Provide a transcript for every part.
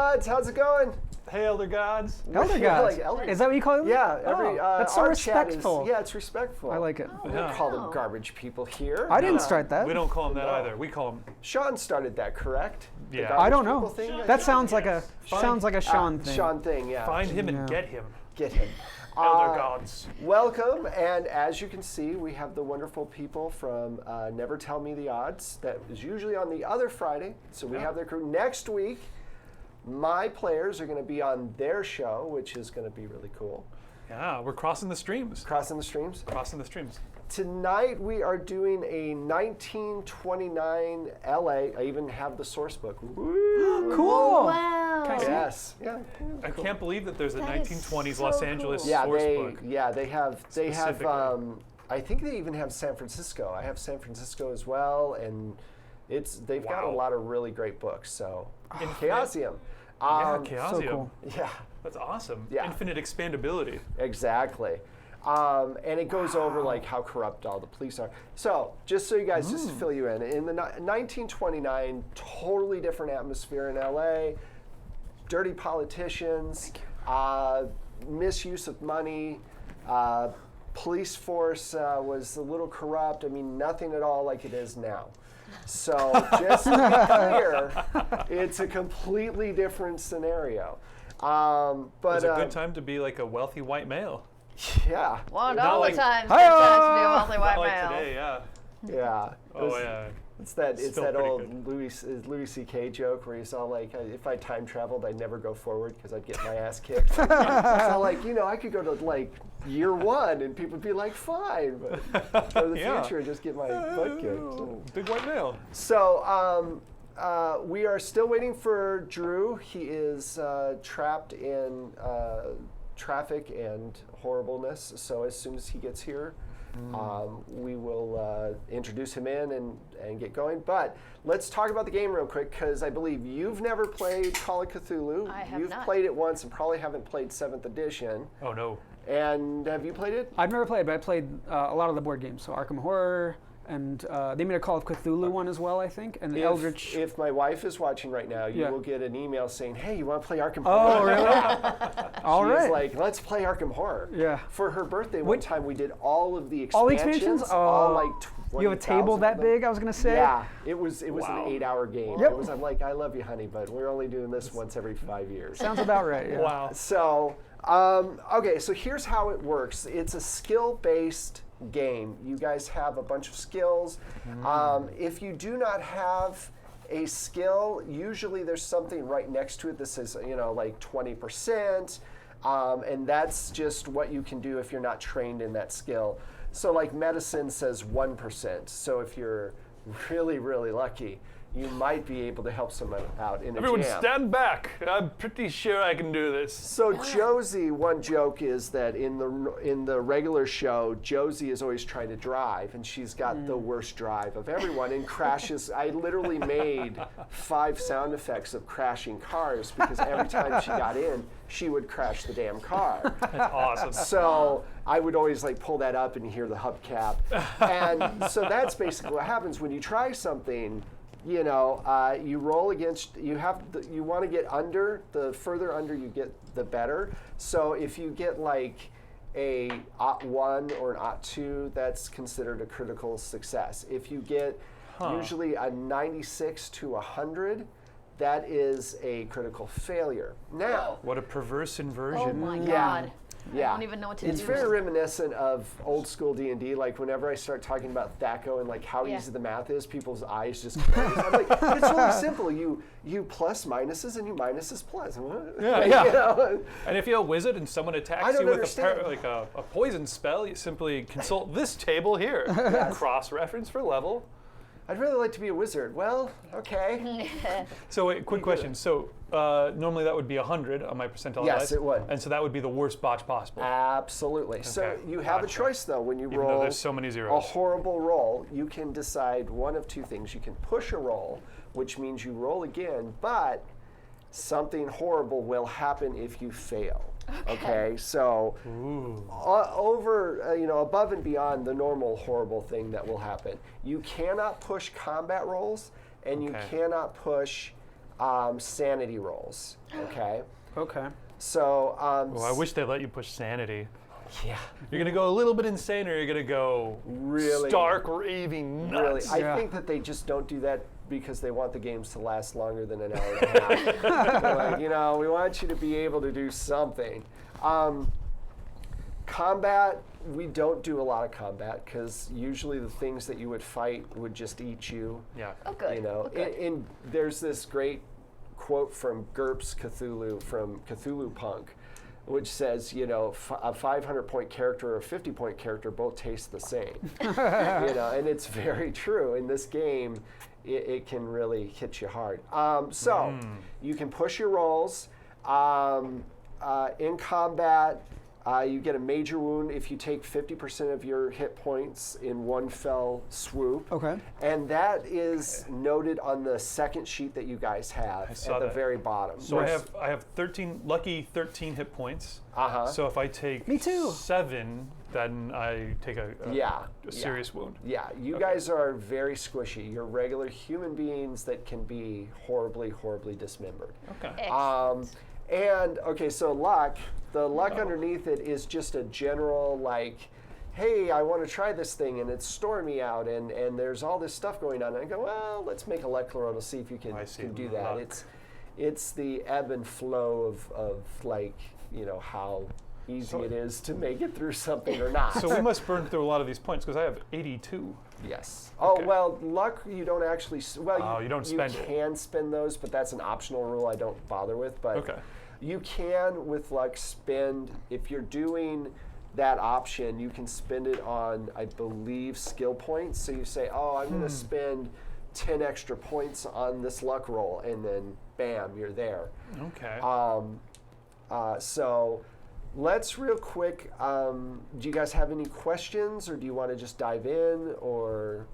Gods, how's it going? Hey, Elder Gods. Elder Yeah, Gods. like elders. Is that what you call them? Yeah, that's so our chat respectful. yeah, it's respectful. I like it. We don't call them garbage people here. I didn't start that. We don't call them that No. either. We call them. Sean started that, correct? The Yeah. garbage I don't people know. thing, I That think? sounds like a Sean thing. Sean thing, yeah. Find him Yeah. and get him. Get him. Elder Gods. Welcome, and as you can see, we have the wonderful people from Never Tell Me the Odds. That is usually on the other Friday, so we have their crew. Next week, my players are going to be on their show, which is going to be really cool. Yeah, we're crossing the streams. Crossing the streams. Crossing the streams. Tonight we are doing a 1929 LA. I even have the source book. Woo! Cool. Wow. Can I see it? Yes. Yeah. I can't believe that there's a That is 1920s so Los cool. Angeles Yeah, source they book. they have Specifically. I think they even have San Francisco. I have San Francisco as well, and they've got a Wow. lot of really great books. So Infinite- Chaosium. Yeah, Um, Chaosium. So cool. Yeah, That's awesome. Yeah. Infinite expandability. exactly. And it goes over like how corrupt all the police are. So just so you guys, just to fill you in the 1929, totally different atmosphere in LA. Dirty politicians, misuse of money, police force was a little corrupt. I mean, nothing at all like it is now. So just to be clear, it's a completely different scenario. But It's a good time to be like a wealthy white male. yeah, Well, Not all like- the time. Hi-ya! Good times to be a wealthy Not white like male. today, yeah. yeah. Oh, yeah. It's that Still pretty old Louis C.K. joke where he's all like, if I time traveled, I'd never go forward because I'd get my ass kicked. So like, I could go to like year one and people would be like, fine, but go to the Yeah. future and just get my butt kicked. Oh, big white male. So we are still waiting for Drew. He is trapped in traffic and horribleness. So as soon as he gets here, we will introduce him in and get going. But let's talk about the game real quick, because I believe you've never played Call of Cthulhu. I have You've not. played it once and probably haven't played 7th edition. Oh, no. And have you played it? I've never played, but I played a lot of the board games. So Arkham Horror, and they made a Call of Cthulhu one as well, I think, and the Eldritch. If my wife is watching right now, you Yeah. will get an email saying, hey, you want to play Arkham Oh, Horror? really? All She's right. like, let's play Arkham Horror. Yeah. For her birthday one time, we did all of the All the expansions. expansions? All Oh. like 20,000 You have a table that of them. big, I was going to say? Yeah, it was Wow. an 8-hour game. Yep. I'm like, I love you, honey, but we're only doing this once every 5 years. Sounds about right, yeah. Wow. So, okay, so here's how it works. It's a skill-based game. You guys have a bunch of skills. If you do not have a skill, usually there's something right next to it that says, like 20%, and that's just what you can do if you're not trained in that skill. So like medicine says 1%. So if you're really, really lucky, you might be able to help someone out in a Everyone jam. stand back. I'm pretty sure I can do this. So Josie, one joke is that in the regular show, Josie is always trying to drive, and she's got the worst drive of everyone, and crashes. I literally made 5 sound effects of crashing cars because every time she got in, she would crash the damn car. That's awesome. So I would always like pull that up and you hear the hubcap, and so that's basically what happens when you try something. You roll against. You want to get under. The further under you get, the better. So if you get like a ot1 or an ot2, that's considered a critical success. If you get usually a 96 to 100, that is a critical failure. Now, What a perverse Oh inversion. my Yeah. God. yeah, I don't even know what to it's do. very reminiscent of old school D&D. Like whenever I start talking about THACO and like how Yeah. easy the math is, people's eyes just close. I'm like, it's really simple. You plus minuses and you minuses plus. Yeah, Like, yeah. And if you're a wizard and someone I attacks don't you with understand. a poison spell, you simply consult this table here. Cross-reference for level. I'd really like to be a wizard. Well, okay. So wait, quick question. So normally that would be 100 on my percentile Yes, dice. it would. And so that would be the worst botch possible. Absolutely. So Okay, you have a gotcha. choice though when you Even though roll there's so many a zeros. horrible roll. You can decide one of two things. You can push a roll, which means you roll again, but something horrible will happen if you fail. Okay, so above and beyond the normal horrible thing that will happen, you cannot push combat rolls, and you Okay. cannot push sanity rolls. Okay. Okay. So. Well, I wish they let you push sanity. Yeah. You're gonna go a little bit insane, or you're gonna go Really? stark raving Really, nuts. I think that they just don't do that because they want the games to last longer than an hour and a half. They're like, we want you to be able to do something. Combat, we don't do a lot of combat because usually the things that you would fight would just eat you. Yeah. Oh, good. And there's this great quote from GURPS Cthulhu, from Cthulhu Punk, which says, a 500-point character or a 50-point character both taste the same. And it's very true. In this game, it can really hit you hard. So you can push your rolls. In combat, you get a major wound if you take 50% of your hit points in one fell swoop. Okay. And that is noted on the second sheet that you guys have at the very bottom. So I have 13 hit points. So if I take Me too. 7, then I take a serious wound. Yeah, you guys are very squishy. You're regular human beings that can be horribly, horribly dismembered. Okay. So luck, the luck underneath it is just a general hey, I want to try this thing, and it's stormy out, and there's all this stuff going on. And I go, well, let's make a luck roll to see if you can do that. Luck. It's the ebb and flow of how easy it is to make it through something or not. So we must burn through a lot of these points because I have 82. Yes. Okay. Oh, well, luck you don't actually, you don't spend You can spend those, but that's an optional rule I don't bother with. But you can, with luck, spend, if you're doing that option, you can spend it on, I believe, skill points. So you say, I'm going to spend 10 extra points on this luck roll, and then bam, you're there. Okay. So let's real quick, do you guys have any questions, or do you want to just dive in, or?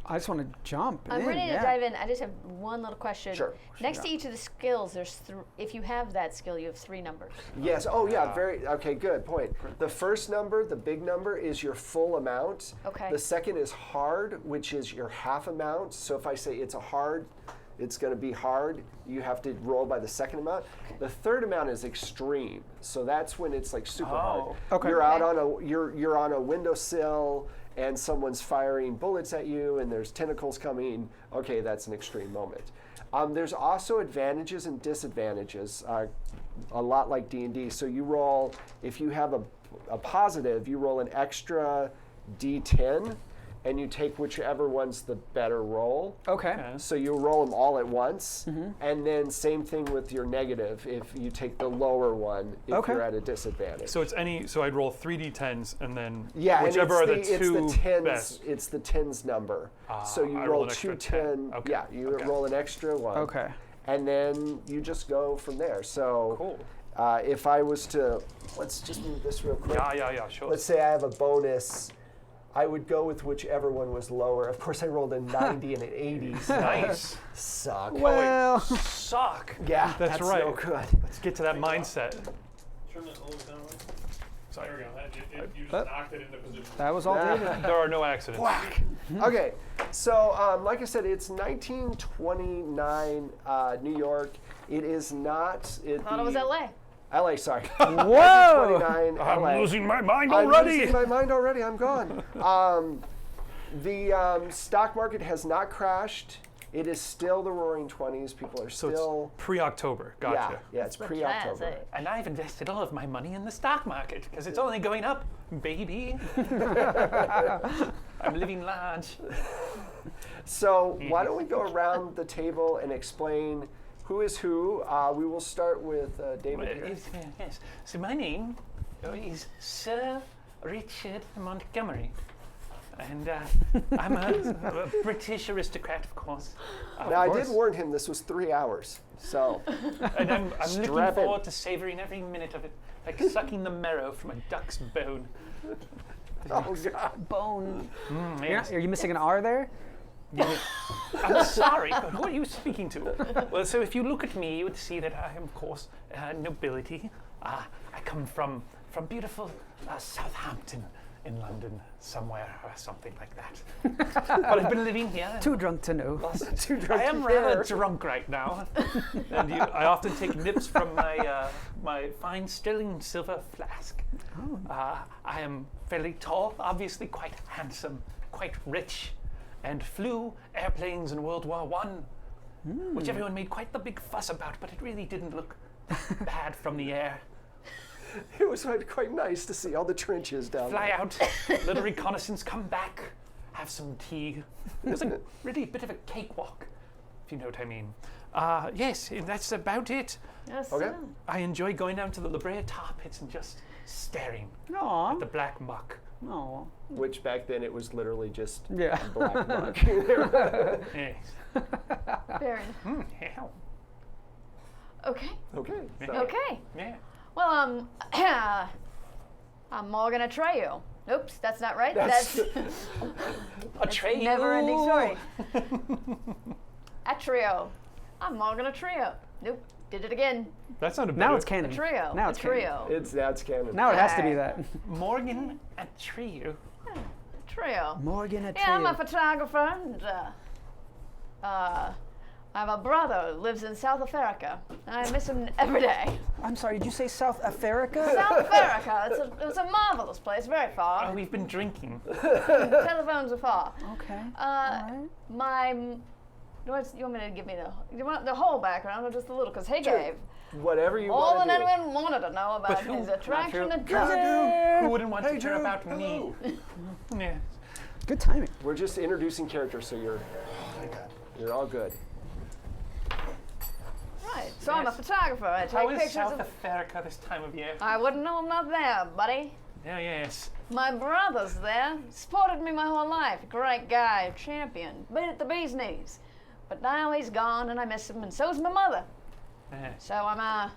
I just want to jump I'm ready to dive in. I just have one little question. Sure. Next to each of the skills, there's if you have that skill, you have 3 numbers. Yes. Okay, good point. The first number, the big number, is your full amount. Okay. The second is hard, which is your half amount. So if I say it's it's going to be hard, you have to roll by the second amount. The third amount is extreme. So that's when it's super hard. Okay. You're out on you're on a windowsill, and someone's firing bullets at you, and there's tentacles coming. Okay, that's an extreme moment. There's also advantages and disadvantages, a lot like D&D. So you roll, if you have a positive, you roll an extra D10, and you take whichever one's the better roll. Okay. So you roll them all at once, and then same thing with your negative, if you take the lower one if you're at a disadvantage. So it's so I'd roll 3d10s, and then Yeah, whichever and are the two best. It's the tens number. So you I roll roll an extra 2 10. 10. Okay. Yeah, you roll an extra one. Okay. And then you just go from there. So Cool. If I was to, let's just move this real quick. Yeah, sure. Let's say I have a bonus. I would go with whichever one was lower. Of course, I rolled a 90 and an 80. So Nice. Suck. Well, Suck. Yeah, That's right. no good. Let's get to that mindset. Turn that always down. Sorry. There we go. You just knocked it into position. that was all David. There are no accidents. Whack. Okay, so like I said, it's 1929 New York. It is not. I thought it was LA. LA, sorry. Whoa! 1929 I'm LA. losing my mind I'm already. losing my mind already. I'm gone. The stock market has not crashed. It is still the Roaring 20s. People are So still. it's pre-October. Gotcha. Yeah, it's pre-October. Jazz, eh? And I've invested all of my money in the stock market because it's only going up, baby. I'm living large. So why don't we go around the table and explain who is who? We will start with David here. Yes. So my name is Sir Richard Montgomery. And I'm a British aristocrat, of course. Now, I did warn him this was 3 hours, so. And I'm looking Strap in. forward to savoring every minute of it, like sucking the marrow from a duck's bone. Oh, God. Bone. Yes. Are you missing an R there? I'm sorry, but who are you speaking to? Well, so if you look at me, you would see that I am, of course, nobility. I come from beautiful Southampton in London somewhere or something like that. But I've been living here. Too drunk to know. Too drunk I am to rather care. drunk right now, and I often take nips from my fine sterling silver flask. I am fairly tall, obviously quite handsome, quite rich, and flew airplanes in World War I, which everyone made quite the big fuss about, but it really didn't look bad from the air. It was quite nice to see all the trenches down Fly there. out, little reconnaissance, come back, have some tea. It was a really bit of a cakewalk, if you know what I mean. Yes, that's about it. Yes, Okay. sir. I enjoy going down to the La Brea tar pits and just staring Aw. at the black muck. Aw. Which back then it was literally just Yeah. black muck. Yes. Very. Yeah. Okay. Okay. So. Okay. Yeah. Well, I'm Morgan Atreyu. Oops, that's not right. That's- A tray. Never-ending story. Atreyu. I'm Morgan Atreyu. Nope, did it again. That sounded Now better. it's canon. Atreyu. Now it's canon. Atreyu. That's canon. Now it has to be Alright. that. Morgan and Trio. Atreyu. Morgan at Yeah, I'm a photographer, and I have a brother who lives in South America, and I miss him every day. I'm sorry, did you say South America? South America, it's a marvelous place, very Oh, far. we've been drinking. Telephones are far. Okay. You want me to give me you want the whole background or just a little? Because he gave Whatever you all want that to do. anyone wanted to know about who? his Not attraction true. to drugs. Who wouldn't want Hey, to hear Drew. about Hello. me? Yeah. Good timing. We're just introducing characters, so you're all good. Right. So I'm a Yes. photographer. I How take is pictures South of. America this time of year? I wouldn't know I'm not there, buddy. Yeah, yes. My brother's there. Supported me my whole life. Great guy, champion. Been at the bee's knees. But now he's gone and I miss him, and so's my mother. Yes. So I'm,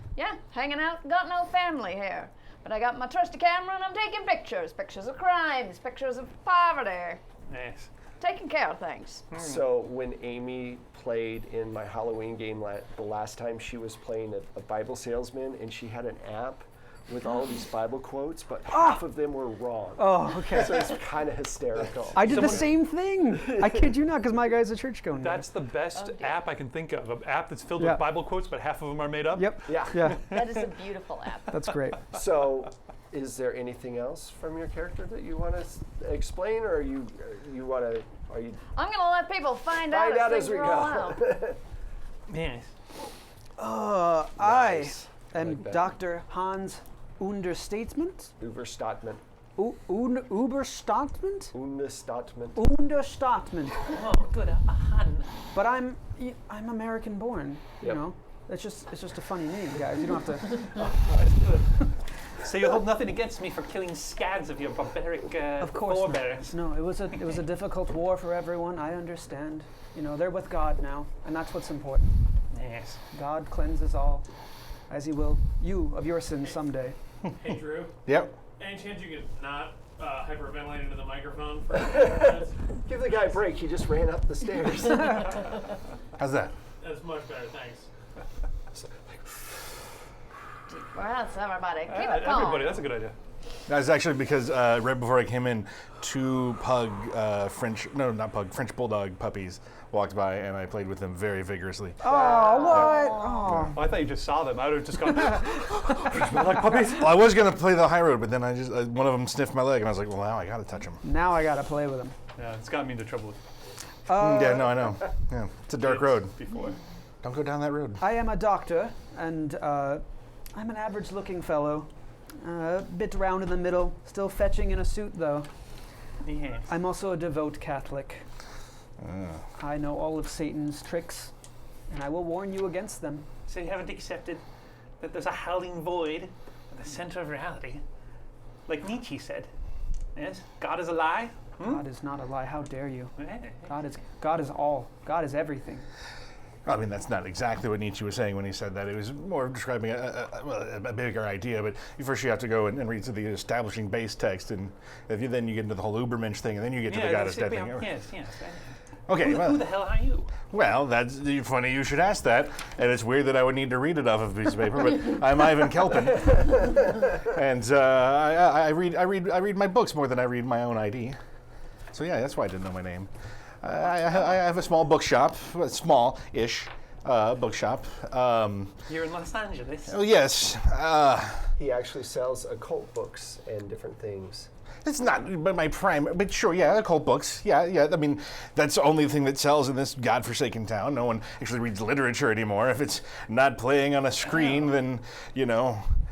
hanging out. Got no family here. But I got my trusty camera and I'm taking pictures. Pictures of crimes, pictures of poverty. Yes. Taking care of things. So when Amy played in my Halloween game the last time, she was playing a Bible salesman, and she had an app with all of these Bible quotes, but half of them were wrong. Oh, okay. So it's kind of hysterical. I did the same thing. I kid you not, because my guy's a church going. That's the best dear. app I can think of. An app that's filled Yeah. with Bible quotes, but half of them are made up. Yep. Yeah. Yeah, That is a beautiful app. that's great. So, is there anything else from your character that you want to explain, or you want to? Are you I'm gonna let people find find out as as things we roll out. go? Yes. I Nice. I am like that. Dr. Hans Understatement. Überstatment. Uberstatement? Understatment. Understatement. Oh, good. A hun. But I'm American born. You Yep. know, it's just a funny name, guys. You don't have to. That's good. So you hold nothing against me for killing scads of your barbaric Of course not. forebears. No, it was a difficult war for everyone. I understand. You know, they're with God now, and that's what's important. Yes. God cleanses all, as He will you of your sins someday. Hey, Drew. Yep. Any chance you could not hyperventilate into the microphone for 5 minutes? Give the guy a break. He just ran up the stairs. How's that? That's much better, thanks. Deep breaths, everybody. Keep it calm. Everybody, that's a good idea. That's actually because right before I came in, two French bulldog puppies walked by, and I played with them very vigorously. Oh, what? Oh. Oh, I thought you just saw them. I would have just gone, like puppies. Well, I was gonna play the high road, but then I just one of them sniffed my leg, and I was like, well, now I gotta touch him. Now I gotta play with him. Yeah, it's gotten me into trouble Yeah, no, I know. Yeah, it's a dark road. before. Don't go down that road. I am a doctor, and I'm an average-looking fellow. A bit round in the middle, still fetching in a suit, though. Yes. I'm also a devout Catholic. I know all of Satan's tricks, and I will warn you against them. So you haven't accepted that there's a howling void at the center of reality, like Nietzsche said. Yes, God is a lie. God is not a lie. How dare you? Eh, God is all. God is everything. I mean, that's not exactly what Nietzsche was saying when he said that. It was more describing a bigger idea, but first you have to go and read through the establishing base text, and then you get into the whole Ubermensch thing, and then you get to the God is dead thing. Yes, yes. Okay, Who the hell are you? well, that's funny you should ask that, and it's weird that I would need to read it off of a piece of paper. But I'm Ivan Kelpin, and I read my books more than I read my own ID. So yeah, that's why I didn't know my name. I have a small bookshop, small-ish bookshop. You're in Los Angeles. Oh yes, He actually sells occult books and different things. it's not but my prime. But sure, yeah, occult books. Yeah. I mean, that's the only thing that sells in this godforsaken town. No one actually reads literature anymore. If it's not playing on a screen, then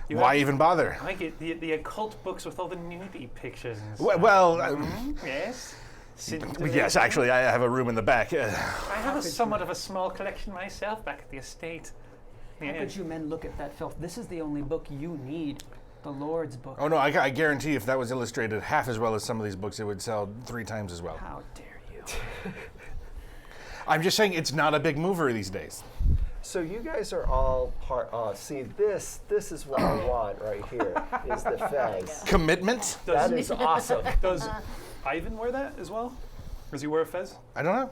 why even bother? I like it. The occult books with all the nudie pictures and stuff. Well, Yes. yes, actually, I have a room in the back. I have somewhat of a small collection myself back at the estate. How could you men look at that filth? This is the only book you need. The Lord's book. Oh no, I guarantee if that was illustrated half as well as some of these books, it would sell 3 times as well. How dare you? I'm just saying it's not a big mover these days. So you guys are all part. See, this is what I want right here. Is the fez. Commitment? That is awesome. Does Ivan wear that as well? Does he wear a fez? I don't know.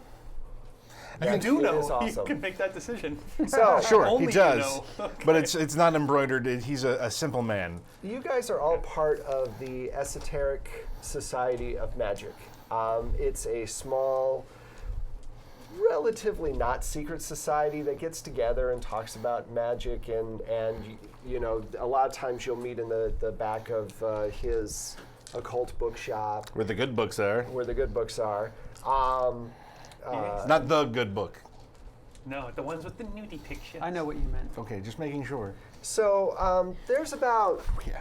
You do It know. is awesome. You can make that decision. So Sure, Only he you does. know. Okay. But it's not embroidered. He's a simple man. you guys are all part of the Esoteric Society of Magic. It's a small, relatively not secret society that gets together and talks about magic, and a lot of times you'll meet in the back of his occult bookshop Where the good books are. where the good books are. Not the good book. No, the ones with the nudie pictures. I know what you meant. Okay, just making sure. So there's about Yeah.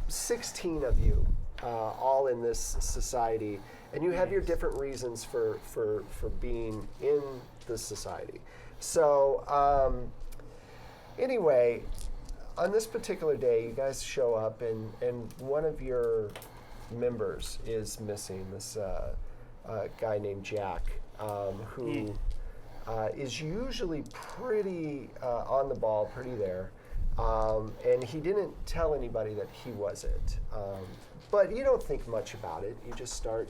16 of you all in this society, and you have your different reasons for being in this society. So anyway, on this particular day, you guys show up, and one of your members is missing, this guy named Jack, who is usually pretty on the ball, pretty there. And he didn't tell anybody that he wasn't. But you don't think much about it. You just start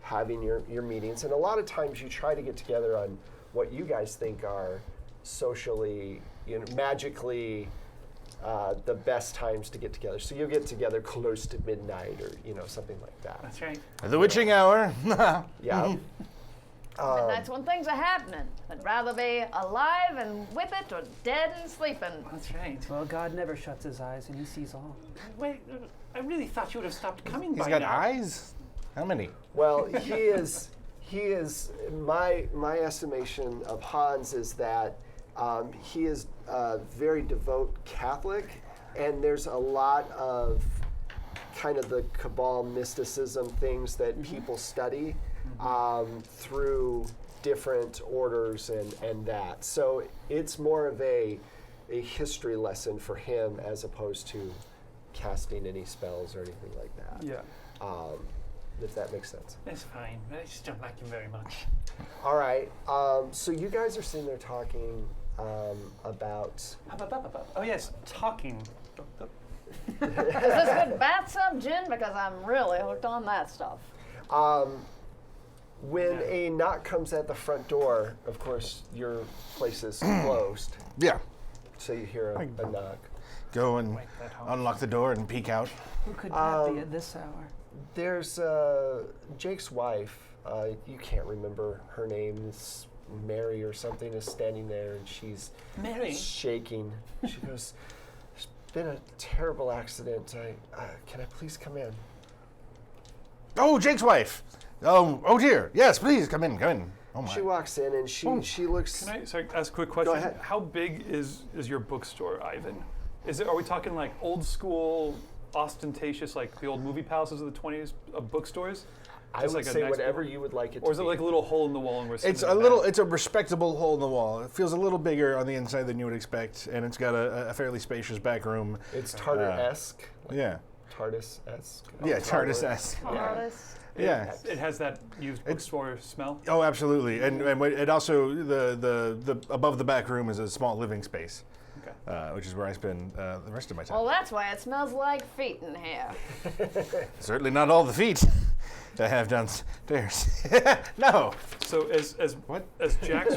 having your meetings. And a lot of times you try to get together on what you guys think are socially, magically the best times to get together. So you'll get together close to midnight or, something like that. That's right. The witching hour. Yeah. And that's when things are happening. I'd rather be alive and with it or dead and sleeping. That's right. Well, God never shuts his eyes, and he sees all. Wait, I really thought you would have stopped coming He's by got now. eyes? How many? Well, he is my estimation of Hans is that he is a very devout Catholic, and there's a lot of kind of the Cabal mysticism things that people study through different orders and that. So it's more of a history lesson for him as opposed to casting any spells or anything like that. Yeah. If that makes sense. That's fine, but I just don't like him very much. All right. So you guys are sitting there talking about. Oh yes, talking. Is this good bathtub gin? Because I'm really hooked on that stuff. When a knock comes at the front door, of course, your place is closed, Yeah. so you hear a knock. Go and Wake that home. unlock the door and peek out. Who could that be at this hour? There's Jake's wife. You can't remember her name. It's Mary or something is standing there, and she's Mary. shaking. She goes, "There's been a terrible accident. Can I please come in?" Oh, Jake's wife. Oh dear. Yes, please come in. Oh my. She walks in and she looks. Can I ask a quick question? ahead. How big is your bookstore, Ivan? Are we talking like old school, ostentatious, like the old movie palaces of the 20s bookstores? I Just would like a say nice whatever building? you would like it to be. Or is it like a little hole in the wall and we're sitting It's in a the little. back? It's a respectable hole in the wall. It feels a little bigger on the inside than you would expect, and it's got a fairly spacious back room. It's Tartar-esque. Yeah. TARDIS-esque. Yeah, TARDIS-esque. Artists. Yeah. It has that used bookstore smell. Oh, absolutely. And it also the above the back room is a small living space. Okay. which is where I spend the rest of my time. Well, that's why it smells like feet in here. Certainly not all the feet I have downstairs. No. So as Jack's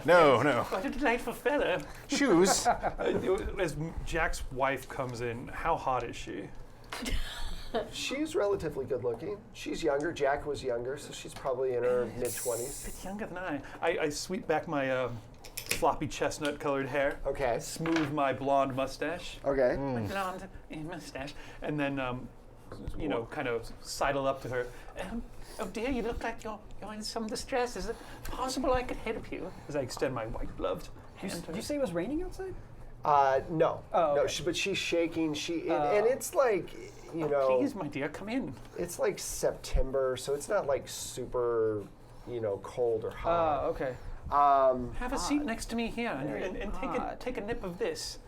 No. what a delightful fella. Shoes. As Jack's wife comes in, how hot is she? She's relatively good looking. She's younger. Jack was younger, so she's probably in her A mid-20s. bit younger than I sweep back my floppy chestnut-colored hair, Okay. smooth my blonde mustache, Okay. my blonde mustache, and then kind of sidle up to her. Oh dear, you look like you're in some distress. Is it possible I could help you? As I extend my white-gloved hand to Did her. you say it was raining outside? No. Oh, No, okay. but she's shaking. And it's like, Please, my dear, come in. it's like September, so it's not like super, cold or hot. Okay. Have a seat next to me here and odd. take a nip of this.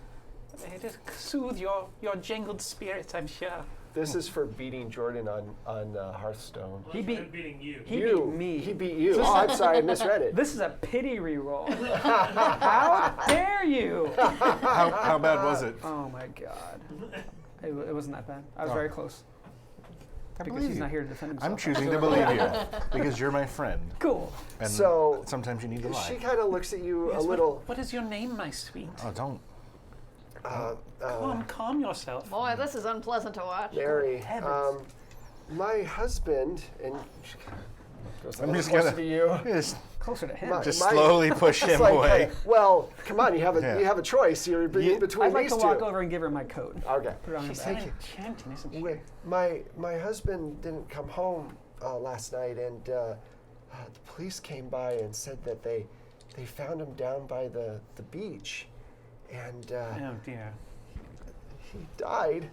It'll soothe your jangled spirits, I'm sure. This is for beating Jordan on Hearthstone. Well, He that's beat- beating you. He You. beat me. He beat you. Oh, I'm sorry, I misread it. This is a pity reroll. How dare you? How bad was it? Oh my god. It wasn't that bad. I was very close. I Because believe he's you. not here to defend himself. I'm choosing to believe you because you're my friend. Cool. And So, sometimes you need to lie. She kind of looks at you Yes, a little. What is your name, my sweet? Oh, don't. Calm yourself. Boy, this is unpleasant to watch. Mary, heavens. my husband, and she goes a I'm little just closer gonna to you. just, Closer to him. My- just my- slowly push It's him like, away. well, come on, you have Yeah. a choice. You're between I'd like these to two. walk over and give her my coat. Okay. Put it on her She's back. so enchanting, isn't she? Wait, my husband didn't come home last night, and the police came by and said that they found him down by the beach, and Oh dear. he died.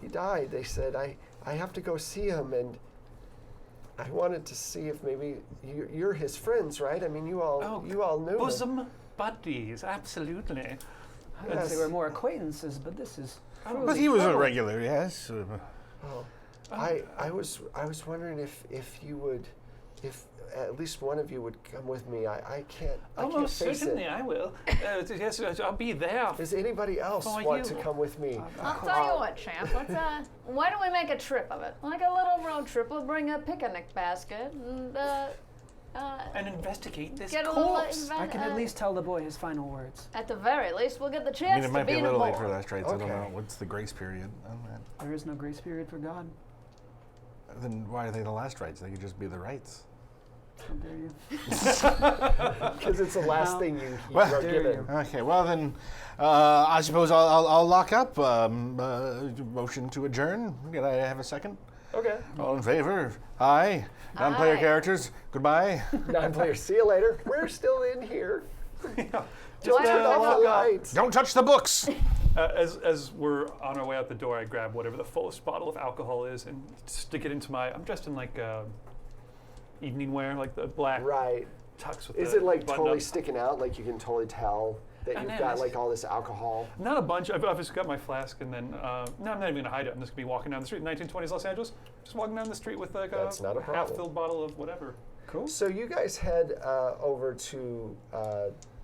He died. They said I have to go see him, and I wanted to see if maybe you're his friends, right? I mean, you all knew him. Bosom buddies, absolutely. I'd Yes. say we're more acquaintances, but this is. But he was a regular, yes. Oh, I was wondering if you would, if at least one of you would come with me. I can't Almost face certainly, it. I will. Yes, I'll be there. Does anybody else For want to you. come with me? I'll tell you what, champ. Why don't we make a trip of it? Like a little road trip. We'll bring a picnic basket And investigate this get a little. corpse. I can at least tell the boy his final words. At the very least, we'll get the I chance mean, it to might be be a in little late morgue. for last rites. I don't Okay. know. What's the grace period on that? There is no grace period for God. Then why are they the last rites? They could just be the rites. How dare you? Because it's the last Well, thing you Well, are dare given. you. Okay, well then, I suppose I'll lock up. Motion to adjourn. Can I have a second? Okay. All in favor? Aye. Non-player Aye. characters. Goodbye. Non-players. See you later. We're still in here. Why Just turn don't off we the go? lights. Don't touch the books. As we're on our way out the door, I grab whatever the fullest bottle of alcohol is and stick it into my. I'm dressed in like evening wear, like the black Right. tux with Is the it like button totally up. sticking out? Like you can totally tell that Oh, you've no, got it's- like all this alcohol? Not a bunch. I've just got my flask, and then no, I'm not even gonna hide it. I'm just gonna be walking down the street in 1920s Los Angeles, just walking down the street with like That's not a problem. half-filled bottle of whatever. Cool. So you guys head over to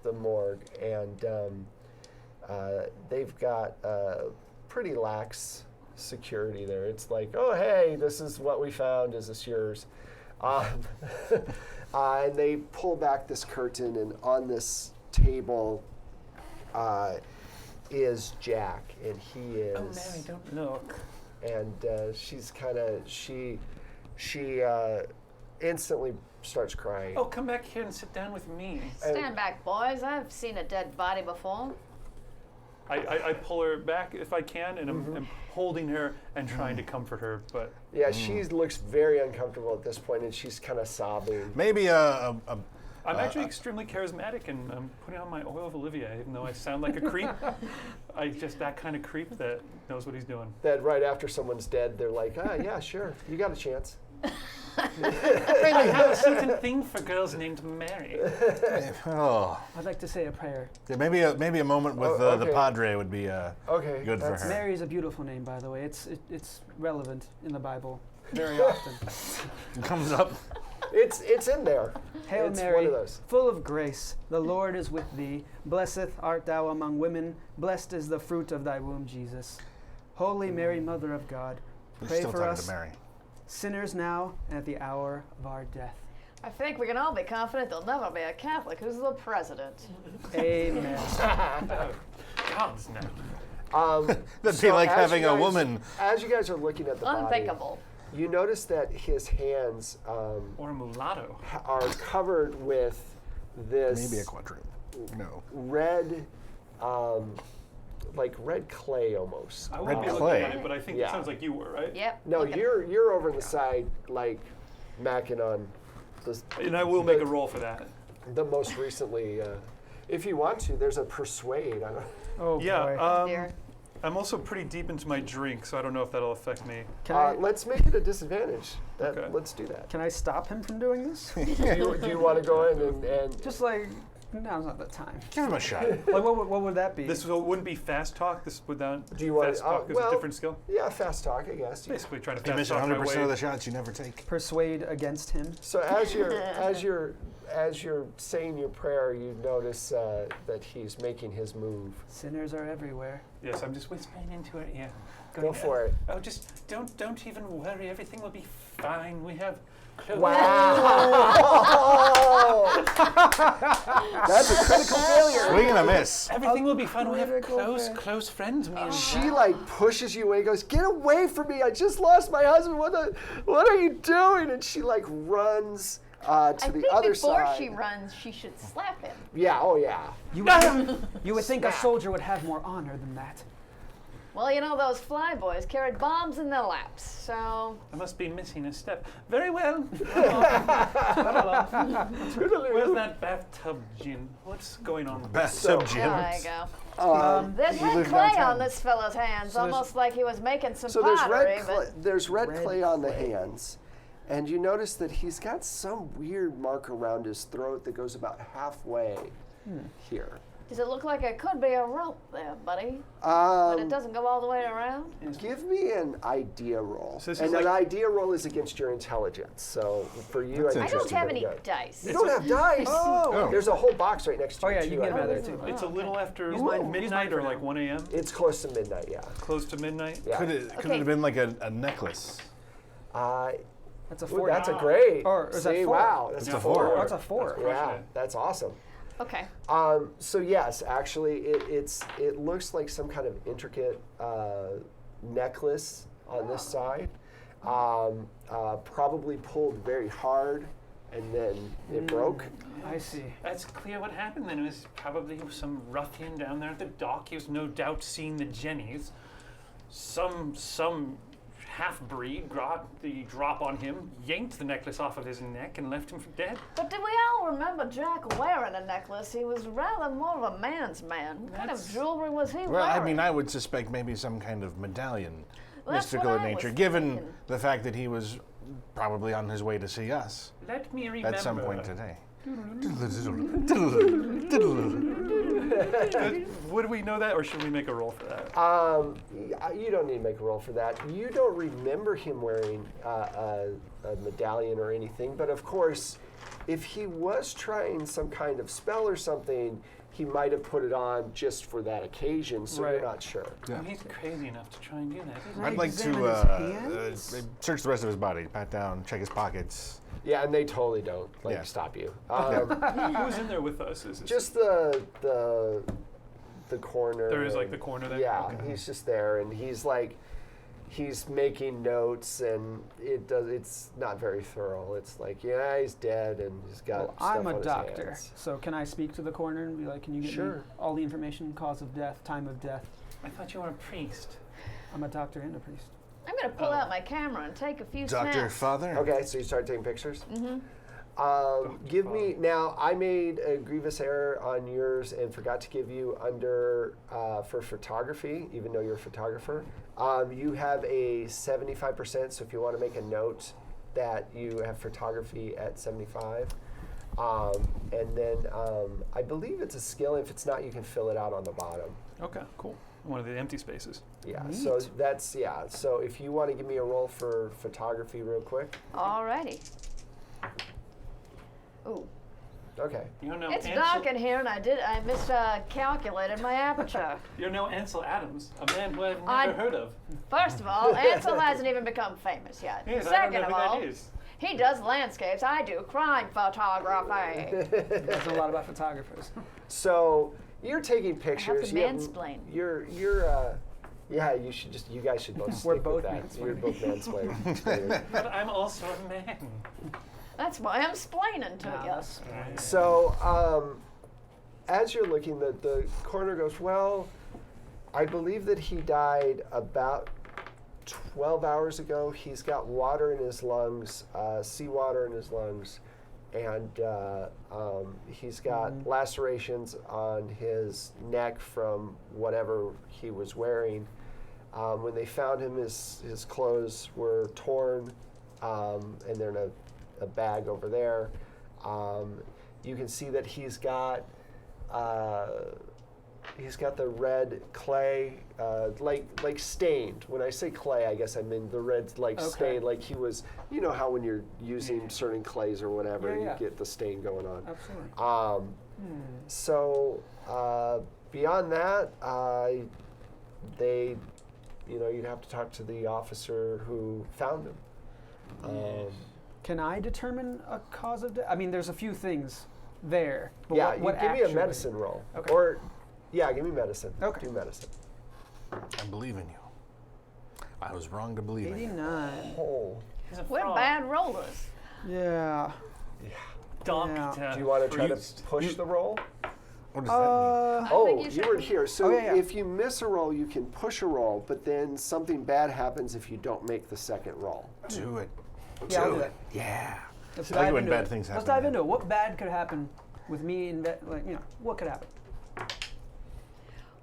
the morgue, and they've got pretty lax security there. It's like, oh hey, this is what we found. Is this yours? And they pull back this curtain, and on this table is Jack, and he is. Oh, Mary, don't look. And she's kind of she instantly starts crying. Oh, come back here and sit down with me. Stand back, boys. I've seen a dead body before. I pull her back if I can, and I'm holding her and trying to comfort her, but Yeah, she looks very uncomfortable at this point, and she's kind of sobbing. Maybe I'm actually extremely charismatic, and I'm putting on my oil of Olivia, even though I sound like a creep. I just that kind of creep that knows what he's doing. That right after someone's dead, they're like, yeah, sure, you got a chance. I have a certain thing for girls named Mary. oh, I'd like to say a prayer. yeah, maybe a moment with Oh, the okay. Padre would be Okay, good for that's- her. Mary is a beautiful name, by the way. It's relevant in the Bible very often. It comes up. It's in there. Hail It's Mary, one of those. full of grace, the Lord is with thee. Blessed art thou among women, blessed is the fruit of thy womb, Jesus. Holy Mary, Mother of God, He's pray still for talking us to Mary. sinners now and at the hour of our death. I think we can all be confident there'll never be a Catholic who's the president. Amen. Gods no. That'd So be like as having you a guys- woman. As you guys are looking at the body, Unthinkable. you notice that his hands Or a mulatto. are covered with this Maybe a quadroon. No. red, like red clay almost. I Red wouldn't be clay. looking at it, but I think Yeah. it sounds like you were, right? Yep. No, looking- you're over on the side, like macking on And I will make a roll for that. the most recently. If you want to, there's a persuade. I don't, Oh, boy. Yeah, Dear. I'm also pretty deep into my drink, so I don't know if that'll affect me. Can, I, let's make it a disadvantage. Okay. Let's do that. can I stop him from doing this? Do you want to go in and Just like, now's not the time. Give him a shot. Like, what would that be? This wouldn't be fast talk. This would not. Do you want- fast talk is well, a different skill. yeah, fast talk, I guess. Basically, trying to You fast miss talk my 100% way. of the shots you never take. Persuade against him. So as you're saying your prayer, you notice that he's making his move. Sinners are everywhere. Yes, I'm just whispering into it. Yeah. Go for it. Oh, just don't even worry. Everything will be fine. We have. Close. Wow! That's a critical failure. Swing and a miss. Everything will be fine. We have critical close friends. Me and She like pushes you away. Goes, get away from me! I just lost my husband. What are you doing? And she like runs to I the think other before side. she runs, she should slap him. Yeah. Oh yeah. You would think a Smack. soldier would have more honor than that. Well, you know, those flyboys carried bombs in their laps, so I must be missing a step. Very well. Where's that bathtub gin? What's going on? Bathtub gin. there you go. There's you red live clay downtown. on this fellow's hands, So there's- almost like he was making some So there's pottery, there's red Red clay on the clay. hands, and you notice that he's got some weird mark around his throat that goes about halfway here. does it look like it could be a rope there, buddy? But it doesn't go all the way around? Give me an idea roll. So this And is an like- idea roll is against your intelligence. So for you, That's I I think don't it's have pretty any good. dice. You don't have dice. Oh. There's a whole box right next to Oh, you. yeah, you too, can get I him out of believe. there, too. It's a little after Use mine- use midnight mine for or like now. 1 a.m. It's close to midnight. Yeah. Close to midnight. Yeah. Could it Okay. have been like a necklace? That's a Ooh, four. that's a great. Or is that See, four? wow, that's It's a a four. four. That's a four. Yeah, that's awesome. Okay. So yes, actually, it looks like some kind of intricate necklace on this side, probably pulled very hard, and then it broke. I see. That's clear what happened then. It was probably some ruffian down there at the dock. He was no doubt seeing the Jennies. Some half-breed got the drop on him, yanked the necklace off of his neck, and left him for dead. But do we all remember Jack wearing a necklace? He was rather more of a man's man. What kind of That's- jewelry was he Well, I wearing? mean, I would suspect maybe some kind of medallion, Well, that's mystical what in I was nature, given thinking. the fact that he was probably on his way to see us Let me remember. at some point today. Would we know that, or should we make a roll for that? You don't need to make a roll for that. You don't remember him wearing a medallion or anything, but of course, if he was trying some kind of spell or something, he might have put it on just for that occasion, so Right. you're not sure. Yeah. He's crazy enough to try and do that. Isn't I'd like Examine to his hands? search the rest of his body, pat down, check his pockets. Yeah, and they totally don't Yeah. stop you. he? Who's in there with us? Is this Just the coroner. There is, like, the coroner there? Yeah, Okay. he's just there, and he's making notes, and it's not very thorough. It's like, yeah, he's dead, and he's got Well, stuff I'm on a his doctor, hands. so can I speak to the coroner and be like, can you get me Sure. all the information, cause of death, time of death? I thought you were a priest. I'm a doctor and a priest. I'm going to pull out my camera and take a few Dr. snaps. Father? Okay, so you start taking pictures? Mm-hmm. Give me, now, I made a grievous error on yours and forgot to give you under, for photography, even though you're a photographer. You have a 75%, so if you want to make a note that you have photography at 75. And then I believe it's a skill. If it's not, you can fill it out on the bottom. Okay, cool. One of the empty spaces. Yeah, so that's, yeah. So if you want to give me a roll for photography real quick. Alrighty. Ooh. Okay. You're no It's Ansel, dark in here, and I miscalculated my aperture. You're no Ansel Adams, a man who I've I- never heard of. First of all, Ansel hasn't even become famous yet. Yes, I don't Second know of who all, that is. he does landscapes. I do crime photography. That's a lot about photographers. So you're taking pictures. to you have- mansplain. You're yeah. You guys should both stick We're with both that. mansplaining. You're both mansplaining. But I'm also a man. That's why I'm splaining to you. Yes. So as you're looking, the coroner goes, well, I believe that he died about 12 hours ago. He's got water in his lungs, seawater in his lungs, and he's got lacerations on his neck from whatever he was wearing. When they found him, his clothes were torn, and they're in a bag over there. You can see that he's got the red clay, like stained. When I say clay, I guess I mean the red stained, like he was. You know how when you're using certain clays or whatever, Yeah, you yeah. get the stain going on. Absolutely. So beyond that, you'd have to talk to the officer who found him. Can I determine a cause of death? I mean, there's a few things there. But Yeah, what give me a actually- medicine roll. Okay. Or, yeah, give me medicine. Okay. Do medicine. I believe in you. I was wrong to believe in you. 89. Oh. He's a We're fraud. bad rollers. Yeah. Doctor. Do you want to try to Priest. push the roll? What does that mean? I Oh, think you you should- weren't here. So Oh, yeah. if you miss a roll, you can push a roll, but then something bad happens if you don't make the second roll. Do it. Yeah, I'll Do do it. that. Yeah. Let's I like dive when into bad it. things Let's happen, dive man. into it. What bad could happen with me in bed? Like, what could happen?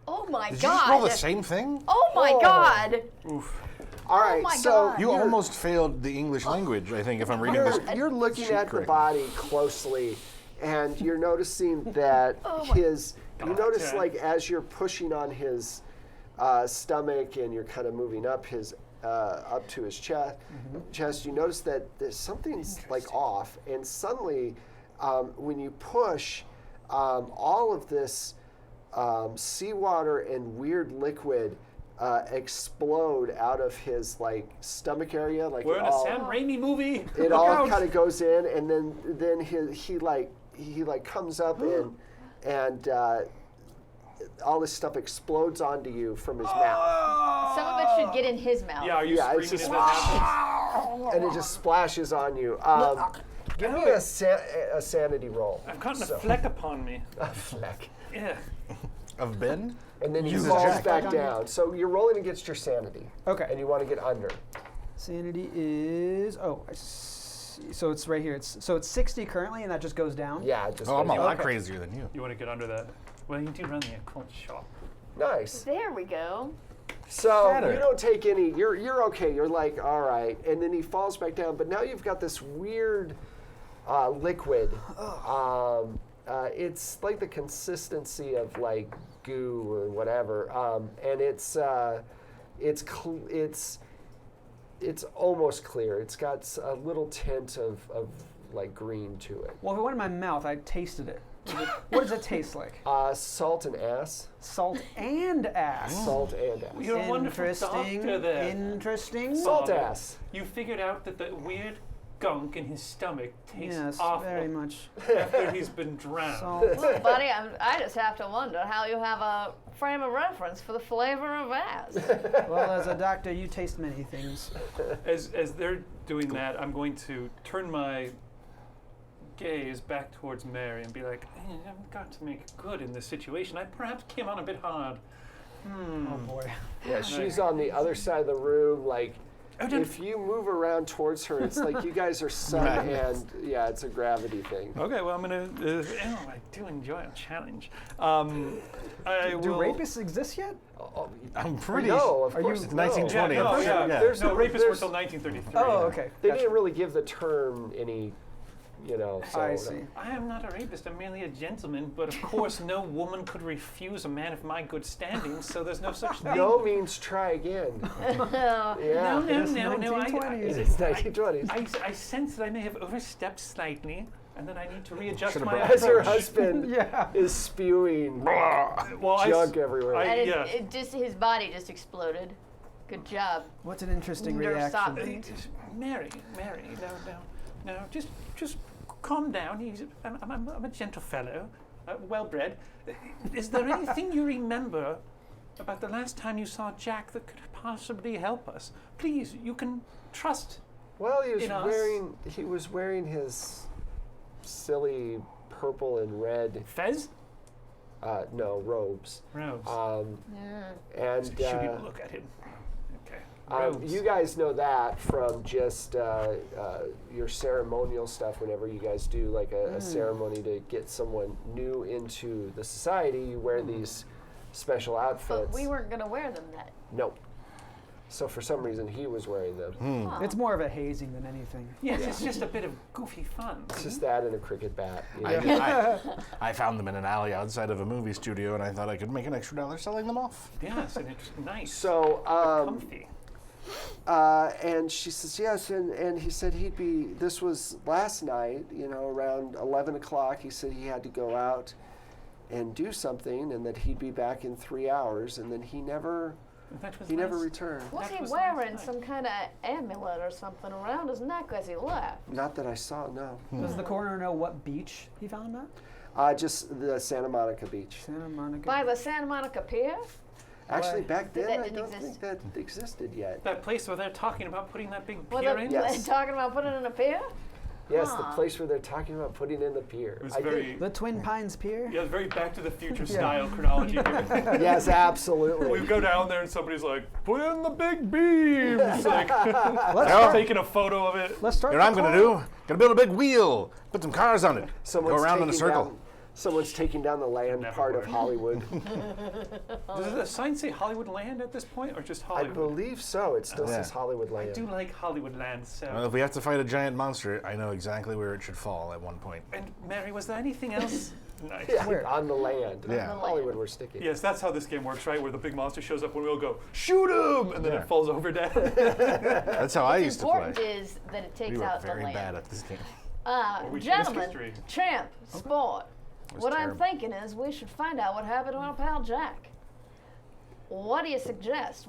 Oh my Did you God. just roll the same thing? Oh my God. All right, my so God. You almost failed the English language, I think, if I'm reading you're, this. you're looking sheet at the correctly. body closely, and you're noticing that you notice, like, as you're pushing on his stomach and you're kind of moving up his up to his chest, you notice that there's something's like off, and suddenly when you push, all of this seawater and weird liquid explode out of his like stomach area, like We're it in a all, Sam Raimi movie. it Look all out. kind of goes in, and then he comes up and all this stuff explodes onto you from his mouth, Some of it should get in his mouth. Yeah, are you Yeah, it's screaming just- as that happens? and it just splashes on you. Give me a sanity roll. I've gotten So- a fleck upon me. A fleck. Yeah. Of Ben? And then he Use a falls jack. back down. So you're rolling against your sanity. Okay. And you want to get under. Sanity is so it's right here. It's 60 currently, and that just goes down. Yeah, it just Oh, I'm a goes- lot Okay. crazier than you. You want to get under that? Well, you do run the occult shop. nice. There we go. So Shatter. you don't take any. You're okay. You're like, all right. And then he falls back down. But now you've got this weird liquid. It's like the consistency of like goo or whatever. And it's almost clear. It's got a little tint of like green to it. Well, if it went in my mouth, I tasted it. What does it taste like? Salt and ass. Salt and ass. Salt and ass. You're a wonderful Interesting. doctor there. Interesting. Salt Father. ass. You figured out that the weird gunk in his stomach tastes Yes, awful very much. after he's been drowned. Salt. Well, buddy, I just have to wonder how you have a frame of reference for the flavor of ass. Well, as a doctor, you taste many things. As they're doing that, I'm going to turn my gaze back towards Mary and be like, hey, I've got to make good in this situation. I perhaps came on a bit hard. Oh boy. Yeah, she's on the other side of the room. Like, Oh, don't- if you move around towards her, it's like you guys are sun and yeah, it's a gravity thing. Okay, well, I'm going to... I do enjoy a challenge. I Do will... rapists exist yet? I'm pretty. No, of Are course you- no. 1920. Yeah, no, I'm sure, yeah. yeah. There's No, no- rapists were there's- till 1933. Oh, okay. They Gotcha. didn't really give the term any, so. I see. I am not a rapist, I'm merely a gentleman, but of course no woman could refuse a man of my good standing, so there's no such thing. No means try again. No, Yeah. no, no, no. 1920s. It's 1920s. I sense that I may have overstepped slightly. and then I need to readjust Should've my brought- As her approach. husband Yeah. is spewing Well, junk everywhere. And yeah. it just his body just exploded. Good job. What's an interesting Nurse reaction? Sutton. Mary, no, just calm down. I'm a gentle fellow, well bred. Is there anything you remember about the last time you saw Jack that could possibly help us? Please, you can trust. Well, in us. he was wearing his silly purple and red Fez? robes. Robes. And Should we look at him? Okay. Robes. you guys know that from just your ceremonial stuff. Whenever you guys do like a ceremony to get someone new into the society, you wear these special outfits. But we weren't gonna wear them then. No. So for some reason he was wearing them. It's more of a hazing than anything. Yes, it's just a bit of goofy fun. It's just that and a cricket bat. You know? I found them in an alley outside of a movie studio, and I thought I could make an extra $1 selling them off. Yes, and it's nice. So comfy. and she says yes, and he said this was last night, around 11 o'clock. He said he had to go out and do something, and that he'd be back in 3 hours, and then he never returned. Was That he was wearing last some kind of amulet or something around his neck as he left? Not that I saw, no. Does the coroner know what beach he found that? Just the Santa Monica Beach. Santa Monica. By the Santa Monica Pier? Actually, back then, That I didn't don't exist. think that existed yet. That place where they're talking about putting that big Was pier it in? Yes. talking about putting in a pier? Yes, the Huh. place where they're talking about putting in the pier. It was I very, The Twin Pines Pier? yeah, very Back to the Future style chronology. yes, absolutely. We go down there and somebody's like, put in the big beams. Like, Let's taking a photo of it. Let's start. You know what I'm going to do? Gonna build a big wheel, put some cars on it, go around in a circle. Someone's taking down the land Never part worked. of Hollywood. Does the sign say Hollywood Land at this point, or just I Hollywood? believe so. It still Yeah. says Hollywood Land. I do like Hollywood Land, so. Well, if we have to fight a giant monster, I know exactly where it should fall at one point. And Mary, was there anything else? Nice. Yeah, Where? on the land. Yeah. Hollywood, we're sticking. Yes, that's how this game works, right? Where the big monster shows up, when we all go, shoot him, and then Yeah. it falls over dead. That's how I What's used to important play. is that it We takes were out the very land. bad at this game. we changed Gentlemen, history. tramp, sport. was What terrible. I'm thinking is we should find out what happened to our pal Jack. What do you suggest?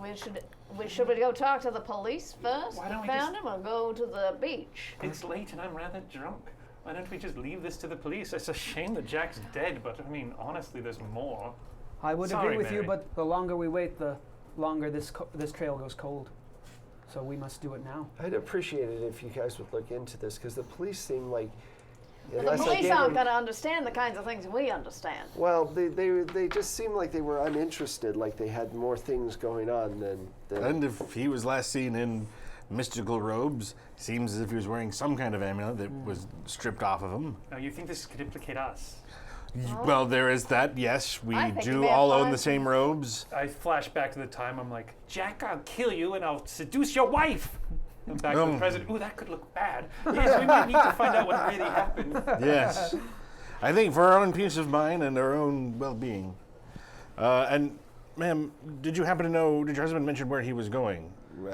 Should we go talk to the police first? Why don't we found just- him, or go to the beach? It's late and I'm rather drunk. Why don't we just leave this to the police? It's a shame that Jack's dead, but I mean, honestly, there's more. I would Sorry, agree with you, Mary. but the longer we wait, the longer this trail goes cold. So we must do it now. I'd appreciate it if you guys would look into this, because the police seem like. The unless I police gave aren't them- going to understand the kinds of things we understand. Well, they just seem like they were uninterested, like they had more things going on than. And if he was last seen in mystical robes, seems as if he was wearing some kind of amulet that was stripped off of him. Now, you think this could implicate us? Well, there is that, yes. We I think do we may all have own the five- same robes. I flash back to the time I'm like, Jack, I'll kill you and I'll seduce your wife. And back to the present. Ooh, that could look bad. Yes, we might need to find out what really happened. Yes. I think for our own peace of mind and our own well-being. And, ma'am, did you happen to know, did your husband mention where he was going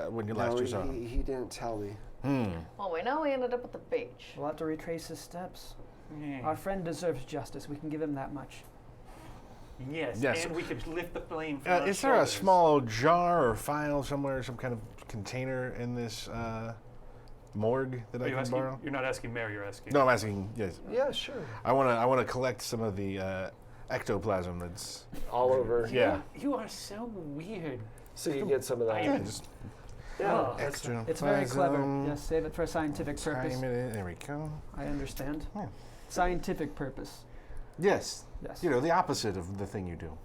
when you last No, you saw him? he didn't tell me. Well, we know he ended up at the beach. We'll have to retrace his steps. Yeah. Our friend deserves justice. We can give him that much. Yes, Yes. and we could lift the blame from our Is there a shoulders. small jar or file somewhere, some kind of container in this morgue that Are I you can asking? borrow? You're not asking Mary, you're asking. No, I'm asking, yes. Yeah, sure. I want to collect some of the ectoplasm that's, All over. yeah. You are so weird. So you get some of I that. am Just Oh, extra. It's very clever. plasm. Yes, save it for a scientific purpose. Time it in. There we go. I understand. Yeah. Scientific purpose. Yes. Yes. You know, the opposite of the thing you do.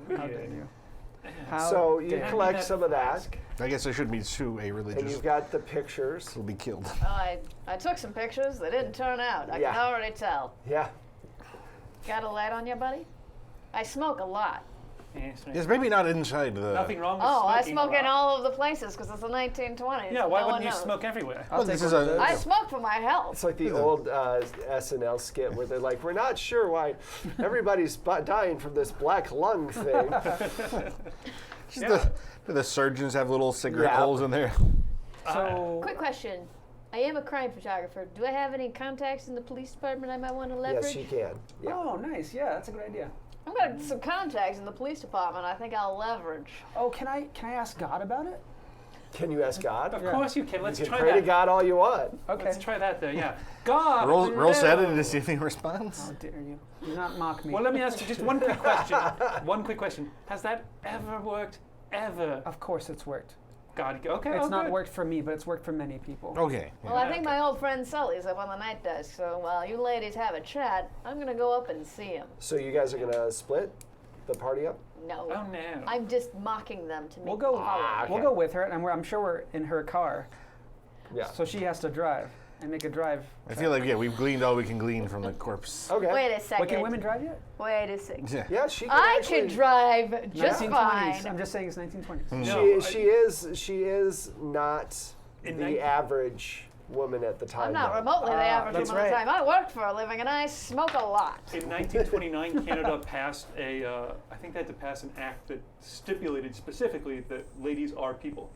How dare weird. you? How So you dare collect some of that, flask. I guess I shouldn't be too a and religious. you've got the pictures. Will be killed. I took some pictures. They didn't turn out. I Yeah. can already tell. Yeah. Got a light on you, buddy? I smoke a lot. Yes, right. Yes, maybe not inside the. Nothing wrong with Oh, I smoking smoke a in lot. all of the places because it's the 1920s. Yeah, why no wouldn't one you knows. smoke everywhere? I'll Well, take this is one of a- those. I smoke for my health. It's like the old SNL skit where they're like, "We're not sure why everybody's dying from this black lung thing." Just the surgeons have little cigarette Yeah. holes in there. So Quick question. I am a crime photographer. Do I have any contacts in the police department I might want to leverage? Yes, you can. Yeah. Oh, nice. Yeah, that's a good idea. I've got some contacts in the police department I think I'll leverage. Oh, can I ask God about it? Can you ask God? Of course you can. Let's You can try pray that. to God all you want. Okay. Let's try that, though. Yeah. God. Roll Saturday no. to see if he responds. How dare you? Do not mock me. Well, let me ask you just one quick question. One quick question. Has that ever worked? Ever? Of course it's worked. God. Okay. It's oh, not good. worked for me, but it's worked for many people. Okay. Well, I think my old friend Sully's up on the night desk, so while you ladies have a chat, I'm gonna go up and see him. So you guys are gonna split the party up? No. Oh no. I'm just mocking them to make We'll go. them follow. We'll go with her, and I'm sure we're in her car, Yeah. so she has to drive and make a drive. I feel like we've gleaned all we can glean from the corpse. Okay. Wait a second. Wait, can women drive yet? Wait a second. Yeah. Yeah, she can I actually, can drive just 1920s. fine. I'm just saying it's 1920s. No, She is not In the 19 average woman at the time. I'm not though. remotely the average that's woman of the right. time. I work for a living and I smoke a lot. In 1929, Canada passed I think they had to pass an act that stipulated specifically that ladies are people.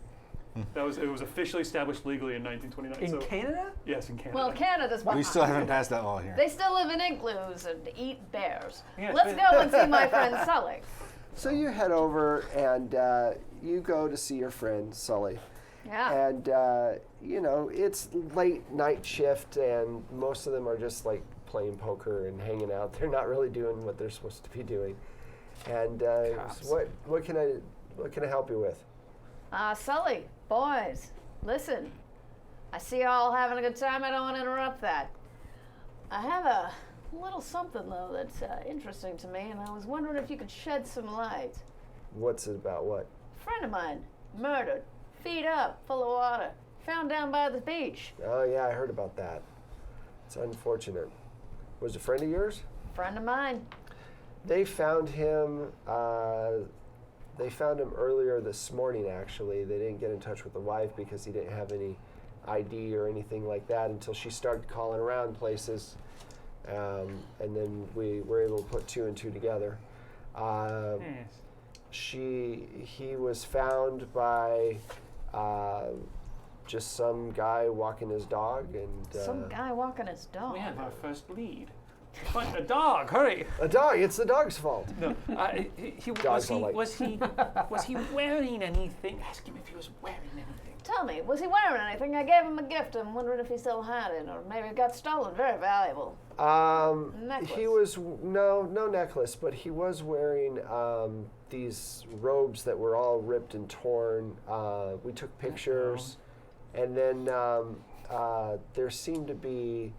It was officially established legally in 1929. In so, Canada? yes, in Canada. Well, Canada's We still haven't passed that law here. They still live in igloos and eat bears. Yeah, Let's but- go and see my friend Sully. So you head over and you go to see your friend Sully. Yeah. And, it's late night shift, and most of them are just like playing poker and hanging out. They're not really doing what they're supposed to be doing. And so what can I help you with? Sully, boys, listen. I see you all having a good time. I don't want to interrupt that. I have a little something, though, that's interesting to me, and I was wondering if you could shed some light. What's it about? What? A friend of mine, murdered, feet up, full of water, found down by the beach. Oh yeah, I heard about that. It's unfortunate. Was a friend of yours? Friend of mine. They found him. They found him earlier this morning. Actually, they didn't get in touch with the wife because he didn't have any ID or anything like that until she started calling around places, and then we were able to put two and two together. Yes. He was found by just some guy walking his dog, and Some guy walking his dog. We have our first lead. Find a dog, hurry! a dog. It's the dog's fault. No, Dogs don't like- was he wearing anything? Ask him if he was wearing anything. Tell me, was he wearing anything? I gave him a gift. I'm wondering if he still had it, or maybe it got stolen. Very valuable. Necklace. He was no necklace, but he was wearing these robes that were all ripped and torn. We took pictures, and then there seemed to be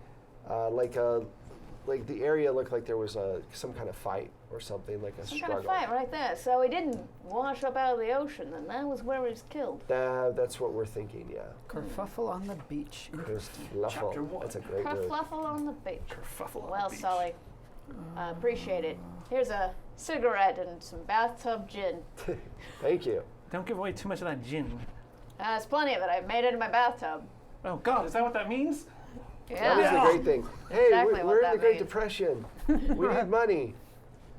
like the area looked like there was some kind of fight or something, like a Some struggle. kind of fight right there. So he didn't wash up out of the ocean, and that was where he was killed. That's what we're thinking. Yeah. Kerfuffle on the beach. Chapter Kerfluffle. one. That's a great word. Kerfluffle on the beach. Kerfuffle on Well, the beach. Sully, I appreciate it. Here's a cigarette and some bathtub gin. Thank you. Don't give away too much of that gin. There's plenty of it. I made it in my bathtub. Oh God, is that what that means? Yeah. That was the great thing. Hey, Exactly we're what in that the Great means. Depression. We need money.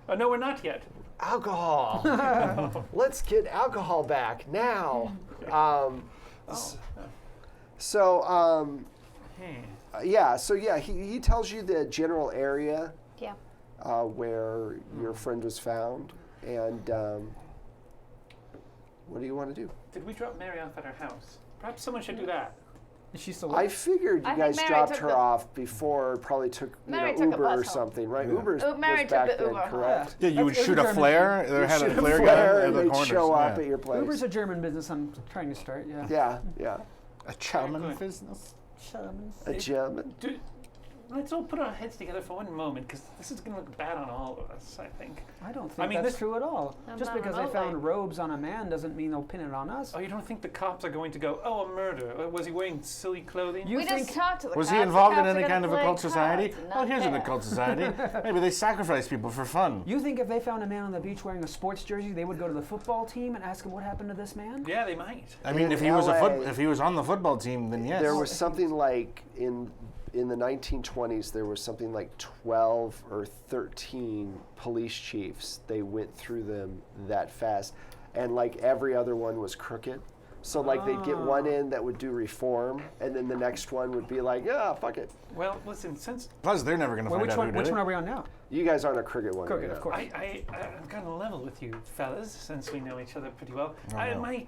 Oh no, we're not yet. Alcohol. Let's get alcohol back now. He tells you the general area Yeah. where your friend was found, and what do you want to do? Did we drop Mary off at her house? Perhaps someone should do that. Is she still I alive? figured you I think guys Mary dropped took her the- off before, probably took Mary took a Uber bus or home. something, right? Yeah. Uber's Mary was took back the then, Uber home. correct? Yeah, you would That's shoot a German. flare. There had a Shoot flare gun flare at and the they'd corners. show up yeah. at your place. Uber's a German business I'm trying to start, yeah. Yeah. A German Good. business. A German. Let's all put our heads together for one moment, because this is going to look bad on all of us, I think. I don't think I mean, that's this- true at all. I'm Just not because they remotely. found robes on a man doesn't mean they'll pin it on us. Oh, you don't think the cops are going to go, oh, a murder? Was he wearing silly clothing? You We think- just talked to the Was cops. he The involved in cops are any gonna kind of play occult society? cards and Oh, not here's an care. occult society. Maybe they sacrifice people for fun. You think if they found a man on the beach wearing a sports jersey, they would go to the football team and ask him what happened to this man? Yeah, they might. I mean, In if he was LA, if he was on the football team, then yes. There was something like in the 1920s, there was something like 12 or 13 police chiefs. They went through them that fast, and like every other one was crooked. So like they'd get one in that would do reform, and then the next one would be like, yeah, fuck it. Well, listen, since Plus, they're never going to Well, find out who did which it. one are we on now? You guys aren't a cricket one. Cricket, right of now. course. I'm kind of level with you fellas, since we know each other pretty well. no. My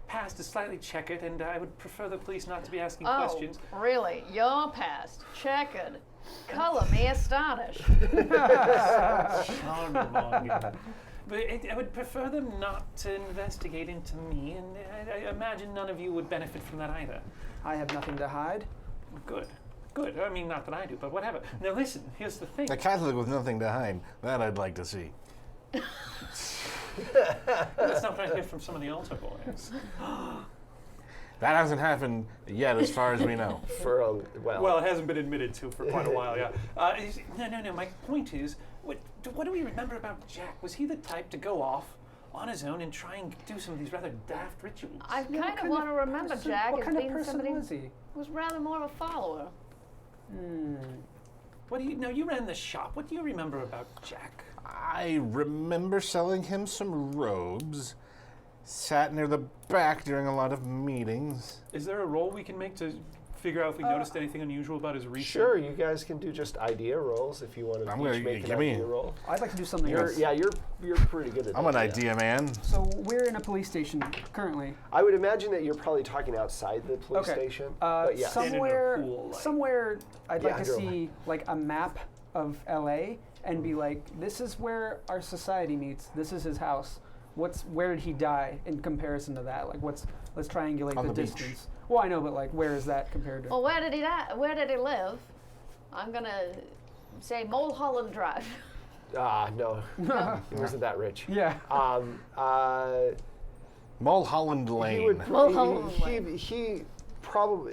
past is slightly checkered, and I would prefer the police not to be asking Oh, questions. really? Your past, checkered. Color me astonished. But I would prefer them not to investigate into me, and I imagine none of you would benefit from that either. I have nothing to hide. Good. Good. I mean, not that I do, but whatever. Now listen, here's the thing. A Catholic with nothing to hide. That I'd like to see. That's not what I hear from some of the altar boys. That hasn't happened yet, as far as we know. Well, it hasn't been admitted to for quite a while, yeah. No. My point is, what do we remember about Jack? Was he the type to go off on his own and try and do some of these rather daft rituals? I kind of want to remember Jack What as kind of being person somebody was he? who was rather more of a follower. What do you? Now you ran the shop. What do you remember about Jack? I remember selling him some robes. Sat near the back during a lot of meetings. Is there a roll we can make to figure out if we noticed anything unusual about his recent? Sure, you guys can do just idea rolls if you want to I'm each gonna- make an give me- idea roll. I'd like to do something You're, else. yeah, you're pretty good at that. I'm an idea man. So we're in a police station currently. I would imagine that you're probably talking outside the police Okay. station. But yeah. Stand in a Somewhere, pool, like- somewhere, I'd like Yeah, to go see like a map of LA and be like, this is where our society meets. This is his house. Where did he die in comparison to that? Like, let's triangulate On the the beach. distance. Well, I know, but like, where is that compared to? Well, where did he die? Where did he live? I'm gonna say Mulholland Drive. No, he wasn't that rich. Yeah. Mulholland He Lane. would. Mulholland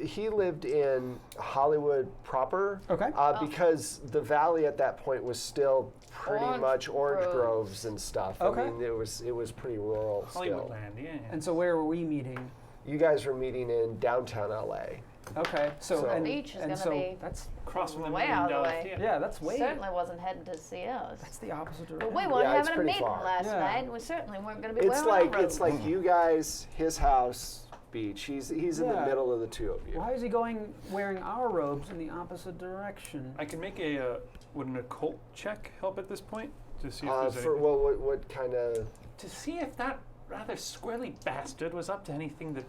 He lived in Hollywood proper. Okay. Because the valley at that point was still pretty Orange much orange groves. groves and stuff. Okay. I mean, it was pretty rural Hollywood still. land, yeah. And so where were we meeting? You guys were meeting in downtown LA. Okay. So, So- and, Beach is and gonna so be that's Across from the way $1 out of the million way. theater. yeah, that's way. Certainly wasn't heading to see us. That's the opposite But direction. we weren't Yeah, it's having a pretty meeting far. last Yeah. night, and we certainly weren't going to be It's well on like the road. it's like you guys, his house, beach. He's in the Yeah. middle of the two of you. Why is he going wearing our robes in the opposite direction? I can make would an occult check help at this point? To see if there's For anything. what kind of? To see if that rather squirrely bastard was up to anything that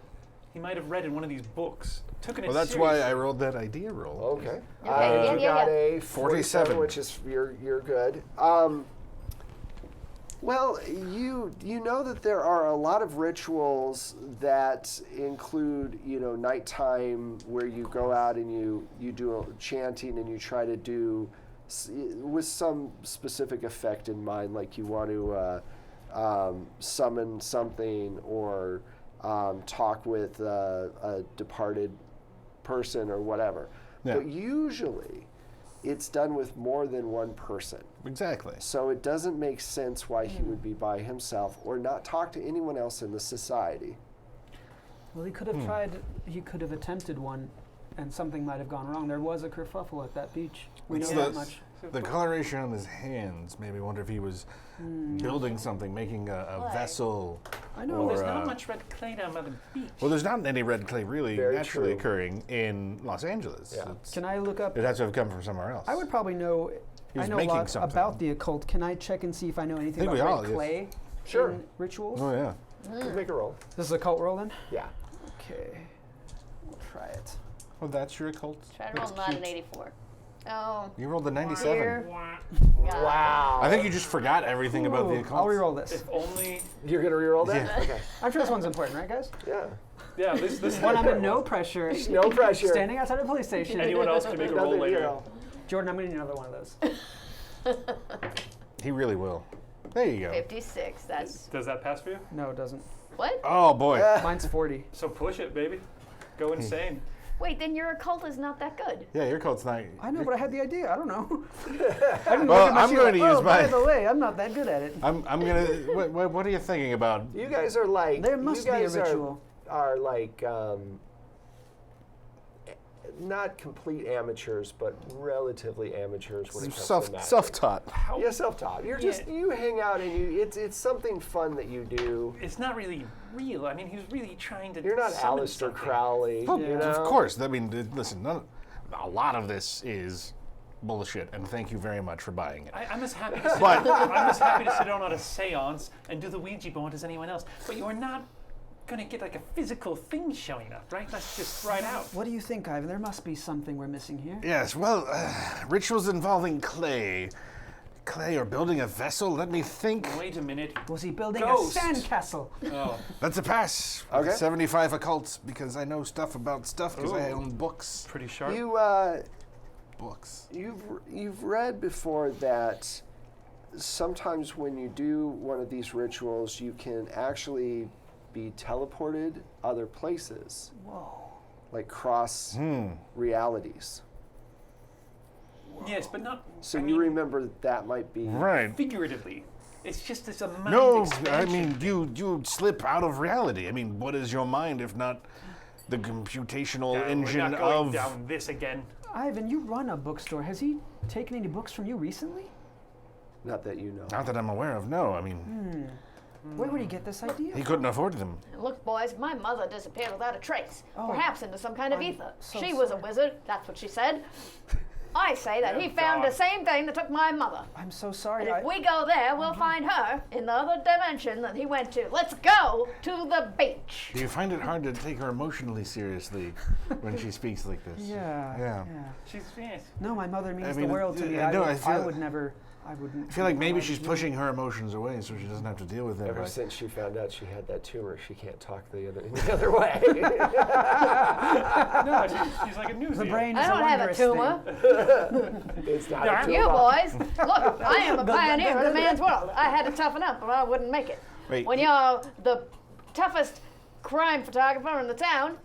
he might have read in one of these books. Took it Well, that's why I rolled that idea roll. Okay. yeah, you yeah, got yeah. a 47, which is you're good. Well, you know that there are a lot of rituals that include, nighttime where you go out and you do chanting and you try to do with some specific effect in mind, like you want to summon something or talk with a departed person or whatever. Yeah. But usually it's done with more than one person. Exactly. So it doesn't make sense why he would be by himself or not talk to anyone else in the society. Well, he could have tried. He could have attempted one, and something might have gone wrong. There was a kerfuffle at that beach. We know It's that much. The coloration on his hands made me wonder if he was building something, making a What? vessel. I know. There's or, not much red clay down by the beach. Well, there's not any red clay really Very naturally true. occurring in Los Angeles. Yeah. Can I look up? It has to have come from somewhere else. I would probably know. He I was know a making lot something. about the occult. Can I check and see if I know anything think we about all, red yes. clay Sure. in rituals? Oh yeah. Make a roll. This is a cult roll then? Yeah. Okay. We'll try it. Oh, that's your occult. Try to roll That's not an cute. 84. Oh, You rolled a 97. dear Wah. God. Wow. I think you just forgot everything about the Ooh, occult. I'll re-roll this. If only, You're gonna reroll that? Yeah. Okay. I'm sure this one's important, right, guys? Yeah. yeah, this When I'm in no pressure, No pressure. standing outside a police station. anyone else can make a roll Nothing, later. Jordan, I'm gonna need another one of those. He really will. There you go. 56. That's Does that pass for you? No, it doesn't. what? Oh boy. Mine's 40. So push it, baby. Go insane. Wait, then your occult is not that good. Yeah, your cult's not. I know, but I had the idea. I don't know. I didn't Well, look at my I'm sheet going to like, use oh, by my. the way, I'm not that good at it. I'm gonna. What are you thinking about? You guys are like. There must you be a guys ritual. Are like not complete amateurs, but relatively amateurs when it comes to magic. Self-taught. Yeah, self-taught. You're just you hang out and it's something fun that you do. It's not really real. I mean, he was really trying to. You're not summon Aleister something. Crowley. Well, you know? of course. I mean, listen, a lot of this is bullshit, and thank you very much for buying it. I'm as happy to sit I'm as happy to sit down on a seance and do the Ouija board as anyone else. But you're not gonna get like a physical thing showing up, right? Let's just try it out. What do you think, Ivan? There must be something we're missing here. Yes, well, rituals involving clay. Clay or building a vessel, let me think. Wait a minute. Was he building Ghost. a sandcastle? Oh. That's a pass. Okay. 75 occults, because I know stuff about stuff, because I Ooh. own books. Pretty sharp. Books. You've read before that sometimes when you do one of these rituals, you can actually be teleported other places. Whoa. Like cross realities. Yes, but not. So I you mean, remember that might be Right. figuratively. It's just this mind No, expansion. I mean, you slip out of reality. I mean, what is your mind if not the computational We're engine not going of... down this again. Ivan, you run a bookstore. Has he taken any books from you recently? not that you know. Not that I'm aware of, no. I mean, Where would he get this idea? he couldn't afford them. Look, boys, my mother disappeared without a trace. Oh. Perhaps into some kind of I'm ether. so She was a sorry. wizard, that's what she said. I say that he Oh, found God. the same thing that took my mother. I'm so sorry. And if we go there, we'll find her in the other dimension that he went to. Let's go to the beach. Do you find it hard to take her emotionally seriously when she speaks like this? Yeah. Yeah. She's yes. No, my mother means mean, the world to me. I know, I I feel- would never. I wouldn't. I feel like maybe she's pushing her emotions away so she doesn't have to deal with them. Ever but- since she found out she had that tumor, she can't talk the other way. No, she's like a newsie. The brain I is don't a have a wondrous tumor. It's not Darn a You tumor. boys, look, I am a pioneer in a man's world. I had to toughen up or I wouldn't make it. Wait. When you're the toughest crime photographer in the town,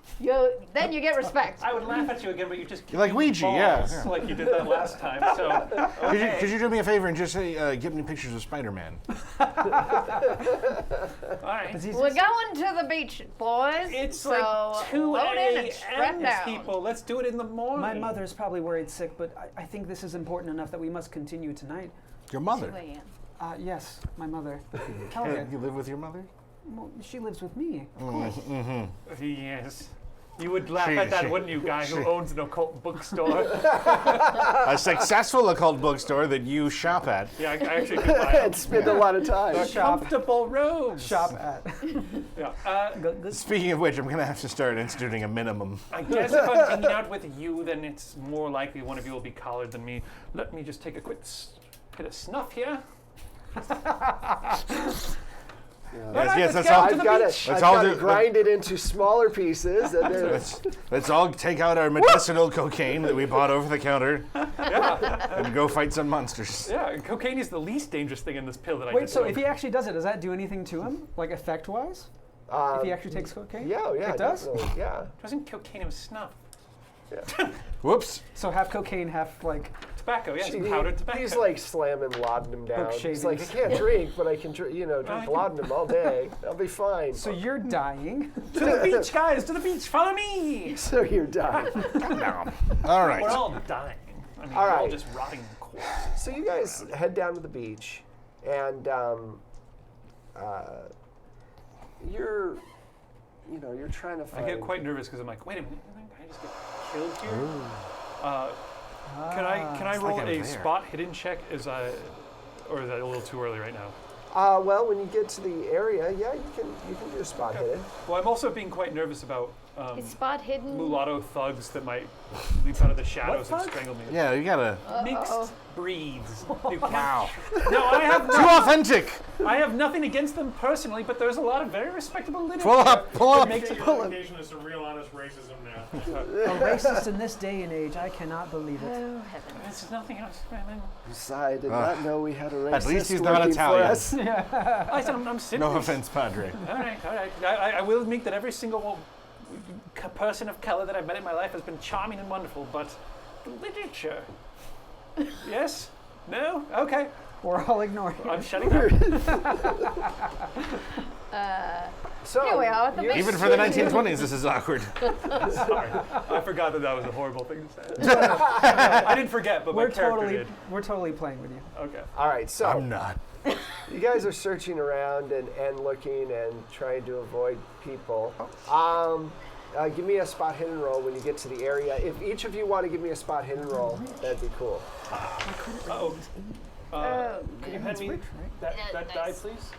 then you get respect. I would laugh at you again, but you just Like Ouija, yeah, balls yeah. like you did that last time. So Could you do me a favor and just say, give me pictures of Spider-Man? all right. We're going to the beach, boys. It's so like 2 load in and strap a.m. down. people. Let's do it in the morning. My mother's probably worried sick, but I think this is important enough that we must continue tonight. Your mother. 2 a.m. Yes, my mother. Helga. You live with your mother? Well, she lives with me, of course. Yes. You would laugh She- at that, she- wouldn't you, guy who owns an occult bookstore? A successful occult bookstore that you shop at. Yeah, I actually could buy And spend a lot of time. Shop. comfortable robes. Shop at. Yeah. Good. Speaking of which, I'm going to have to start instituting a minimum. I guess if I'm hanging out with you, then it's more likely one of you will be collared than me. Let me just take a quick hit of snuff here. Yes, let's that's go all. to I've the got beach. to Let's all do- grind it into smaller pieces. And then Let's all take out our medicinal cocaine that we bought over the counter and go fight some monsters. Yeah, cocaine is the least dangerous thing in this pill that I Wait, just so took. if he actually does it, does that do anything to him, like effect-wise? If he actually takes cocaine? yeah, It does? definitely, yeah. Wasn't cocaine it was snuff? Whoops. So half cocaine, half like. Tobacco, yes, He- powdered tobacco. He's like slamming laudanum down. He's like, I shavings. can't drink, but I can drink can- laudanum all day. I'll be fine. So you're dying. to the beach, guys, to the beach, follow me! So you're done. All We're right. all dying. I mean, All we're all right. just rotting corpses. So you guys head down to the beach, and you're trying to I find. get quite nervous because I'm like, wait a minute, can I just get killed here? Can I It's roll like I'm a there. spot hidden check? Or is that a little too early right now? Well, when you get to the area, yeah, you can do a spot hidden. Well, I'm also being quite nervous about Is spot hidden? mulatto thugs that might leap out of the shadows and thugs? strangle me. Yeah, you gotta. Mixed breeds. You can't- Wow. No, Too authentic. I have nothing against them personally, but there's a lot of very respectable literature. Pull up. that makes Take it your dedication to some real honest racism now. A racist in this day and age, I cannot believe it. Oh, heavens. There's nothing else. I did not know we had a racist At least he's not working for Italian. us. I'm simply. No offense, Padre. All right. I will admit that every single person of color that I've met in my life has been charming and wonderful, but the literature. Yes? No? Okay. We're all ignoring it. I'm shutting up. So Here we are at the you're big Even for the 1920s, this is awkward. Sorry, I forgot that was a horrible thing to say. I didn't forget, but my character did. We're totally playing with you. Okay. All right, so I'm not. you guys are searching around and looking and trying to avoid people. Give me a spot hidden roll when you get to the area. If each of you want to give me a spot hidden roll, that'd be cool. Uh-oh. Can you hand me that die, please?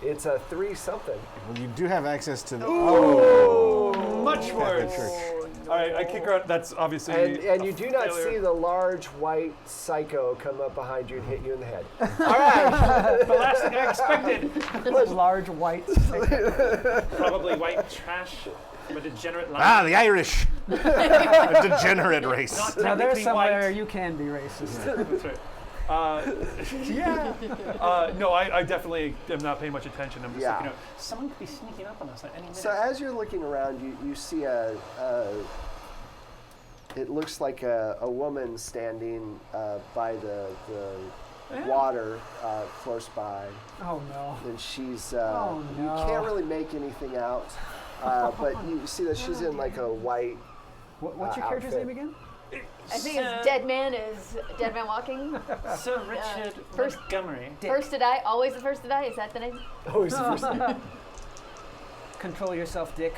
It's a 3-something. Well, you do have access to the. Much worse. All right, I kick her out. That's obviously. And you do not see the large white psycho come up behind you and hit you in the head. All right. The last thing I expected. Large white. Probably white trash from a degenerate line. Ah, the Irish. A degenerate race. Not Now there's technically somewhere white. you can be racist. That's right. No, I definitely am not paying much attention. I'm just Yeah. like, someone could be sneaking up on us at any minute. So as you're looking around, you see it looks like a woman standing by the water close by. Oh no. And she's, Oh, you no. can't really make anything out, but you see that she's in like a white, What's your character's outfit. name again? I think it's Dead Man Walking. Sir Richard first- Montgomery. First to die, always the first to die. Is that the name? always the first name. Control yourself, Dick.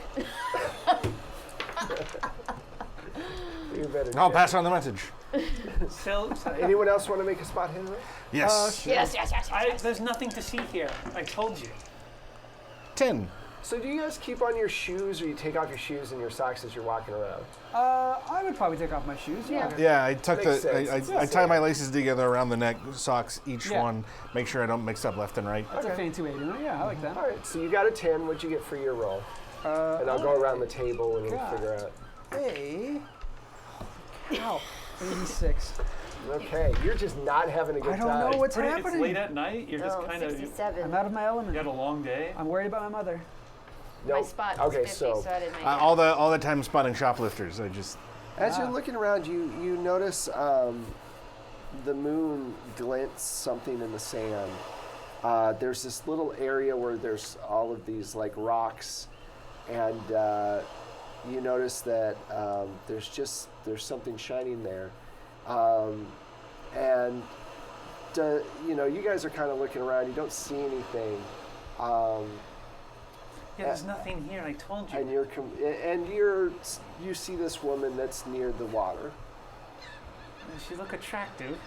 You better I'll check. pass on the message. Anyone else want to make a spot hidden roll? Yes. Yes. There's nothing to see here. I told you. 10. So do you guys keep on your shoes, or you take off your shoes and your socks as you're walking around? I would probably take off my shoes. Yeah. Yeah, I tuck Makes sense. I tie my laces together around the neck, socks each Yeah. one, make sure I don't mix up left and right. That's a fancy way to do it. Yeah, I like that. All right, so you got a 10. What'd you get for your roll? And I'll go around the table and we'll God. figure out. Hey. Ow. 86. Okay, you're just not having a good I don't time. know what's It's happening. late at night. You're just Oh, kind of. You 67. I'm out of my had element. a long day. I'm worried about my mother. My Nope. spot was Okay, 50, so so I didn't make it. All the time spotting shoplifters. I just as you're looking around, you notice the moon glints something in the sand. There's this little area where there's all of these like rocks, and you notice that there's something shining there, and you guys are kind of looking around. You don't see anything. Yeah, there's nothing here. I told you. And you see this woman that's near the water. Does she look attractive?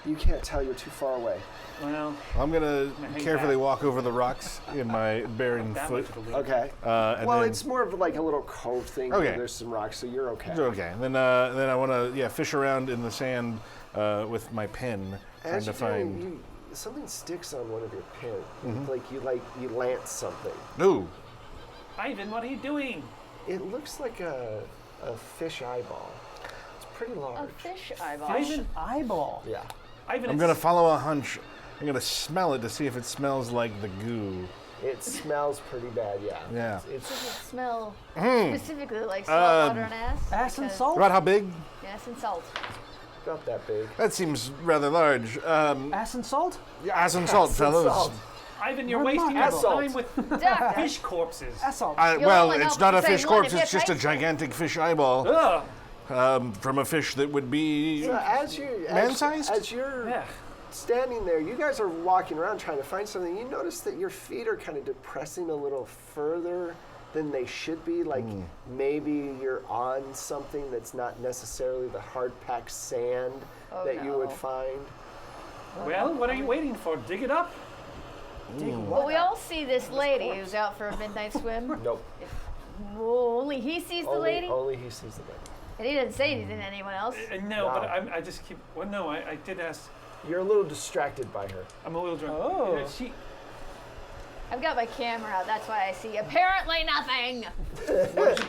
You can't tell, you're too far away. Well, I'm gonna hang carefully back. walk over the rocks in my bearing that foot. much of a leap. Okay. And Well, then, it's more of like a little cove thing. Okay. Where there's some rocks, so you're okay. okay. And then I want to fish around in the sand with my pen, trying As to you're find. doing, something sticks on one of your pins. Like you lance something. Ooh, Ivan, what are you doing? It looks like a fish eyeball. It's pretty A large. fish eyeball. Ivan, Eyeball. Yeah. Ivan, I'm it's- gonna follow a hunch. I'm gonna smell it to see if it smells like the goo. It smells pretty bad. Yeah. Yeah. It's Does it smell specifically like salt water and ass? Ass and Because- salt? About how big? Yes, and salt. not that big. That seems rather large. Ass and salt? Ass and salt, fellows. Salt. Ivan, you're We're wasting your not- time with Doctor. fish corpses. Ass salt. I, You'll well, only it's know not a if you fish say one corpse. if It's you just a taste it. gigantic fish eyeball Ugh. from a fish that would be. So as Man-sized? as you're Yeah. standing there, you guys are walking around trying to find something. You notice that your feet are kind of depressing a little further than they should be. Like maybe you're on something that's not necessarily the hard packed sand Oh, that you would no. find. Well, what are you waiting for? Dig it up. Well, we all see this lady who's out for a midnight swim. Nope. Only he sees the lady, Only he sees the lady. and he doesn't say anything to anyone else. No, Wow. but I just keep. Well, no, I did ask. You're a little distracted by her. I'm a little drunk. Oh. She. I've got my camera out. That's why I see apparently nothing.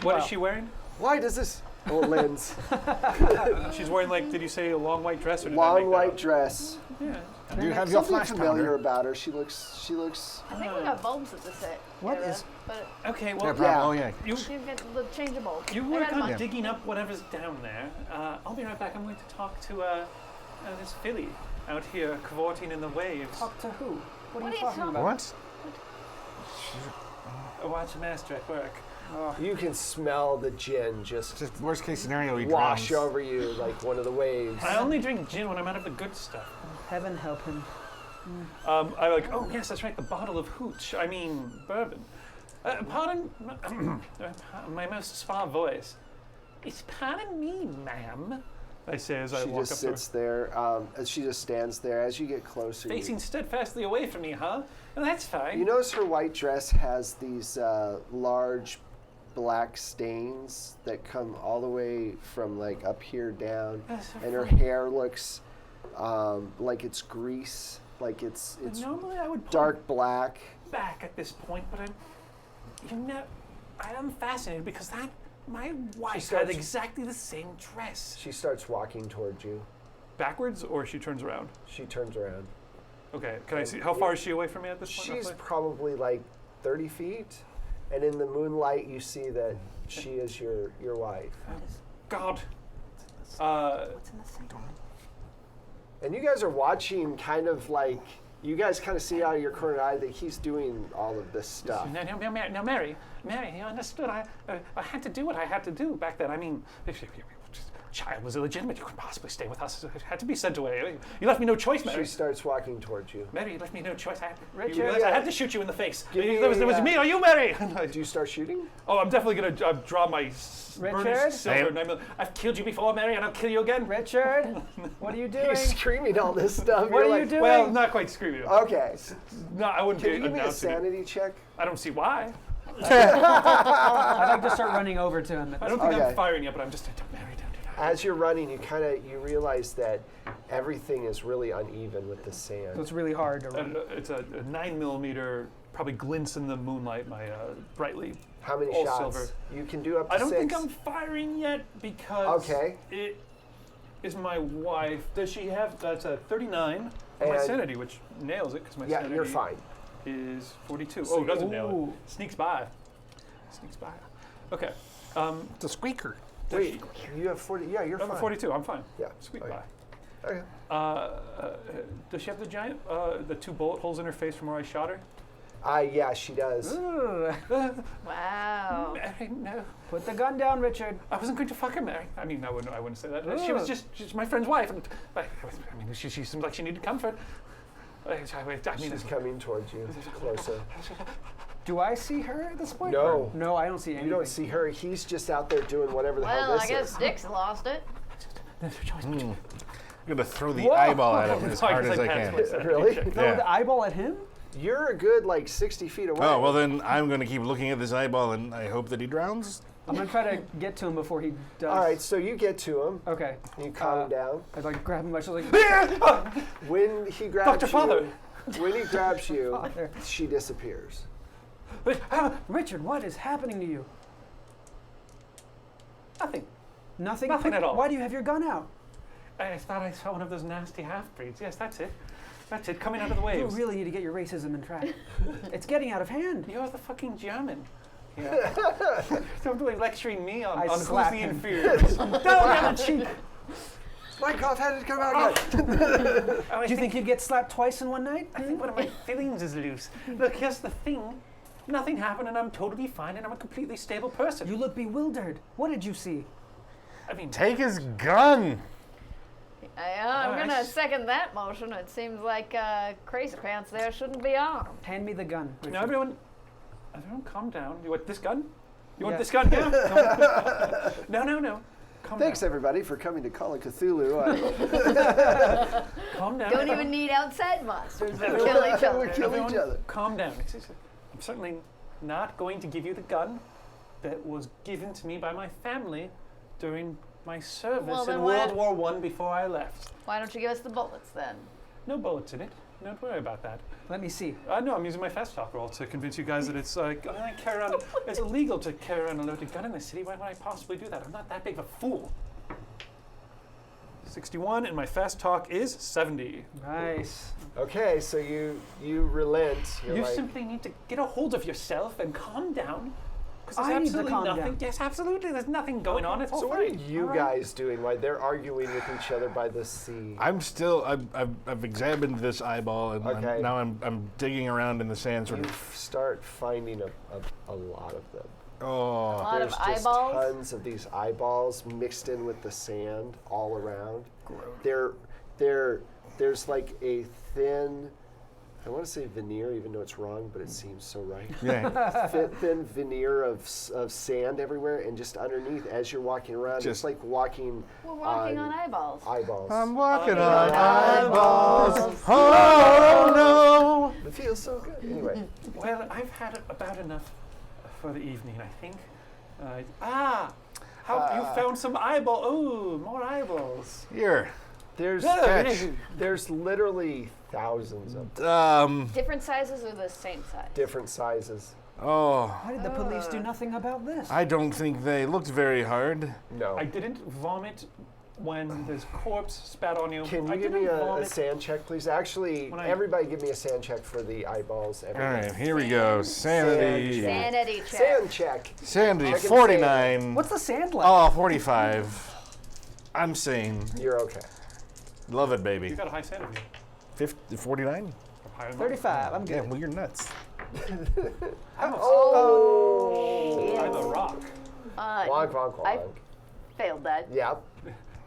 What is she wearing? Why does this? Oh, lens. She's wearing like. Did you say a long white dress or did I Long make that white up? dress. Yeah. Do you have your Something flash familiar powder? about her. She looks. I think we got bulbs at the set. What area, is- But Okay. Yeah, Well, probably. Yeah. Oh, yeah. you you get the change of bulbs. you I work got a on bunch. digging up whatever's down there. I'll be right back. I'm going to talk to this filly out here cavorting in the waves. Talk to who? What are What you are you talking talking about? What? Oh, watch a master at work. You can smell the gin just Just worst case scenario, he wash drowns. over you like one of the waves. I only drink gin when I'm out of the good stuff. Heaven help him. I like, oh yes, that's right, the bottle of hooch. I mean, bourbon. Pardon my most suave voice. It's pardon me, ma'am. I say as I She walk just up to her. sits there. She just stands there. As you get closer, Facing steadfastly away from me, huh? Well, that's fine. you notice her white dress has these large black stains that come all the way from like up here down, That's so and her funny. hair looks like it's grease, like it's Normally I would pull dark black. back at this point, but I am fascinated because my wife starts- had exactly the same dress. She starts walking towards you. Backwards, or she turns around? She turns around. Okay, can I see? How far is she away from me at this point? She's roughly? probably like 30 feet, and in the moonlight you see that she is your wife. God. What's in the sink? And you guys are watching kind of like, you guys kind of see out of your corner eye that he's doing all of this stuff. Now, Mary, you understood. I had to do what I had to do back then. I mean, if child was illegitimate, you couldn't possibly stay with us. It had to be sent away. You left me no choice, Mary. She starts walking towards you. Mary, you left me no choice. Richard? You realize I had to shoot you in the face. Give me There was a, me. Are you Mary? Do you start shooting? Oh, I'm definitely gonna draw my Richard? burnished silver Hey. 9mm. I've killed you before, Mary, and I'll kill you again. Richard, what are you doing? He's screaming all this stuff. What You're are like, you doing? Well, not quite screaming. Okay. No, I wouldn't Can be you give me a announcing it. sanity check? I don't see why. I'd like to start running over to him. At I this don't think Okay. I'm firing yet, but I'm just Mary, don't do that. As you're running, you realize that everything is really uneven with the So sand. it's really hard to run. And it's a 9mm, probably glints in the moonlight. My brightly. How many all shots? silver. You can do up to I don't 6. think I'm firing yet because Okay. it is my wife. Does she have? That's a 39 on my And- sanity, which nails it because my Yeah, sanity you're fine. is 42. So Oh, doesn't nail Ooh. it. Sneaks by. Sneaks by. Okay. It's a squeaker. Wait, you have 40. Yeah, you're I'm fine. 42. I'm fine. Yeah. Squeak okay. by. Okay. Does she have the giant, the 2 bullet holes in her face from where I shot her? Yeah, she does. Ugh. Wow. Mary, no. Put the gun down, Richard. I wasn't going to fuck her, Mary. I mean, I wouldn't say that. She Ugh. was she's my friend's wife, and I mean, she seemed like she needed comfort. I mean, She's coming towards you, closer. Do I see her at this point? No. Or- No, I don't see anything. You don't see her. He's just out there doing whatever the hell Well, this I guess is. Dick's lost it. there's a choice. I'm gonna throw the Whoa. eyeball at him as Sorry, hard 'cause as I passed can. my sanity Really? check. Throw Yeah. the eyeball at him? You're a good like 60 feet away. Oh well, then I'm gonna keep looking at this eyeball, and I hope that he drowns. I'm gonna try to get to him before he does. All right, so you get to him. Okay. You calm him down. I'd like grab him by the shoulder, like, When he grabs Dr. Father. when he grabs you, Father. she disappears. Richard, what is happening to you? Nothing. Nothing? Nothing at all. Why do you have your gun out? I thought I saw one of those nasty half-breeds. Yes, that's it. That's it, coming out of the You waves. really need to get your racism in track. It's getting out of hand. You're the fucking German. Yeah. Don't be lecturing me on who's slap the him. inferior. Down the other cheek. My cough had to come out again. Oh, Do you think you'd get slapped twice in one night? I think one of my feelings is loose. Look, here's the thing. Nothing happened, and I'm totally fine, and I'm a completely stable person. You look bewildered. What did you see? I mean, Take his gun. I'm Alright. gonna second that motion. It seems like Crazy Pants there shouldn't be armed. Hand me the gun. Richard. now everyone calm down. You want this gun? You want Yeah. this gun here? No. Calm Thanks down. everybody for coming to Call of Cthulhu. Calm down. Don't even need outside monsters to kill each other. We kill Everyone, each other. calm down. I'm certainly not going to give you the gun that was given to me by my family during my service Well, then in why- World War I before I left. Why don't you give us the bullets then? No bullets in it. Don't worry about that. Let me see. No, I'm using my fast talk roll to convince you guys that it's I carry around. It's illegal to carry around a loaded gun in this city. Why would I possibly do that? I'm not that big of a fool. 61, and my fast talk is 70. Nice. Okay, so you relent. You're You like, simply need to get a hold of yourself and calm down. Because I there's need to absolutely calm nothing. down. Yes, absolutely. There's nothing going on. It's all So what are fine. you guys doing while they're arguing with each other by the sea? I'm still. I've examined this eyeball, and Okay. now I'm digging around in the sand, sort You of. start finding a lot of them. A Oh, lot There's of just eyeballs. tons of these eyeballs mixed in with the sand all around. There's like a thin, I want to say veneer, even though it's wrong, but it seems so right. yeah. Thin veneer of sand everywhere, and just underneath, as you're walking around, it's Just- like walking. We're walking on eyeballs. Eyeballs. I'm walking Oh, on yeah. eyeballs. Oh It feels so good. Anyway, Well, I've had about enough for the evening, I think. You found some eyeball. Oh, more eyeballs. no! Here, there's catch. there's literally thousands of them, Different sizes or the same size? different sizes. Oh, Why did the police do nothing about this? I don't think they looked very hard. No. I didn't vomit when this corpse spat on you. Can you I give didn't me a vomit. sand check, please? Actually, When I- everybody give me a sand check for the eyeballs. All Everybody. right, here we go. Sanity. Sanity check. Sand check. Sanity, I can 49. What's the sand like? Oh, 45. I'm sane. You're okay. Love it, You baby. got a high sanity. 49? Higher than 35. I'm Yeah, good. well, you're nuts. Oh! I'm a rock. Wonk, wonk, I wonk. failed that. Yep.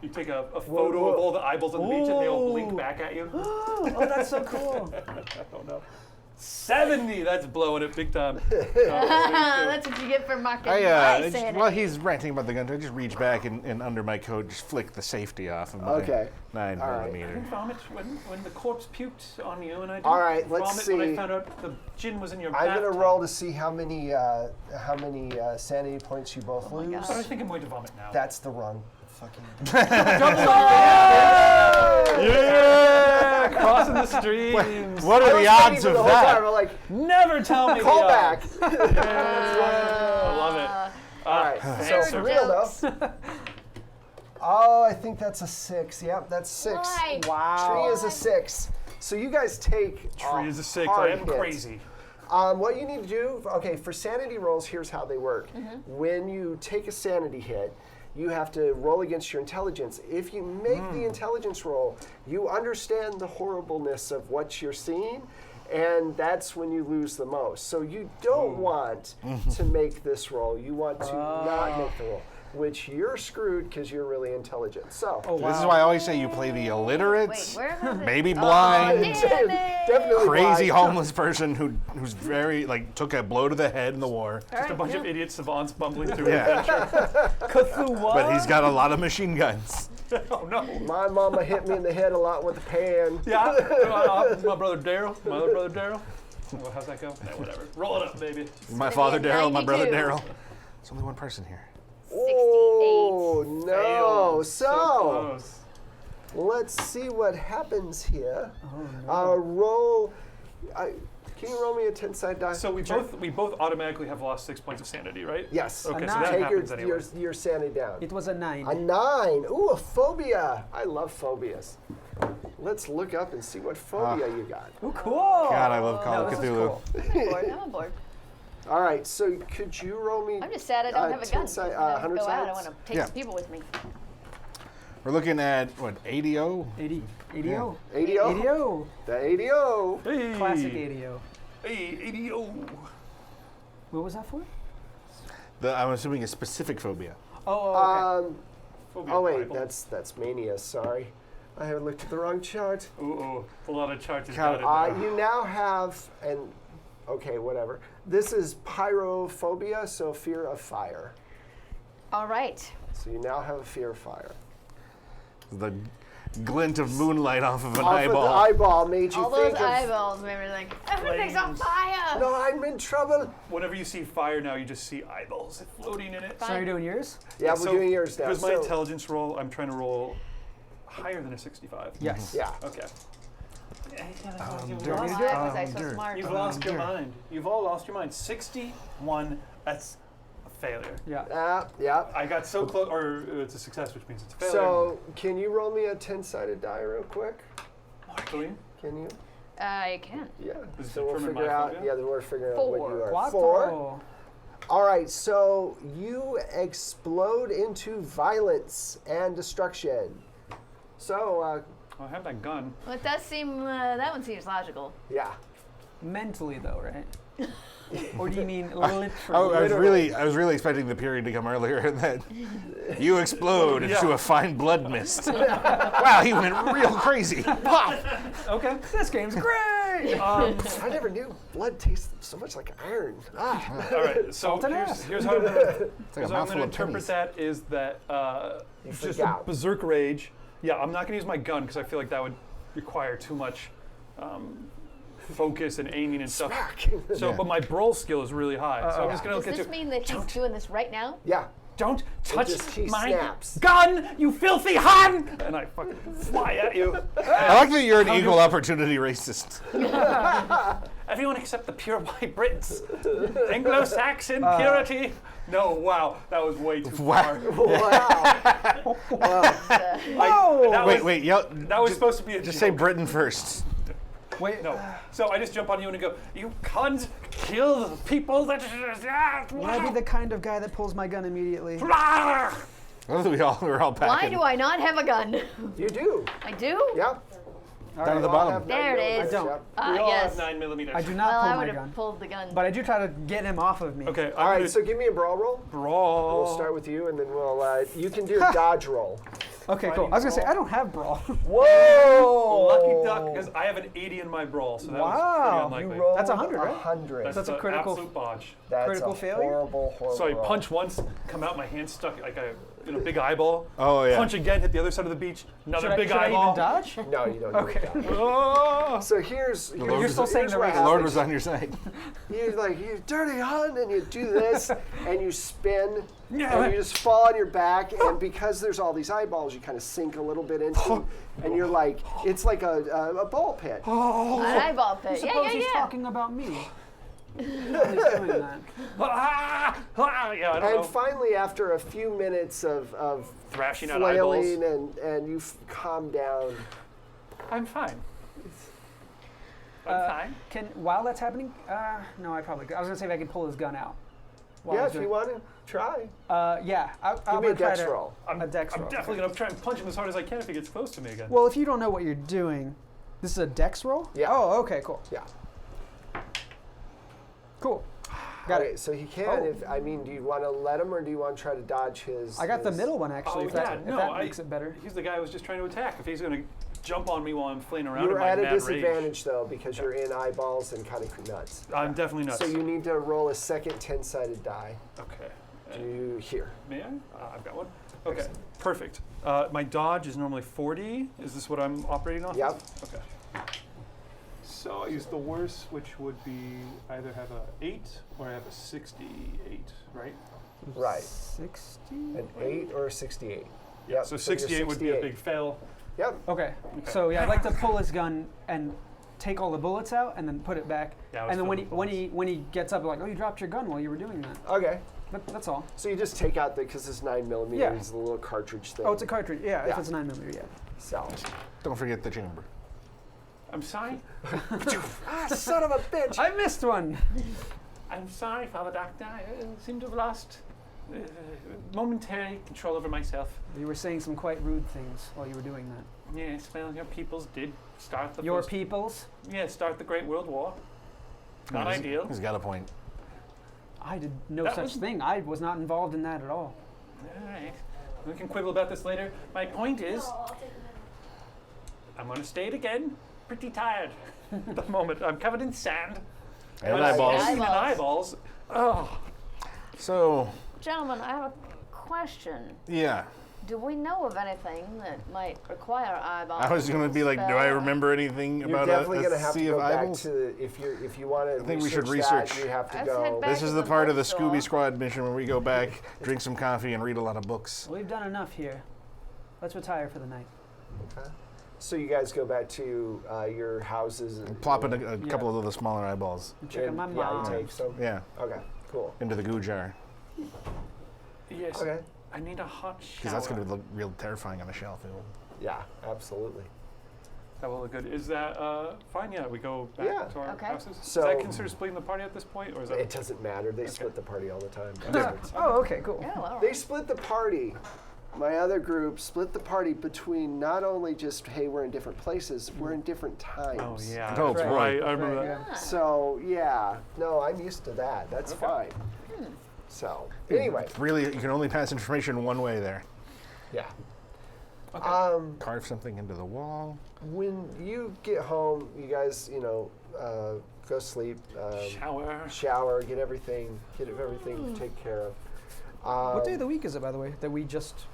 You take a photo of all the eyeballs on the beach and they all blink back at you. Oh, that's so cool. Oh no. 70! That's blowing it big time. That's what you get for mocking my sanity. While he's ranting about the gun, I just reach back and under my coat, just flick the safety off of my Okay. 9 All right. I millimeter. didn't vomit when the corpse puked on you, and I didn't All right, let's vomit when see. I found out the gin was in your I'm bathtub. gonna roll to see how many sanity points you both lose. gosh. But I think I'm going to vomit now. That's the wrong fucking. Yeah! Crossing the streams. What I are was the waiting odds for of the whole time. that? I'm like, Never tell me call the back. odds. I love it. All right. So Nerd for real jokes. though. Oh, I think that's a 6. Yep, that's 6. Why? Tree is a 6. So you guys take. Tree is a 6. hard I am hit. crazy. What you need to do, okay, for sanity rolls, here's how they work. When you take a sanity hit, you have to roll against your intelligence. If you make the intelligence roll, you understand the horribleness of what you're seeing, and that's when you lose the most. So you don't want to make this roll. You want to not make the roll, which you're screwed because you're really intelligent. So, This is why I always say you play the illiterate, Wait, where was it? maybe blind, Damn it. definitely crazy blind. homeless person who's very, like, took a blow to the head in the war. Just a bunch of idiot savants bumbling through Yeah. adventure. Cthulhu. But he's got a lot of machine guns. Oh no. My mama hit me in the head a lot with a pan. Yeah. My brother Daryl. My other brother Daryl. Well, how's that go? Yeah, whatever. Roll it up, baby. My father Daryl, my brother 92. Daryl. There's only one person here. Oh, no. Failed. So, close. let's see what happens here. Roll. Can you roll me a 10-sided die? So we both automatically have lost 6 points of sanity, right? Yes. Okay, so nine. that Take happens anyway. your sanity down. It was a 9. A 9. Ooh, a phobia. I love phobias. Let's look up and see what phobia you got. Oh, cool. God, I love Call No, of this is Cthulhu. cool. I'm on board. All right, so could you roll me? I'm just sad I don't have a gun. 100 Go out. I sides? want to take Yeah. some people with me. We're looking at, what, 80-0? 80. 80-0. 80. 80-0. The 80. Hey. Classic 80-0. Hey, 80. What was that for? I'm assuming a specific phobia. Oh, okay. Phobia Oh wait, Bible. that's mania. Sorry, I have looked at the wrong chart. Ooh, a lot of charges. God, dotted there. You now have okay, whatever. This is pyrophobia, so fear of fire. All right. So you now have a fear of fire. The glint of moonlight off of an Off of eyeball. the eyeball made you All think those of. eyeballs made me think, everything's on Flames. fire. No, I'm in trouble. Whenever you see fire now, you just see eyeballs floating in it. So you're doing yours? Yeah, we're doing yours now. Because my So- intelligence roll, I'm trying to roll higher than a 65. Yes. Yeah. Okay. dirty. Why was I so dirt. smart? You've lost your mind. You've all lost your mind. 61. That's a failure. Yeah. Yeah. I got so close, or it's a success, which means it's a failure. So can you roll me a 10-sided die real quick? Marceline, Can you? I can. Yeah. Does it So we'll determine figure my out. phobia? Yeah, then we're figuring out what you are. Quattro. All right, so you explode into violence and destruction. So, I have that gun. Well, it does seem, that one seems logical. yeah. Mentally, though, right? Or do you mean literally? I was really expecting the period to come earlier, and that you explode into a fine blood mist. Wow, he went real crazy. Pop. Okay, this game's great. I never knew blood tasted so much like iron. Ah. All right, so Salt and ass. here's how I'm gonna, It's like a here's how I'm mouthful gonna of interpret pennies. that is that freak just a out. berserk rage. Yeah, I'm not gonna use my gun because I feel like that would require too much focus and aiming and stuff. So, Yeah. but my brawl skill is really high. So I'm just gonna Does look at this you. mean that he's doing this right now? Yeah. Don't touch he my snaps. gun, you filthy Hun! And I fucking fly at you. I like that you're an equal opportunity racist. Everyone except the pure white Brits. Anglo-Saxon purity. No, wow, that was way too far. Wow. Wait, yell. That was supposed to be a Just joke. say Britain first. Wait, No. So I just jump on you and go, you cunt, kill the people that... would I be the kind of guy that pulls my gun immediately? We're all packing. Why do I not have a gun? You do. I do? Yep. Down to the We all bottom. have There it 9mm, is. I don't. yep. We all Yes. have 9mm. I do Well, not I pull would my have gun, pulled the gun. but I do try to get him off of me. Okay, All I'm right, so give me a brawl roll. brawl. We'll start with you, and then we'll. You can do a dodge roll. Okay, cool. I was gonna say I don't have brawl. Whoa! Lucky duck, because I have an 80 in my brawl, so that Wow. was You pretty unlikely. rolled That's 100, right? 100. That's That's a an critical- absolute botch. That's critical a failure? horrible So I roll. punch once, come out, my hand stuck like a big eyeball. Oh, yeah. Punch again, hit the other side of the beach, another Should big I eyeball. even dodge? No, you don't. Okay. Do dodge. Oh! So here's Lord You're still saying the what right. The Lord happens. was on your side. You're like, you dirty Hun, and you do this, and you spin, Yeah. and you just fall on your back, and because there's all these eyeballs, you kind of sink a little bit into, and you're like, it's like a ball pit. Oh. An eyeball pit. Yeah, Suppose yeah, he's yeah. talking about me. He's doing that. Yeah, I don't And know. finally, after a few minutes of Thrashing out flailing eyeballs. and you calm down, I'm fine. I'm fine. While that's happening, no, I probably could. I was gonna say if I could pull his gun out. while yeah, he's if you doing- want to try, Yeah, I'll give me a try dex to- roll. A dex I'm roll. definitely going to try and punch him as hard as I can if he gets close to me again. Well, if you don't know what you're doing, this is a dex roll? Yeah. Oh, okay, cool. Yeah. Cool. Got Okay, it. so he can. Oh. If I mean, do you want to let him, or do you want to try to dodge his? I got the his- middle one actually. Oh, if yeah, that, no, if that I- makes it better. He's the guy I was just trying to attack. If he's going to jump on me while I'm flaying around You're in my at a mad rage. disadvantage though because you're in eyeballs and kind of nuts. I'm definitely nuts. So you need to roll a second 10-sided die. Okay. You here. May I? I've got one. Okay, perfect. My dodge is normally 40. Is this what I'm operating off? Yep. Okay. So I use the worst, which would be either have a 8 or I have a 68, right? Right. 60? An 8 or a 68. Yep. So you're 68 would be a 68. big fail. Yep. Okay. So yeah, I'd like to pull his gun and take all the bullets out and then put it back. Yeah, I was and then when filling he with when he gets up, like, oh, you dropped your gun while you were doing that. Okay. That's all. So you just take out because it's 9mm. Yeah. It's a little cartridge thing. Oh, it's a cartridge. Yeah, Yeah. if it's 9mm, yeah. So. Don't forget the chamber. I'm sorry. Son of a bitch. I missed one. I'm sorry, Father Doctor. I seem to have lost momentary control over myself. You were saying some quite rude things while you were doing that. Yes, well, your peoples did start the Your first, peoples? start the Great World War. Not He's- ideal. He's got a point. I did no That such was- thing. I was not involved in that at all. All right. We can quibble about this later. My point is, I'm going to state again, pretty tired at the moment. I'm covered in sand. And My eyeballs. skin and eyeballs. Oh, So, Gentlemen, I have a question. yeah. Do we know of anything that might require eyeballs? I was going to be like, do I remember anything You're about definitely a going to have to sea go of back eyeballs? to if you want to. I think we should research. research. That, you have to Let's go. head back. This to is the the part of the bookstore. Scooby Squad mission where we go back, drink some coffee, and read a lot of books. We've done enough here. Let's retire for the night. Okay. So you guys go back to your houses and Plop in a couple of the smaller eyeballs. I'm checking my yeah, mom. you take some. Yeah, Okay. Cool. into the goo jar. yes. Okay. I need a hot shower. Because that's going to look real terrifying on the shelf. Yeah. Absolutely. That will look good. Is that fine? Yeah, we go back Yeah. to our Okay. houses. So- Is that considered splitting the party at this point, or is that? It doesn't matter. They split the party all the time. Oh, okay, cool. Yeah, all They right. split the party. My other group split the party between not only just, hey, we're in different places, we're in different times. Oh yeah, Oh, that's boy. right. I remember Right, that. yeah. So, yeah. No, I'm used to that. That's fine. So, anyway. Really, you can only pass information one way there. Yeah. Carve something into the wall. When you get home, you guys, go sleep, shower, get everything taken care of. What day of the week is it, by the way, that we just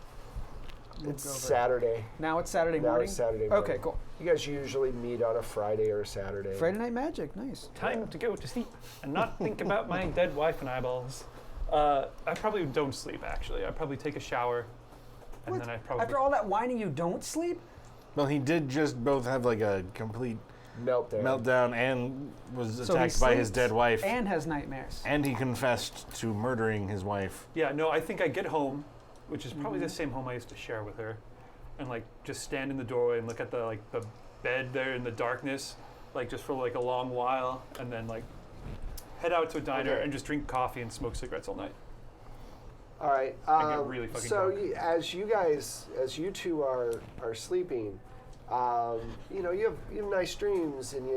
moved It's over? Saturday. Now it's Saturday Now morning? it's Saturday morning. Okay, cool. You guys usually meet on a Friday or a Saturday. Friday Night Magic, nice. Time to go to sleep and not think about my dead wife and eyeballs. I probably don't sleep, actually. I probably take a shower, and What? then I probably... After all that whining, you don't sleep? Well, he did just both have like a complete meltdown and was So he attacked by his sleeps dead wife. and has nightmares. And he confessed to murdering his wife. Yeah, no, I think I get home, which is probably the same home I used to share with her, and like just stand in the doorway and look at the bed there in the darkness, like just for like a long while, and then like head out to a diner Okay. and just drink coffee and smoke cigarettes all night. All right. I get really fucking so drunk. as you two are sleeping, you have nice dreams, and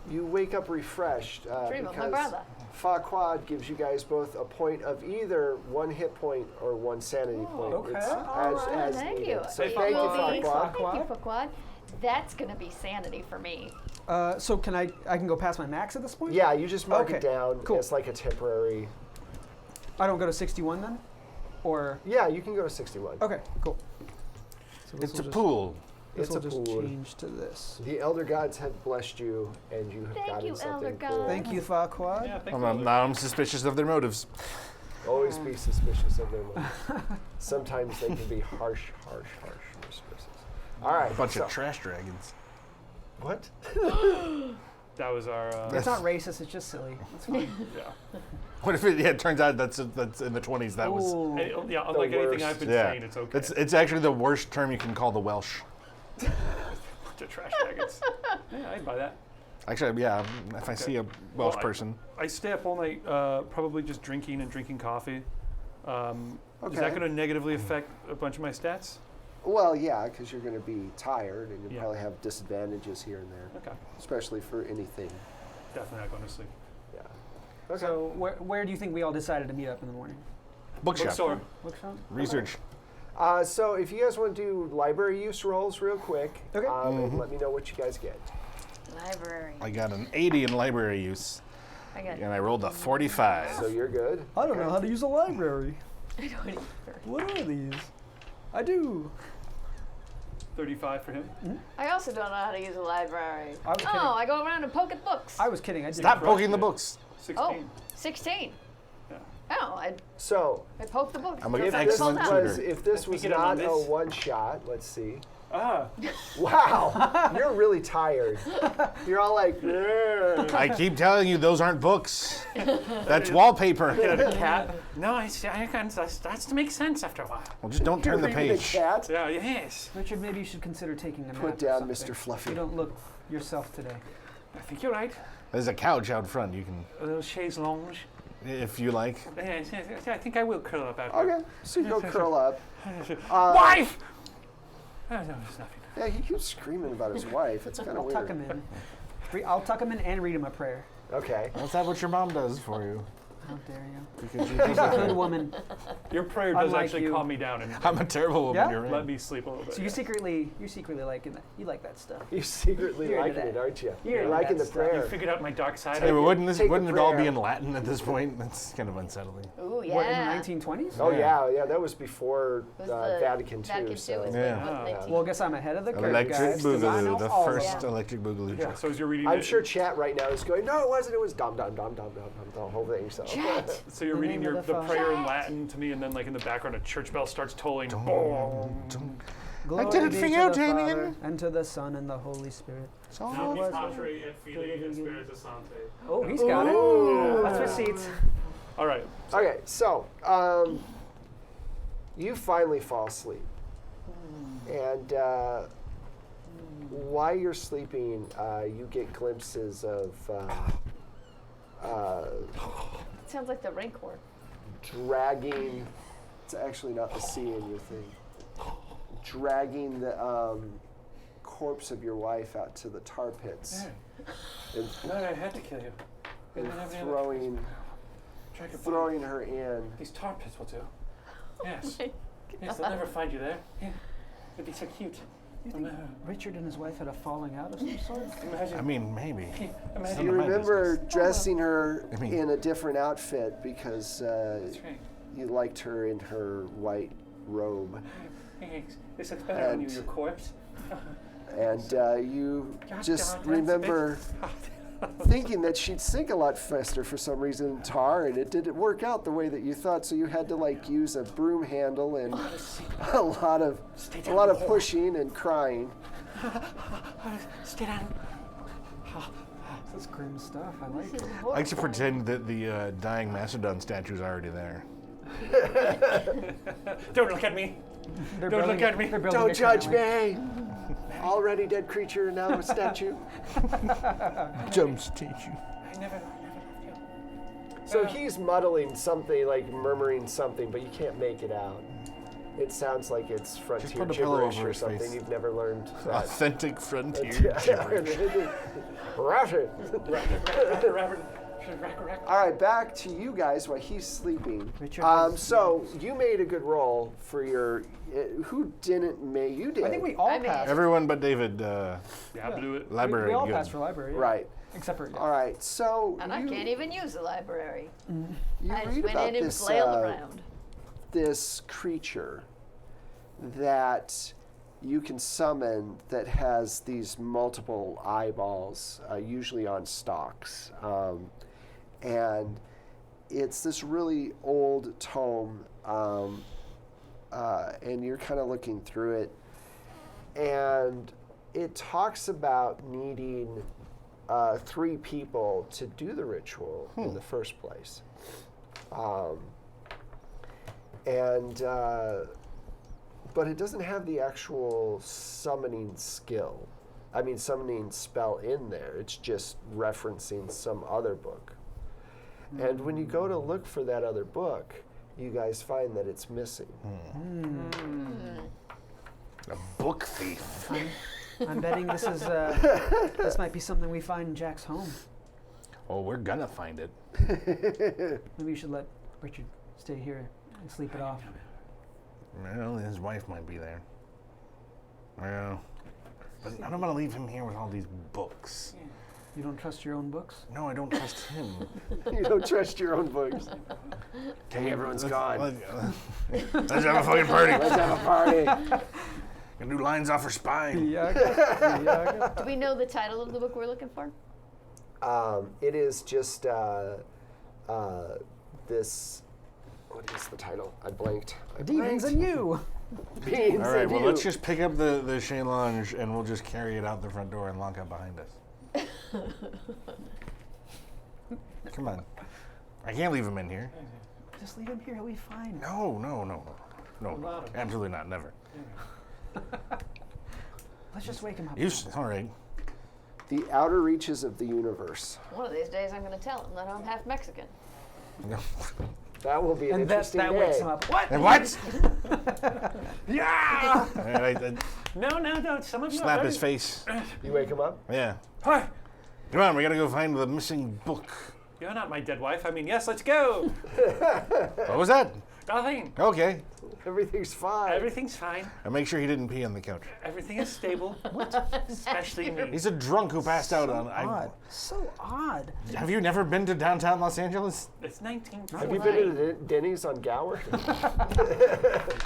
you wake up refreshed. Dream of my because brother. Farquaad gives you guys both a point of either 1 hit point or 1 sanity point. okay. It's All as Thank needed. you. So Thank thank you, you. Thank Farquaad. you, Farquaad. That's going to be sanity for me. So can I can go past my max at this point? Yeah, you just mark Okay, it down cool. as like a temporary. I don't go to 61 then? Or, Yeah, you can go to 61. okay, cool. So this It's a will just- pool. This It's will a just pool. change to this. The elder gods have blessed you, and you have Thank gotten you, something elder cool. gods. Thank you, Farquaad. Yeah, thank Now I'm suspicious of their motives. Always be suspicious of them. Sometimes they can be harsh mistresses. All right. A bunch so- of trash dragons. What? That was our. It's not racist, it's just silly. That's fine. Yeah. What if it turns out that's in the 20s? That was. Ooh. Yeah, unlike anything worst. I've been Yeah. saying, it's okay. It's actually the worst term you can call the Welsh. Bunch of trash baggets. Yeah, I'd buy that. Actually, yeah, if I see a Welsh Well, person. I stay up all night, probably just drinking coffee. Is Okay. that going to negatively affect a bunch of my stats? Well, yeah, because you're going to be tired, and you'll Yeah. probably have disadvantages here and there, Okay, especially for anything. definitely not going to sleep. Yeah. Okay. So where do you think we all decided to meet up in the morning? Bookshop. Bookstore. Bookshop? Research. So if you guys want to do library use rolls real quick, Okay. and let me know what you guys get. Library. I got an 80 in library use, I got. and I rolled a 45. So you're good. I don't know how to use a library. I don't either. What are these? I do. 35 for him. I also don't know how to use a library. I was kidding. Oh, I go around and poke at books. I was kidding. I did. Stop poking the it. books. 16. Oh, 16. Yeah. Oh, So I poke the books. I'm an if That's this excellent all that. was tutor. if this was get him on not a this. one shot, let's see. Ah, Wow, you're really tired. You're all like, "Grr." I keep telling you, those aren't books. That's wallpaper. a cat. No, I can. That starts to make sense after a while. Well, just don't turn the You're reading page. cat. Yeah, yes. Richard, maybe you should consider taking a nap. Put or down something. Mr. Fluffy. You don't look yourself today. I think you're right. There's a couch out front. You can, A little chaise lounge. if you like. Yes, I think I will curl up out here. Okay, so you go curl up. Wife! Oh, no, there's nothing. Yeah, he keeps screaming about his wife. It's kind of I'll tuck weird. him in. I'll tuck him in and read him a prayer. Okay. That's not what your mom does for you. How dare you? Because she She's a doesn't. good woman. Your prayer does Unlike actually you. calm me down and I'm a terrible woman. Yeah? You're right. let me sleep a little bit. So you're secretly liking that. You like that stuff. You're secretly You're into liking it, that. aren't you? You're You're into liking that the stuff. You prayer. figured out my dark side. Hey, but wouldn't Take the it all be prayer. in Latin at this point? That's kind of unsettling. Ooh, yeah. What, in the 1920s? Oh Yeah. yeah, that was before It was the Vatican II. Vatican II So was Yeah. like, what, Yeah. 19? Well, I guess I'm ahead of the curve, Electric guys. 'Cause I know Boogaloo, the all first that. electric Boogaloo. Yeah, so as you're reading I'm it, sure chat right now is going, no, it wasn't. It was dum dum dum dum dum dum the whole thing. So Chat. so you're The reading name your of the the Father. prayer in Latin to me, and then like in the background a church bell starts tolling. Boom. Glory did it be for to you, the Damien. Father, and to the Son, and the Holy Spirit. Now was- Patri et Filii et Spiritus Sancti. Oh, he's got it. Ooh. That's receipts. All right. okay, so you finally fall asleep, and while you're sleeping, you get glimpses of It sounds like the Rancor. dragging. It's actually not the C in your thing. Dragging the corpse of your wife out to the tar pits and, Glad I had to kill you. and Try to throwing her in. These tar pits will do. Yes. Yes, they'll never find you there. Yeah. It'd be so cute. You think Richard and his wife had a falling out of some sort? Imagine. I mean, maybe. Imagine. You None of my remember business. dressing her I mean- in a different outfit because That's right. you liked her in her white robe. Thanks. This looks better on you, And- your corpse. And you God just darn it, remember thinking that she'd sink a lot faster for some reason in tar, and it didn't work out the way that you thought. So you had to like use a broom handle and a lot of pushing and crying. Stay down. That's grim stuff. I like it. I like to pretend that the dying Macedon statue's already there. Don't look at me. They're Don't look building- at me. they're building Don't it judge currently. me. Already dead creature, now a statue. Dumb statue. I never loved you. So he's muddling something, like murmuring something, but you can't make it out. It sounds like it's frontier put a pillow gibberish over or his something. face. You've never learned that. Authentic frontier gibberish. Russian. Robert. All right, back to you guys while he's sleeping. Richard has- So you made a good roll for your. Who didn't make? You did. I think we all I mean- passed. Everyone but David. Yeah, I blew it. Library. We all good. passed for library. Yeah. Right. Except for All right. So And I can't even use the library. you I just read went about in and this flailed around. this creature that you can summon that has these multiple eyeballs, usually on stalks. And it's this really old tome, and you're kind of looking through it. And it talks about needing 3 people to do the ritual in the first place. But it doesn't have the actual summoning skill. I mean, summoning spell in there. It's just referencing some other book. And when you go to look for that other book, you guys find that it's missing. A book thief. I'm betting this is this might be something we find in Jack's home. Oh, we're gonna find it. Maybe you should let Richard stay here and sleep it off. Well, his wife might be there. Well, but I don't want to leave him here with all these books. You don't trust your own books? No, I don't trust him. You don't trust your own books. Okay, everyone's gone. Let's have a fucking party. Let's have a party. Gonna do lines off her spine. Yeah. Do we know the title of the book we're looking for? It is just this. What is the title? I blanked. Demons and you. Beans All right, and well, you. let's just pick up the Shaylonge and we'll just carry it out the front door and lock it behind us. Come on. I can't leave him in here. Just leave him here. He'll be fine. No, absolutely not, never. Let's just wake him up. All right. The outer reaches of the universe. One of these days I'm going to tell him that I'm half Mexican. That will be an And that interesting day. wakes him up. What? And what? Yeah! I No. Some of you slap are his very- face. You wake him up? Yeah. Hi. Come on, we gotta go find the missing book. You're not my dead wife. I mean, yes, let's go. What was that? Nothing. Okay. Everything's fine. Everything's fine. And make sure he didn't pee on the couch. Everything is stable. Especially me. He's a drunk who passed out on. Odd. So odd. Have you never been to downtown Los Angeles? It's 19. Have you been to the Denny's on Gower?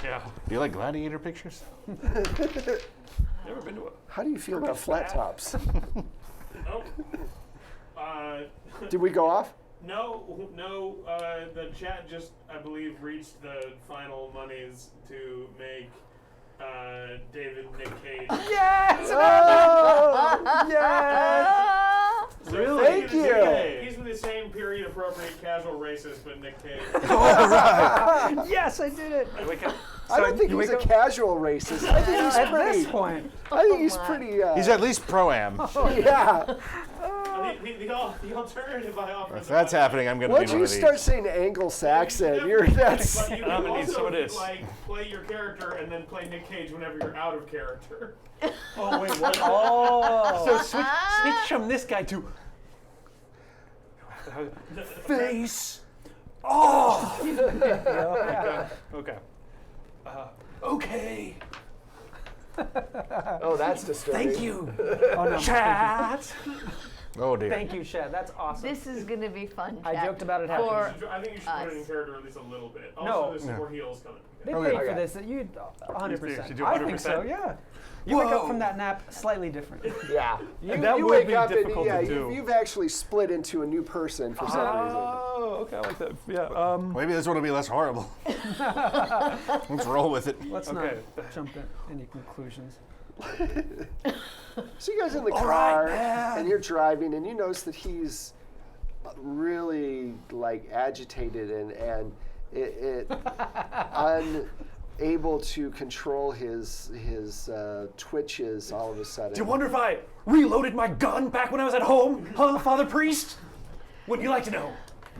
Yeah. Do you like gladiator pictures? Never been to a. How do you feel about flat tops? Oh. Did we go off? No. The chat just, I believe, reached the final monies to make David Nick Cage. Yes! Oh, yes! So Really? Thank you. He's with his same period-appropriate casual racist, but Nick Cage. Yes, I did it. I wake up. I don't think he's a casual racist. I think he's At pretty. this point. I think he's my. pretty. He's at least pro-am. Yeah. The alternative I offer. If that's happening, I'm going to Once be one you of these. start saying Anglo-Saxon, that's. But you I'm can gonna need also some of this. play your character and then play Nick Cage whenever you're out of character. Oh wait, what? Oh. So switch from this guy to Face. oh. Yeah. Okay. Okay. Oh, that's disturbing. Thank you, Oh, no. chat. Oh, dear. Thank you, Shad. That's awesome. This is gonna be fun. I chat. joked about it For happening. I think you should put it in us. character at least a little bit. Also, No. there's some more heels coming. They Oh, paid yeah. for Okay. this. You 100%. Should do I think so. 100%? Yeah. You wake up Whoa. from that nap slightly different. Yeah. That you would wake be up and difficult to do. you've actually split into a new person for some reason. Oh, okay, I like that. Yeah. Maybe this one will be less horrible. Let's roll with it. Let's Okay. not jump at any conclusions. So you guys in the All car right, man. and you're driving and you notice that he's really like agitated and unable to control his twitches all of a sudden. Do you wonder if I reloaded my gun back when I was at home? Huh, Father Priest? Wouldn't you like to know?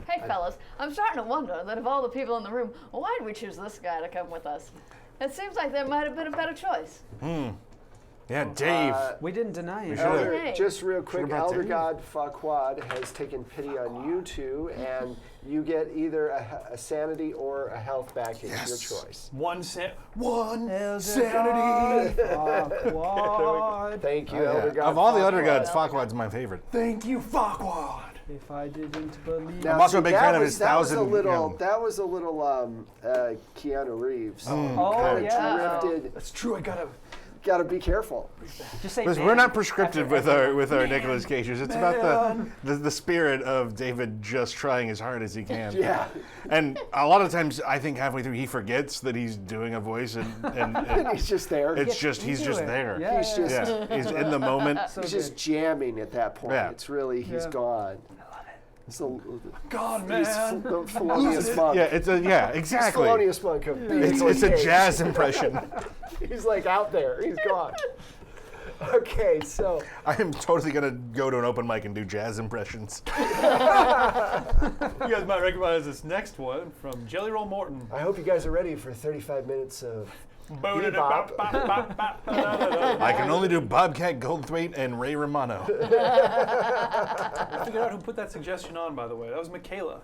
Hey, fellas, I'm starting to wonder that of all the people in the room, why did we choose this guy to come with us? It seems like there might have been a better choice. Yeah, Dave. We didn't deny it. should've- Elder, Hey. just real quick, brought Elder Dave. God Farquaad has taken pity on you two, and you get either a sanity or a health back. It's your choice. One sanity. Farquaad. Thank you, Yeah. Elder God. Of all the other Farquaad. gods, Farquaad's my favorite. Thank you, Farquaad. If I didn't believe. Now, I'm also a see, big that fan of was- his that was a 1,000 little. young. That was a little Keanu Reeves. Oh, Kind of yeah. drifted. That's true. I gotta. Got to be careful. Just say Listen, man we're not prescriptive after with our Nicolas Cages. It's about the spirit of David just trying as hard as he can. Yeah. And a lot of times, I think halfway through he forgets that he's doing a voice, and He's just there. it's just he's into just it. there. Yeah, He's just- Yeah, he's in the moment. So He's good. just jamming at that point. Yeah. It's really he's Yeah. gone. So God, he's man. the felonious monk. Yeah, exactly. Felonious monk of being It's Nicolas a Cage. jazz impression. He's like out there. He's gone. Okay, so I am totally gonna go to an open mic and do jazz impressions. You guys might recognize this next one from Jelly Roll Morton. I hope you guys are ready for 35 minutes of I can only do Bobcat Goldthwait and Ray Romano. I figured out who put that suggestion on, by the way. That was Michaela.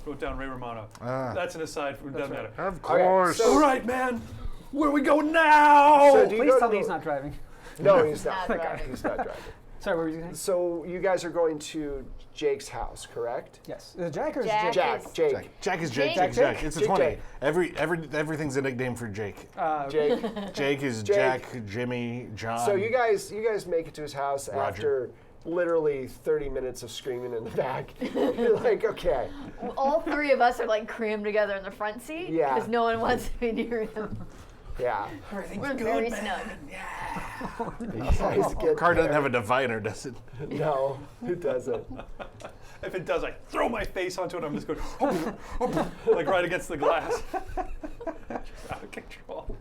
Wrote down Ray Romano. That's an aside. Doesn't matter. Of course. so- All right, man. Where we go now? So do you Please go tell to me the- he's not driving. No, he's not. Not driving. He's not driving. Sorry, what were you saying? So you guys are going to Jake's house, correct? Yes. Is it Jack or is Jack. it Jake? Jack, Jake, Jack is Jake. Jake. Jake's Jack. It's a Jake. 20. Everything's a nickname for Jake. Jake. Jake is Jake. Jack, Jimmy, John. So you guys make it to his house Roger. after literally 30 minutes of screaming in the back. You're like, okay. All three of us are like crammed together in the front seat Yeah. because no one wants to be near him. Yeah. Everything's We're good, very man. snug. You guys get Car doesn't there. have a divider, does it? No, it doesn't. If it does, I throw my face onto it. I'm just going like right against the glass. Just out of control.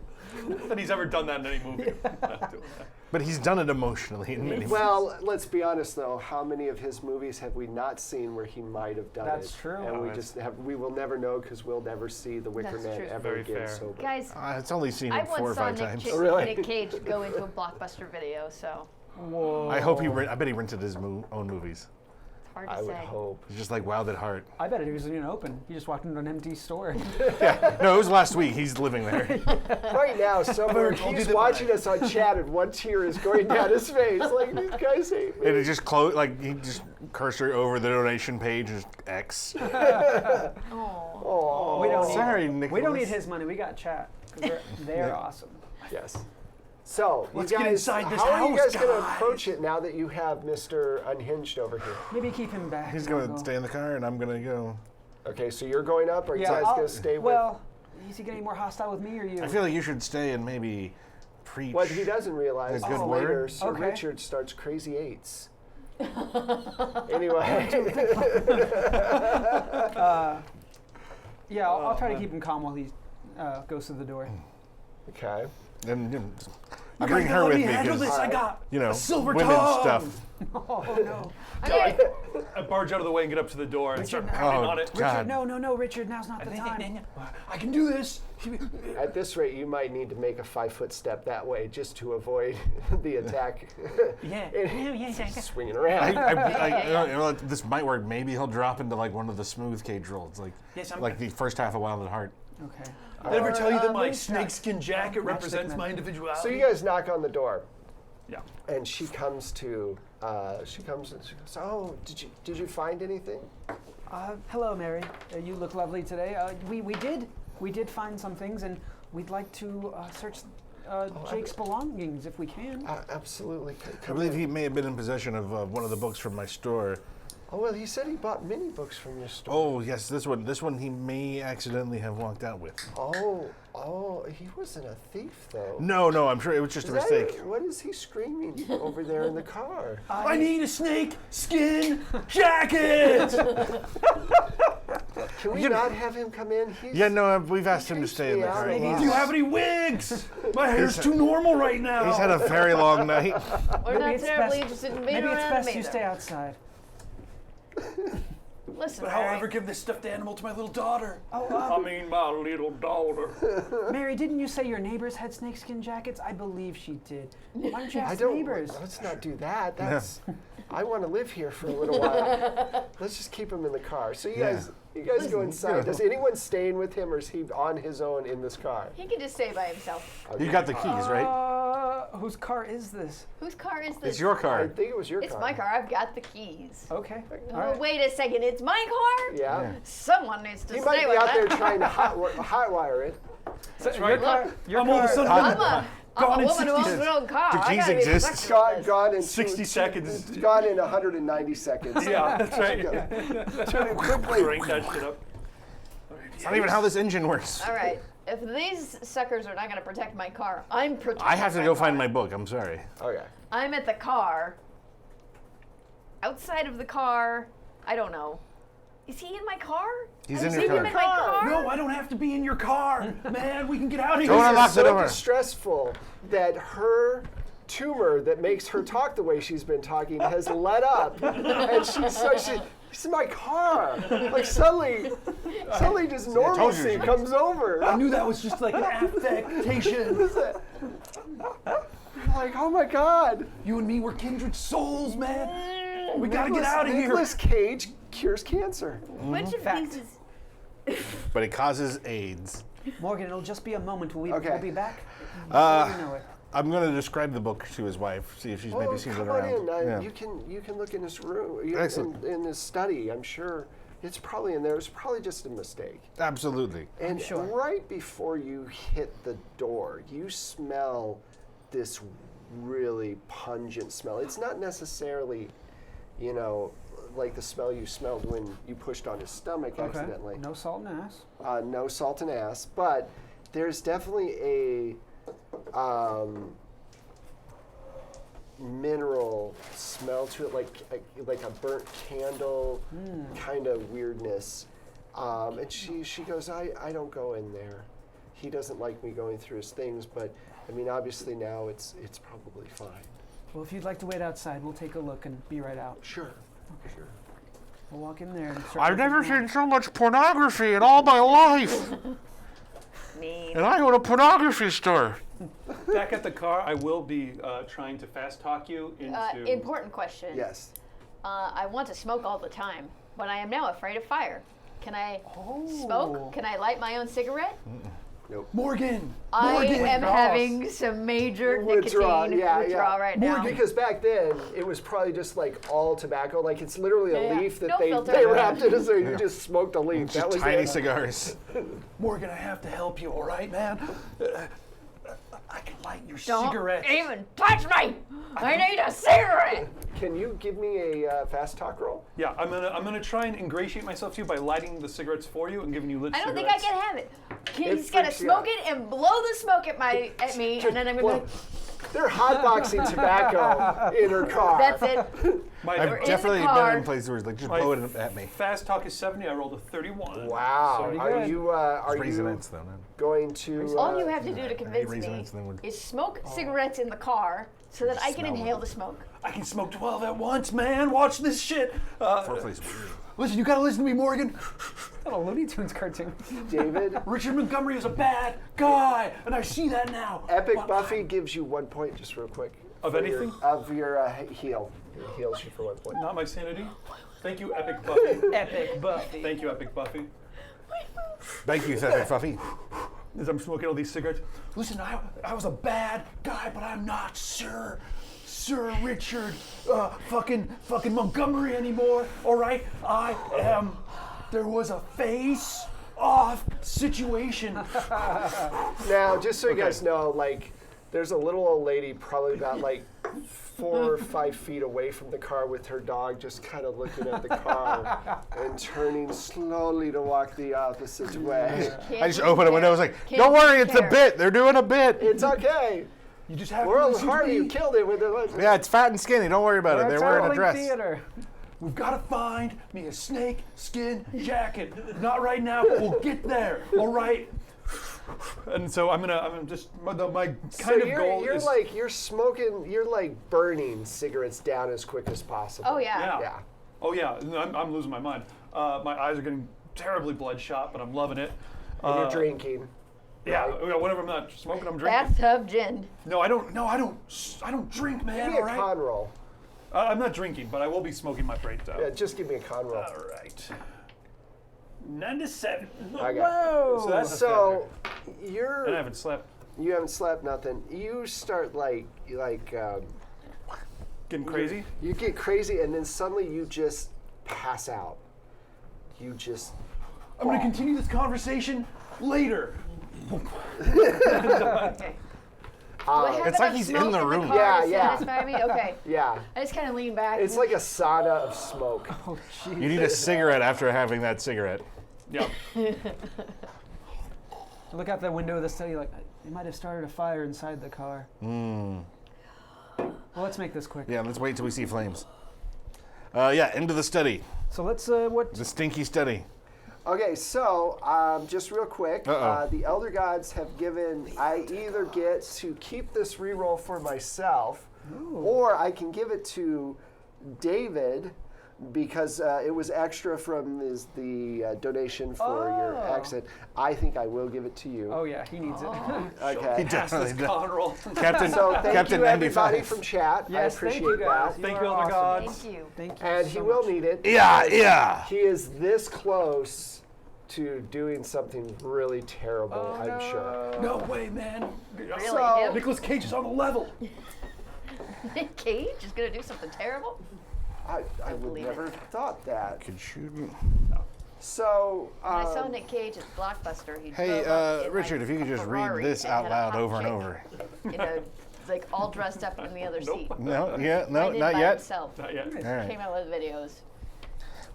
Not that he's ever done that in any movie. Not doing that. But he's done it emotionally in many Well, let's be honest though. How many of his movies have we not seen where he might have done it? That's true. And we will never know because we'll never see the Wicker That's Man true. ever Very again. fair. Sober. Guys, It's only seen I it 4 or once saw 5 times. Oh, really? Nick Cage go into a Blockbuster video, so Whoa. I hope I bet he rented his own movies. it's hard to I would say. hope. He's just like Wild at Heart. I bet it wasn't even open. You just walked into an empty store. No, it was last week. He's living there. Right now, somewhere told you he's that watching us on chat and one tear is going down his face. Like, these guys hate And me. it just closed, like he just cursor over the donation page, just X. Oh. Oh, We don't need Sorry, Nicholas. We don't need his money. We got chat. 'Cause they're awesome. yes. So, Let's you get guys, inside this how are you house, guys going to guys. approach it now that you have Mr. Unhinged over here? Maybe keep him back. He's and I'll going to go. stay in the car, and I'm going to go. Okay, so you're going up, or you Yeah, guys I'll- going to stay with? Well, is he getting more hostile with me or you? I feel like you should stay and maybe preach. What he doesn't realize A good is word? later, Sir Okay. Richard starts Crazy Eights. Anyway. Yeah, I'll try to keep him calm while he goes to the door. Okay. And I bring her with me because, I got a silver women's tongue. stuff. Oh no, I barge out of the way and get up to the door and start pounding on it. God. Richard! No, Richard! Now's not the time. I can do this. At this rate, you might need to make a 5-foot step that way just to avoid the attack. Swinging around. This might work. Maybe he'll drop into like one of the smooth cage rolls, like the first half of Wild at Heart. Okay. Did I ever tell you that my Moonshot. snakeskin jacket represents my individuality? So you guys knock on the door. Yeah. And she comes to. She comes and she goes, "Oh, did you find anything?" Hello, Mary. You look lovely today. We did find some things, and we'd like to search Jake's belongings if we can. Absolutely. I believe he may have been in possession of one of the books from my store. Oh well, he said he bought many books from your store. Oh yes, this one he may accidentally have walked out with. Oh, he wasn't a thief though. No, I'm sure it was just a mistake. What is he screaming over there in the car? I need a snake skin jacket. Can we not have him come in? We've asked him to stay in the car. creeps me out a Do you have any wigs? My hair's too normal right now. He's had a very long night. We're not it's terribly best- interested in being Maybe it's around best him you either. stay outside. Listen, But how will I Mary. ever give this stuffed animal to my little daughter? Oh, my little daughter. Mary, didn't you say your neighbors had snakeskin jackets? I believe she did. Why don't you I ask don't. neighbors? Let's not do that. That's. I want to live here for a little while. Let's just keep him in the car. So you guys go inside. Does anyone stay in with him, or is he on his own in this car? He can just stay by himself. You got the keys, right? Whose car is this? Whose car is this? It's your I car. think it was your It's car. my car. I've got the keys. Okay. Oh, All right. wait a second. It's my car? Yeah. Someone needs to He stay might be with out that. there trying to hotwire it. That's right. Your I'm all of a car. sudden I'm a in woman who owns 60 her own car. Do I keys gotta be exist? protected of this. Gone in 60 seconds. Gone in 190 seconds. Yeah, that's right. Turn it quickly. Crank that shit up. It's not even how this engine works. All right. If these suckers are not going to protect my car, I'm protecting I have to my go car. find my book. I'm sorry. Okay. I'm at the car. Outside of the car, I don't know. Is he in my car? He's I in see your him in car. my car. No, I don't have to be in your car. Man, we can get out of here. Don't unlock the So door. distressful that her tumor that makes her talk the way she's been talking has let up, and she's in my car. Like suddenly just told you normalcy she- comes over. I knew that was just like an affectation. I'm like, oh my God. You and me, we're kindred souls, man. We gotta get out of here. Nicolas Cage cures cancer. Which of Fact. these is... But it causes AIDS. Morgan, it'll just be a moment. We'll Okay. be back. Uh, You know it. I'm going to describe the book to his wife, see if she's maybe seen it come on around. in. Yeah. You can look in his room, Excellent. in his study. I'm sure it's probably in there. It's probably just a mistake. Absolutely. And sure. right before you hit the door, you smell this really pungent smell. It's not necessarily, like the smell you smelled when you pushed on his stomach accidentally. No salt and ass. No salt and ass, but there's definitely a mineral smell to it, like a burnt candle kind of weirdness. And she goes, I don't go in there. He doesn't like me going through his things, but I mean, obviously now it's probably fine. Well, if you'd like to wait outside, we'll take a look and be right out. Sure. Sure. We'll walk in there and start I've looking never around. seen so much pornography in all my life. Me. And I own a pornography store. Back at the car, I will be trying to fast talk you into. Important question. Yes. I want to smoke all the time, but I am now afraid of fire. Can I smoke? Can I light my own cigarette? Morgan! I Morgan! am having some major Withdrawal, nicotine yeah, withdrawal yeah. right now. Because back then it was probably just like all tobacco, like it's literally a Yeah. leaf that No they filter. wrapped it as though you just smoked a leaf. That Just was tiny it. cigars. Morgan, I have to help you, all right, man? I can light your Don't cigarette. even touch me! I need a cigarette! Can you give me a fast talk roll? Yeah, I'm gonna try and ingratiate myself to you by lighting the cigarettes for you and giving you lit I don't cigarettes. think I can have it. It He's gonna freaks you smoke out. it and blow the smoke at me, and then I'm gonna be like, They're hotboxing tobacco in her car. That's it. My, I've in the definitely car. been in places where it's like, just my blow it at me. fast talk is 70. I rolled a 31. Wow. Pretty Are good. you Raisinets, though, man. going to? All you have to do to convince me Raisinets, then we're- is smoke cigarettes in the car so that I can Smell inhale them. the smoke. I can smoke 12 at once, man. Watch this shit. Foreplace weird. Listen, you gotta listen to me, Morgan. Not a Looney Tunes cartoon. David? Richard Montgomery is a bad guy, and I see that now. Epic But Buffy gives you 1 point, just real quick. Of For anything? Of your heal. It heals you for 1 point. Not my sanity. Thank you, Epic Buffy. Epic Buffy. Thank you, Epic Buffy. Thank you, Epic Buffy. As I'm smoking all these cigarettes. Listen, I was a bad guy, but I'm not Sir Richard fucking Montgomery anymore. All right, I am. There was a face-off situation. Now, just so you Okay. guys know, like, there's a little old lady probably about like 4 or 5 feet away from the car with her dog, just kind of looking at the car and turning slowly to walk the opposite way. I just opened a window. I was like, "Don't worry, it's a bit. They're doing a bit." It's okay. You just have to Merle listen to Hardy me. killed it with the. Yeah, it's fat and skinny. Don't worry about it. They're wearing a dress. Theater. We've got to find me a snake skin jacket. Not right now, but we'll get there. All right. And so I'm just my kind of goal you're is like you're smoking, you're like burning cigarettes down as quick as possible. Oh, yeah. Yeah. Oh yeah, I'm losing my mind. My eyes are getting terribly bloodshot, but I'm loving it. And you're drinking. Yeah, whenever I'm not smoking, I'm drinking. Bathtub gin. No, I don't drink, man. Give me All a right. con roll. I'm not drinking, but I will be smoking my brains out. Yeah, just give me a con roll. All right. 97. Okay. Whoa. So that's So and I you haven't slept. haven't slept nothing. You start Getting crazy. you get crazy, and then suddenly you just pass out. You just. I'm going to continue this conversation later. Okay. Do I have It's like enough he's smoke in the room. car Yeah, to yeah. satisfy me? Okay. Yeah. I just kind of lean back. It's like a sauna of smoke. You need a cigarette after having that cigarette. Yeah. Look out the window of the study like, they might have started a fire inside the car. Well, let's make this quick. Yeah, let's wait till we see flames. Yeah, into the study. So let's, what? The stinky study. Okay, so just real quick, the Elder Gods have given. I either get to keep this reroll for myself, or I can give it to David because it was extra from the donation for your accent. I think I will give it to you. Oh yeah, he needs it. Okay. He definitely This does. con roll. Captain, So thank Captain you everybody 95. from chat. Yes, I thank appreciate you guys. that. Thank are you, Elder awesome. Gods. Thank you. Thank you. And so he will much. need it. Yeah. He is this close to doing something really terrible, I'm sure. No way, man. Really? So- Him? Nicolas Cage is on the level. Nick Cage is going to do something terrible? I would believe never it. have thought that. Could shoot me. So, When I saw Nick Cage at Blockbuster, he Hey, drove up in, Richard, like, if you could a just read Ferrari this and out had a loud hot over and chick, over. You know, like all dressed up in the other seat. No, yeah, no, Right in not by yet. himself. Not yet. All right. Came out with videos.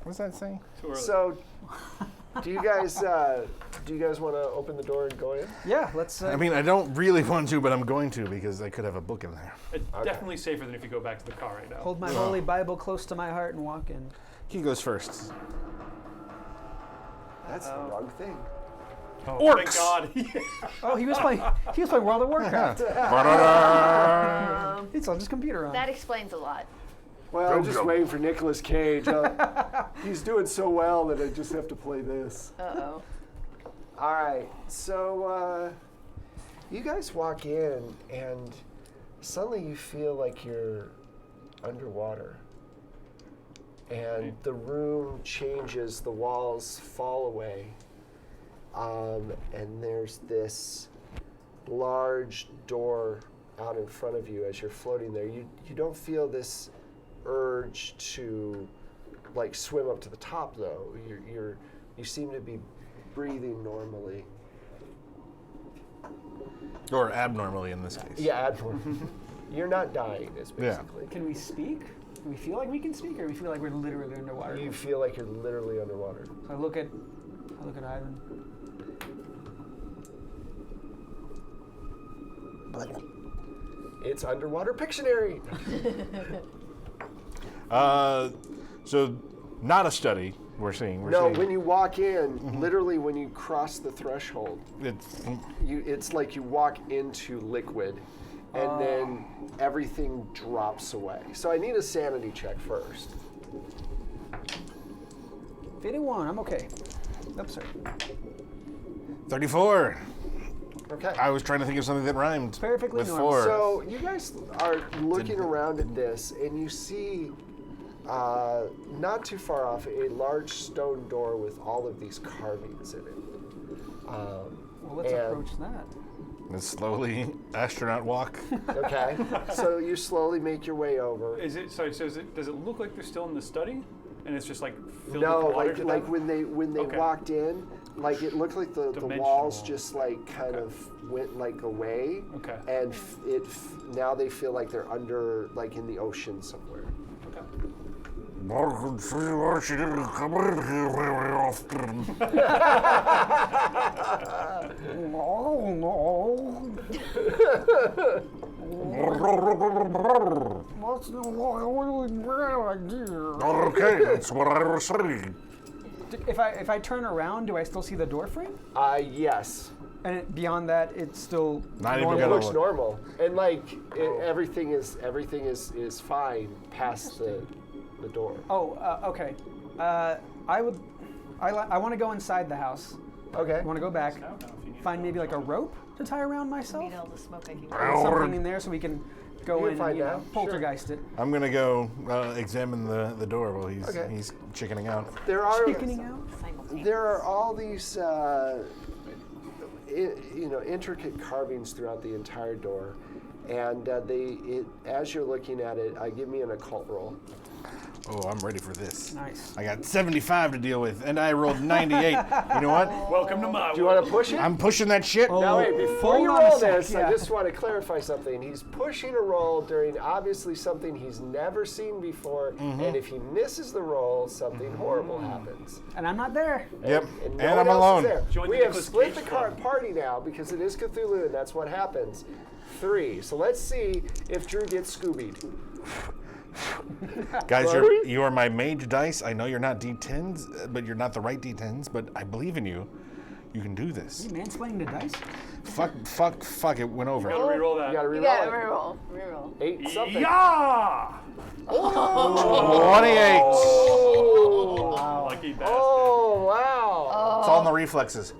What's that saying? Too early. so do you guys want to open the door and go in? Yeah, let's. I mean, I don't really want to, but I'm going to because I could have a book in there. It's definitely safer than if you go back to the car right now. hold my holy Bible close to my heart and walk in. He goes first. That's the wrong thing. Oh, Orcs. thank God. Oh, he was playing World of Warcraft. Ba-da-da. It's on his computer on. That explains a lot. Well, I'm just waiting for Nicolas Cage. He's doing so well that I just have to play this. Uh-oh. All right, so you guys walk in, and suddenly you feel like you're underwater. And the room changes, the walls fall away. And there's this large door out in front of you as you're floating there. You don't feel this urge to like swim up to the top though. You seem to be breathing normally. Or abnormally in this case. Yeah, abnormal. You're not dying, is basically. Can we speak? Do we feel like we can speak, or we feel like we're literally underwater? You feel like you're literally underwater. So I look at Ivan. It's underwater Pictionary. So not a study we're seeing. We're No, seeing when you walk in, literally when you cross the threshold, it's like you walk into liquid, and then everything drops away. So I need a sanity check first. 81, I'm okay. Oops, sorry. 34. Okay. I was trying to think of something that rhymed. Perfectly with normal. 4. So you guys are looking around at this, and you see, not too far off, a large stone door with all of these carvings in it. Well, let's and- approach that. Let's slowly astronaut walk. Okay. So you slowly make your way over. Is it sorry? So does it look like they're still in the study, and it's just like filled No, with water like to like them? when they Okay. walked in, like it looked like the Dimensional. walls just like kind of went like away. Okay. And now they feel like they're under like in the ocean somewhere. Okay. Morgan, see why she didn't come in here very often. Okay, that's what I was saying. If I turn around, do I still see the door frame? Yes. And beyond that, it's still Not even It gonna looks look. normal, and like everything is fine past the door. Oh, okay. I want to go inside the house. Okay. I want to go back, I don't know if you need find maybe like a rope to tie around myself. Need all the smoke I can get. Something in there so we can go You can in find and, you know, out, sure. poltergeist it. I'm gonna go examine the door while Okay. he's chickening out. There are Chickening out? there are all these intricate carvings throughout the entire door, and as you're looking at it, give me an occult roll. Oh, I'm ready for this. Nice. I got 75 to deal with, and I rolled 98. You know what? Welcome to my Do you want to push it? I'm pushing that shit. Now wait, before you hold on a roll sec, this, yeah. I just want to clarify something. He's pushing a roll during obviously something he's never seen before, and if he misses the roll, something horrible happens. And I'm not there. Yep. And, And no I'm one else alone. is there. Join We the have Nicolas split the Cage Club. party now because it is Cthulhu, and that's what happens. 3. So let's see if Drew gets Scoobied. Guys, Sorry? you are my mage dice. I know you're not D10s, but you're not the right D10s, but I believe in you. You can do this. You mansplaining the dice? Fuck, it went over. You gotta reroll that. You gotta You reroll gotta it. reroll. Reroll. 8 something. Yeah! 28. Lucky bastard. Oh, wow. It's all in the reflexes.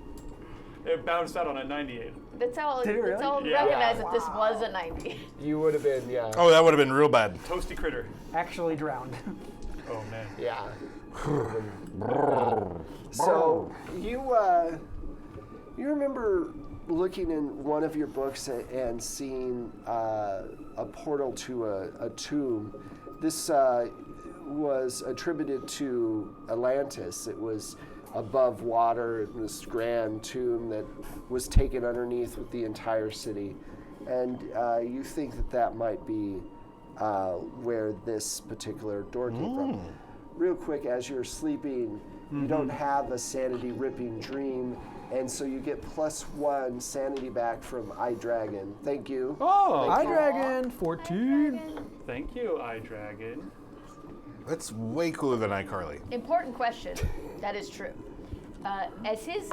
It bounced out on a 98. That's how Did it really? it's all Yeah. recognize that this was a 90. You would have been, yeah. Oh, that would have been real bad. Toasty critter. Actually drowned. Oh man. Yeah. So you remember looking in one of your books and seeing a portal to a tomb. This was attributed to Atlantis. It was above water, this grand tomb that was taken underneath with the entire city. And you think that might be where this particular door came from. Real quick, as you're sleeping, you don't have a sanity-ripping dream, and so you get +1 sanity back from iDragon. Thank you. Oh, Hi, Dragon. 14. thank you, iDragon. That's way cooler than iCarly. Important question. That is true. As his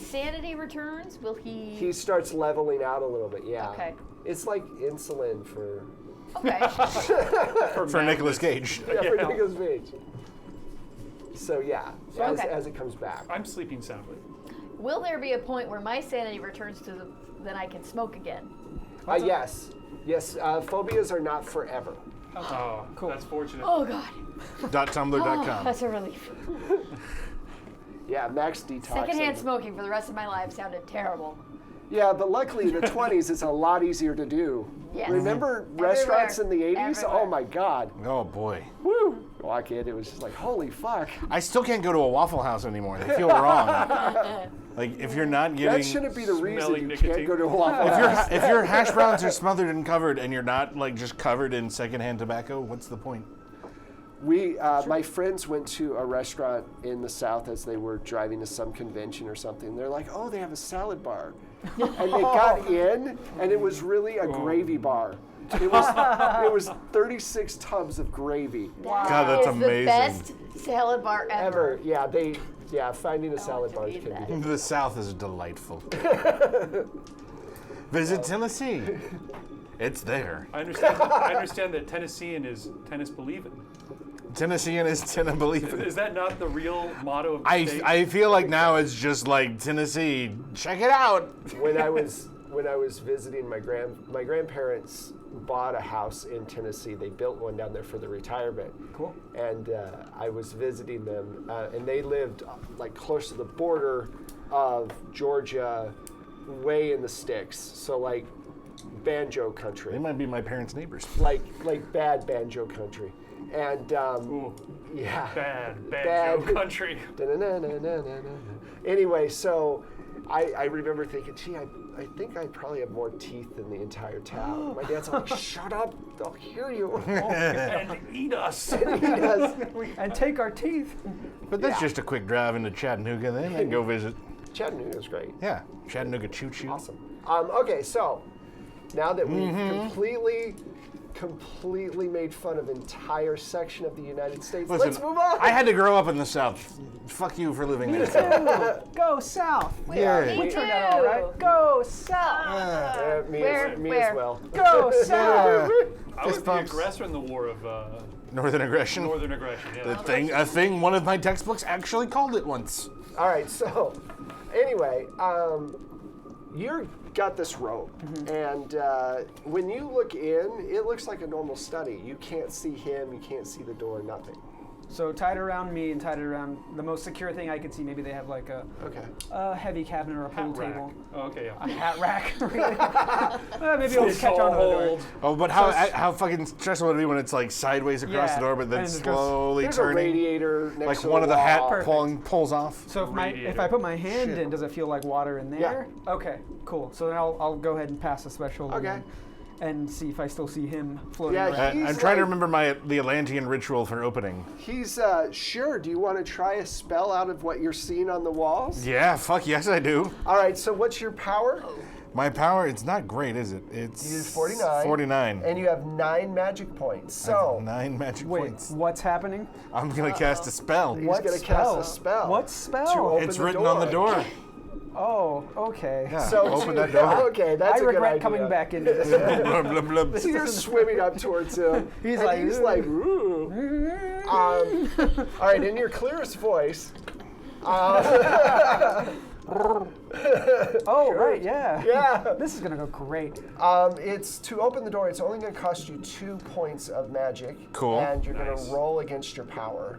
sanity returns, will he? He starts leveling out a little bit, yeah. Okay. It's like insulin for Okay. For Nicolas Cage. for Nicolas Cage. So yeah, Okay. as it comes back. I'm sleeping soundly. Will there be a point where my sanity returns to then I can smoke again? Yes. Phobias are not forever. Oh, cool. That's fortunate. Oh God. .tumblr.com. That's a relief. Yeah, max detox. Secondhand smoking for the rest of my life sounded terrible. Yeah, but luckily in the 20s it's a lot easier to do. Yes. Remember restaurants in the 80s? Everywhere. Oh my God. Oh boy. Woo! Walk in, it was just like, holy fuck. I still can't go to a Waffle House anymore. They feel wrong. Like if you're not getting, That shouldn't be the reason smelling you nicotine. can't go to a Waffle House. if your hash browns are smothered and covered, and you're not like just covered in secondhand tobacco, what's the point? My friends went to a restaurant in the South as they were driving to some convention or something. They're like, oh, they have a salad bar. And they got in, and it was really a gravy bar. It was 36 tubs of gravy. God, that's That is amazing. the best salad bar ever. Yeah, finding a salad bar to eat can that. be The South is delightful. Visit Tennessee. It's there. I understand that Tennessean is tennis believing. Tennessean is Tennessee. Is that not the real motto of the state? I feel like now it's just like Tennessee. Check it out. When I was visiting my grandparents bought a house in Tennessee. They built one down there for the retirement. Cool. And I was visiting them, and they lived like close to the border of Georgia, way in the sticks. So like banjo country. They might be my parents' neighbors. Like bad banjo country. And yeah. Bad Bad. country. Anyway, so I remember thinking, gee, I think I probably have more teeth than the entire town. My dad's like, shut up, they'll hear you. And eat us. And take our teeth. But that's Yeah. just a quick drive into Chattanooga then and go visit. Chattanooga's great. Yeah, Chattanooga Choo Choo. Awesome. Okay, so now that we've completely made fun of an entire section of the United States, Listen, let's move on. I had to grow up in the South. Fuck you for living in the South. Go south. Yeah. We turned out all right. Go south. Me Where? as well. Go south. I was Fist the bumps. aggressor in the war of Northern aggression. northern aggression. Yeah. A thing one of my textbooks actually called it once. All right, so anyway, you got this rope, and when you look in, it looks like a normal study. You can't see him, you can't see the door, nothing. So tied around me and tied around the most secure thing I could see. Maybe they have like a heavy cabinet or a pool Rack. table. Oh, okay, A yeah. hat rack. Maybe it'll catch on to the door. Oh, but how fucking stressful would it be when it's like sideways across Yeah, the door, but then and it goes- slowly There's a turning, radiator next like to one the of the hat wall. pulls off. So if Radiator. I put my hand Shit. in, does it feel like water in there? Okay, cool. So then I'll go ahead and pass the threshold Okay. again and see if I still see him floating Yeah, around. He's I'm trying to like- remember the Atlantean ritual for opening. He's sure. Do you want to try a spell out of what you're seeing on the walls? Yeah, fuck yes I do. All right. So what's your power? My power, it's not great, is it? It's You use 49. 49. And you have 9 magic points. I have So 9 magic Wait, points. what's happening? I'm gonna cast a spell. he's What going to spell? cast a spell. What To spell? open It's the written on the door. Oh, okay. Yeah, So open to- that door. Okay, that's I a good regret idea. coming back into this. Blub, blub, blub. So you're swimming up towards him. He's and like, he's "Ooh." like, ooh. All right, in your clearest voice. Oh, right, yeah. Yeah. This is gonna go great. It's to open the door. It's only going to cost you 2 points of magic. Cool. And you're going Nice. to roll against your power.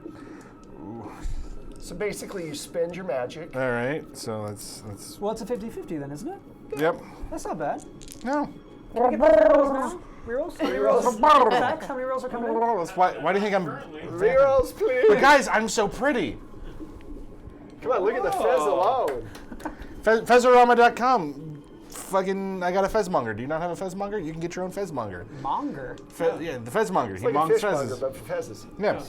So basically, you spend your magic. All right, so that's Well, it's a 50-50 then, isn't it? yep. That's not bad. No. Can I get the rerolls now? Rerolls? Rerolls. Zach, how many rolls are coming in? Why do you think I'm? Currently, Rerolls, please. But guys, I'm so pretty. Come on, look at the fez alone. Fezorama.com. Fucking, I got a fezmonger. Do you not have a fezmonger? You can get your own fezmonger. Monger. Yeah, the fezmonger. He Like a mongs fishmonger, fezes. but for fezes. Yeah.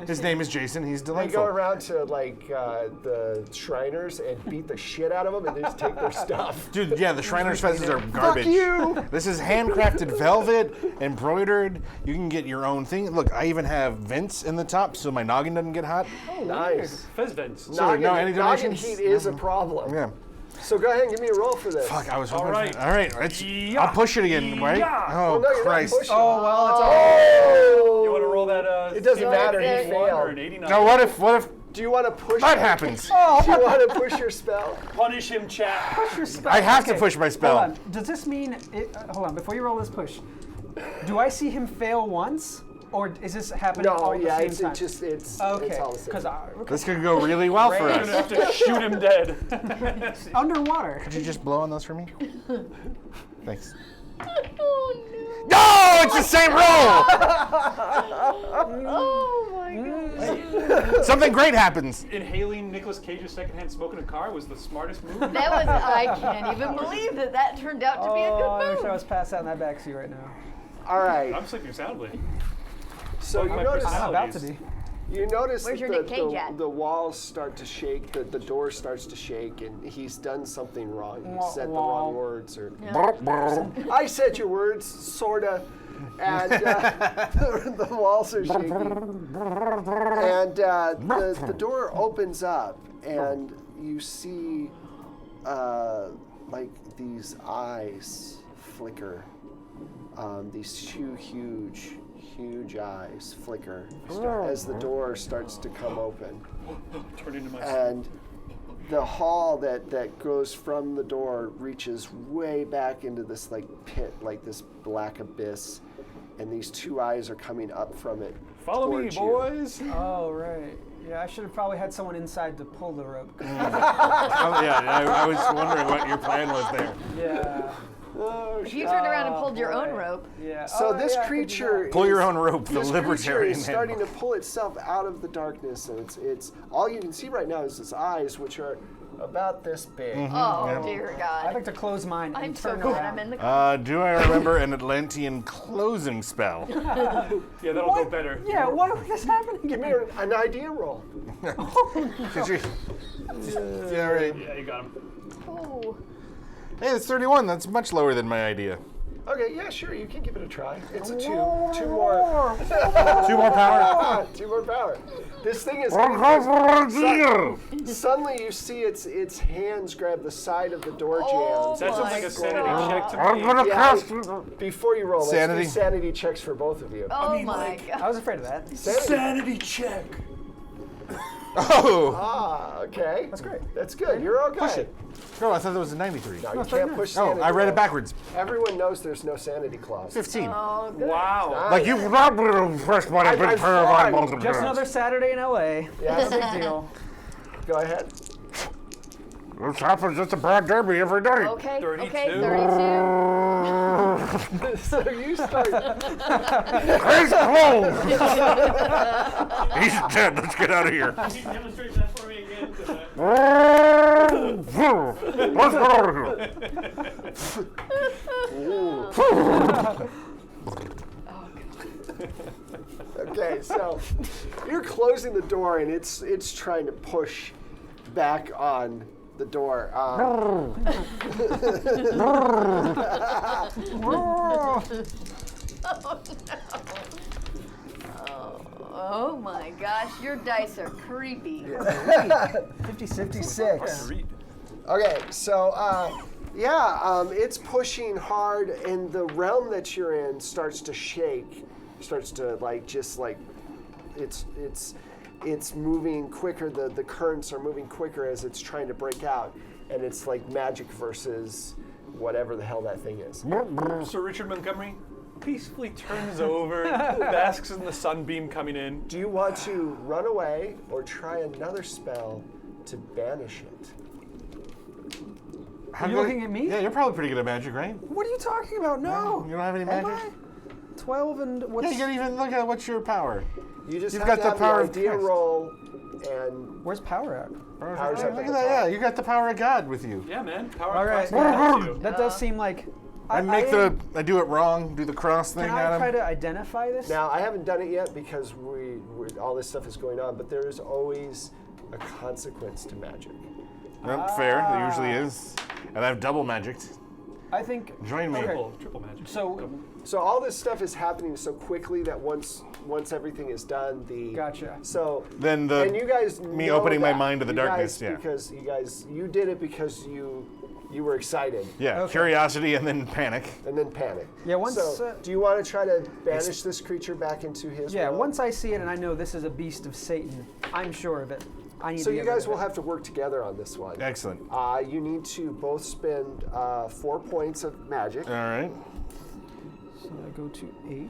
I His see. name is Jason. He's They go delightful. around to like the Shriners and beat the shit out of them, and they just take their stuff. Dude, yeah, the Shriners fezes are garbage. Fuck you! This is handcrafted velvet, embroidered. You can get your own thing. Look, I even have vents in the top so my noggin doesn't get hot. Nice. Fez vents. So, no, any noggin donations? heat is a problem. Yeah. So go ahead and give me a roll for this. Fuck, I was hoping. All right. All right, I'll push it again, right? Yeah. Oh, Well, no, you're not Christ. pushing. Oh, well, it's all. You want to roll that? It doesn't matter, he 81 or failed. an 89? Now, what if Do you want to push? that happens? Do you want to push your spell? Punish him, chat. Push your spell. I have to Okay, push my spell. Hold on. Does this mean? Hold on. Before you roll this push, do I see him fail once, or is this happening No, all at yeah, the it's same time? it's Okay. all the same. Because This could go really well for You're us. gonna have to shoot him dead. underwater. Could you just blow on those for me? Thanks. Oh No, it's the same roll. no! Oh my god! Something great happens. Inhaling Nicolas Cage's secondhand smoke in a car was the smartest move. That was, I can't even believe that turned out to be a Oh, I good wish I move. was passed out in that backseat right now. All right. I'm sleeping soundly. So you my notice I'm about to personalities. be. You notice Where's that your Nick Cage at? the walls start to shake, the door starts to shake, and he's done something wrong. He said the wrong words. Or I said your words, sorta, and the walls are shaking. And the door opens up, and you see like these eyes flicker. These two huge eyes flicker as the door starts to come open. Turn into my And the hall that goes from the door reaches way back into this like pit, like this black abyss, and these two eyes are coming up from it. Follow me, towards you. boys. Oh, right. Yeah, I should have probably had someone inside to pull the rope. I was wondering what your plan was there. Yeah. Oh, If you turned around and pulled your own boy. rope, Yeah. So Oh, this yeah, I could do creature that. Pull your own rope, the This creature libertarian is starting to handle. pull itself out of the darkness, and it's all you can see right now is its eyes, which are about this big. oh dear I'd God. like to close mine I'm and so turn glad around. I'm in the Do I remember an Atlantean closing spell? Yeah, that'll go better. Yeah, why was this happening? Give me an idea roll. Did you? Yeah, right. Yeah, you got him. Oh. Hey, it's 31. That's much lower than my idea. Okay, yeah, sure, you can give it a try. It's a two more. 2 more power. 2 more power. This thing is. Suddenly, you see its hands grab the side of the door Oh jam. That sounds like my a sanity God. check to I'm me. gonna Yeah, cast. Before you roll, Sanity? let's do sanity checks for both of you. Oh my God. I was afraid of that. Sanity. check. Oh! Ah, okay. That's great. That's good. You're okay. Push it. Oh, I thought that was a 93. No, you can't push Oh, sanity. I read it rolls. backwards. Everyone knows there's no sanity clause. 15. Oh, good. Wow. Like you not first one. I've been I'm for fine. multiple Just times. another Saturday in LA. Yes. No big deal. Go ahead. This happens at the Brad Derby every day. Okay, 32. okay, 32. So you start. Case closed. He's dead. Let's get out of here. Can you demonstrate that for me again? 'Cause Let's get out of here. Okay, so you're closing the door and it's trying to push back on the door. Oh my gosh, your dice are creepy. 56. Read. Okay, so it's pushing hard, and the realm that you're in starts to shake, starts to it's moving quicker. The currents are moving quicker as it's trying to break out, and it's like magic versus whatever the hell that thing is. Sir Richard Montgomery peacefully turns over, basks in the sunbeam coming in. Do you want to run away or try another spell to banish it? Are you looking at me? Yeah, you're probably pretty good at magic, right? What are you talking about? No. You don't have any Am magic? I? 12 and what's... Yeah, you can even look at what's your power. You just You've have got to the have power the of idea Christ. roll, and Where's power at? Power's up Look at at the that. top. Yeah, you got the power of God with you. Yeah, man. Power All right. of Christ helps you. That does seem like... I do it wrong, do the cross thing Can at I him. try to identify this? Now, I haven't done it yet because all this stuff is going on, but there is always a consequence to magic. Yep, fair. There usually is. And I've double magicked. I think... Join me. Okay. Triple magic. So all this stuff is happening so quickly that once everything is done, Gotcha. So Then and you guys me know opening my that. mind to the You darkness, guys, yeah. Because you did it because you were excited. Yeah, Okay. curiosity and then panic. And then panic. Yeah, once, So, do you want to try to banish this creature back into his Yeah, realm? once I see it and I know this is a beast of Satan, I'm sure of it. I need So to you get rid guys of will it. have to work together on this one. Excellent. You need to both spend 4 points of magic. All right. So I go to 8.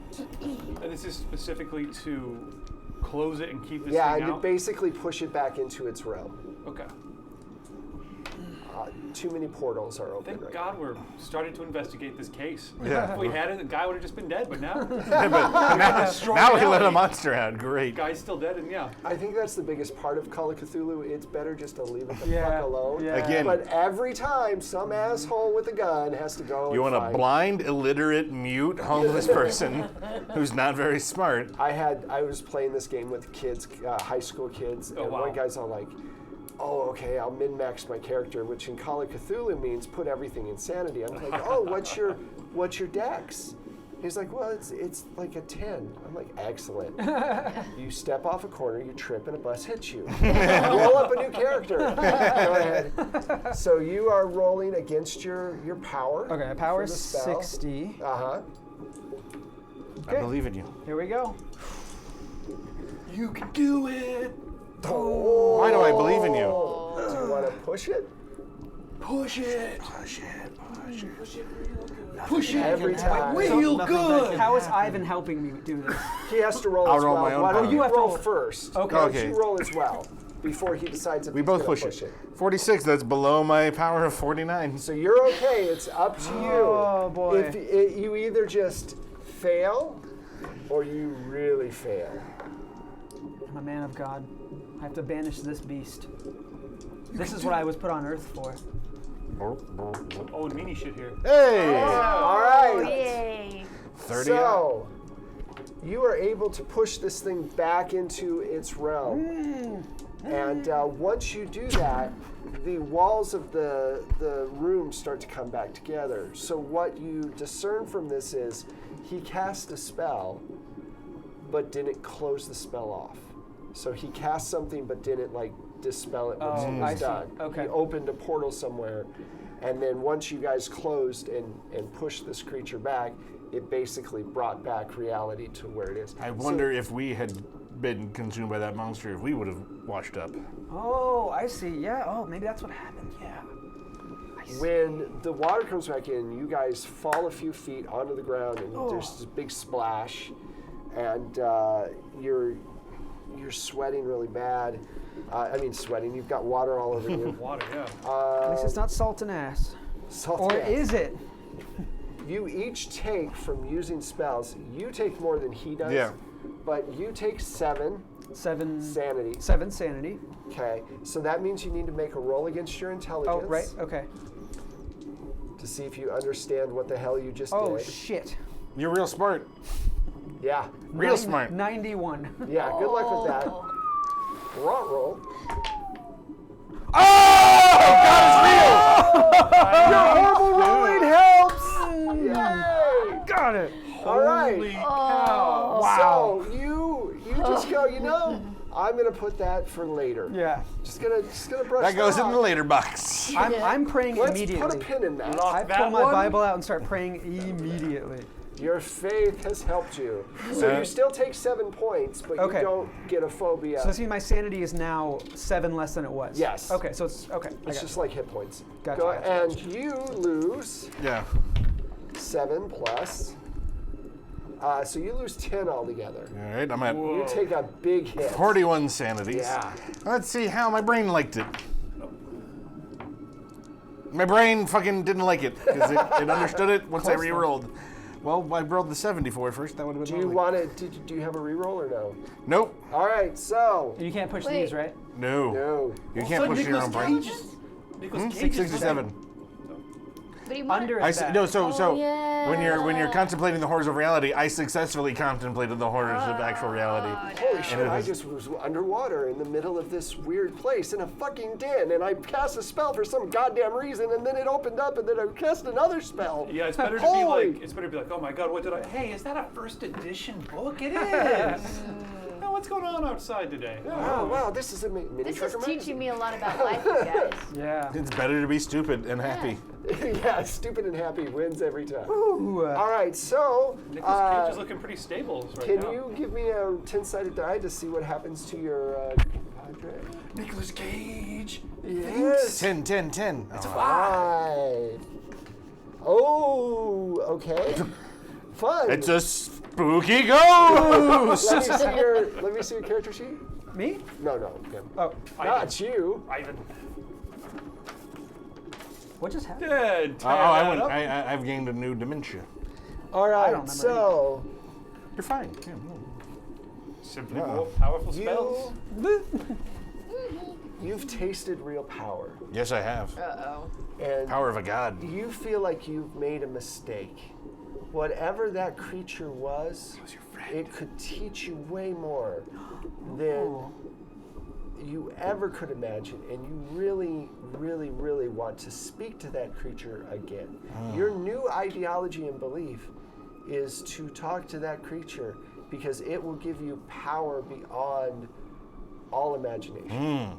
And this is specifically to close it and keep this Yeah, thing and to out? basically push it back into its realm. Okay. too many portals are open. Thank right God we're starting to investigate this case. Yeah. If we had it, the guy would have just been dead, but now Now we let a monster out. Great. the guy's still dead, and yeah. I think that's the biggest part of Call of Cthulhu. It's better just to leave it the Yeah, fuck alone. yeah. Again, But every time some asshole with a gun has to go you and want a find. blind, illiterate, mute, homeless person who's not very smart. I was playing this game with kids, high school kids, and wow. one guy's all like, "Oh, okay, I'll min-max my character," which in Call of Cthulhu means put everything in sanity. I'm like, "Oh, what's your dex?" He's like, "Well, it's like a 10." I'm like, "Excellent." You step off a corner, you trip, and a bus hits you. Roll up a new character. Go ahead. So you are rolling against your power. Okay, power for the spell. 60. Uh-huh. I believe in you. Here we go. You can do it. Why do I believe in you? Do you want to push it? Push it. Push it, push it. Push it. Every time. Real good. How is Ivan helping me do this? He has to roll I'll as roll well. my own Why don't power. you You have to roll roll. first? Okay. Why don't Okay. you roll as well before he decides if We he's both gonna push it. 46, that's below my power of 49. So you're okay. It's up to you. Oh, boy. If you either just fail or you really fail. I'm a man of God. I have to banish this beast. This is what I was put on Earth for. Oh, meanie shit here. Hey! All Oh, right. yay. 30 So you are able to push this thing back into its realm. And once you do that, the walls of the room start to come back together. So what you discern from this is he cast a spell, but didn't close the spell off. So he cast something, but didn't dispel it once Oh, it I was see. done. Okay. He opened a portal somewhere, and then once you guys closed and pushed this creature back, it basically brought back reality to where it is. I wonder if we had been consumed by that monster, if we would have washed up. Oh, I see. Yeah. Oh, maybe that's what happened. Yeah. When the water comes back in, you guys fall a few feet onto the ground, and there's this big splash, and you're sweating really bad. I mean, sweating. You've got water all over you. Water, yeah. At least it's not salt and ass. Salt Or gas. is it? You each take from using spells. You take more than he does. Yeah. But you take 7 7 sanity. 7 sanity. Okay. So that means you need to make a roll against your intelligence. Oh, right. Okay. To see if you understand what the hell you just Oh, did. shit. You're real smart. Yeah. Real smart. 91. Yeah. Good luck with that. Oh. Roll. Oh! Horrible rolling helps. Yay! Got it. All right. Holy cow. Wow. So you just go. I'm gonna put that for later. Yeah. Just gonna brush That goes in off. the later box. I'm praying Let's immediately. put a pin in that. Lock I that pull my one. Bible out and start praying immediately. Your faith has helped you. So you still take 7 points, but Okay. you don't get a phobia. So see, my sanity is now 7 less than it was. Yes. Okay, so it's okay. It's just like hit points. Gotcha, Go, gotcha, and you lose Yeah. 7 plus. So you lose 10 altogether. All right, I'm at You take a big hit. 41 sanities. Yeah. Let's see how my brain liked it. My brain fucking didn't like it because it understood it once I Close enough. re-rolled. Well, I rolled the 74 first. That would have been Do you lovely. want to? Do you have a reroll or no? Nope. All right. So You can't push Wait. these, right? No. no. You can't push your own brain. Nicolas Cage is 67. But he wanted Under I is bad. no, so yeah. when you're contemplating the horrors of reality, I successfully contemplated the horrors of actual reality. Holy shit, it I is- just was underwater in the middle of this weird place in a fucking den, and I cast a spell for some goddamn reason, and then it opened up, and then I cast another spell. Yeah, it's better to Holy- be like, oh my god, what did I? Hey, is that a first edition book? It is. Oh, what's going on outside today? Oh, wow, this is a mini This is Trucker teaching magazine. me a lot about life, you guys. Yeah. It's better to be stupid and happy. Yeah, stupid and happy wins every time. Ooh, All right, so Nicolas Cage is looking pretty stable right can now. you give me a 10-sided die to see what happens to your compadre? Nicolas Cage. Yes. 10, 10, 10. Oh, 5. Oh, okay. Fun. it's a spooky ghost. Let me see your character sheet. me? No, him. Oh, Not you. Ivan. What just happened? I've gained a new dementia. All I don't right, remember so You're fine. Yeah, Simply Yeah. more powerful spells. you've tasted real power, yes, I have. Uh-oh. and Power of a god. you feel like you've made a mistake. Whatever that creature was, it could teach you way more than you ever could imagine, and you really, really, really want to speak to that creature again. Your new ideology and belief is to talk to that creature because it will give you power beyond all imagination.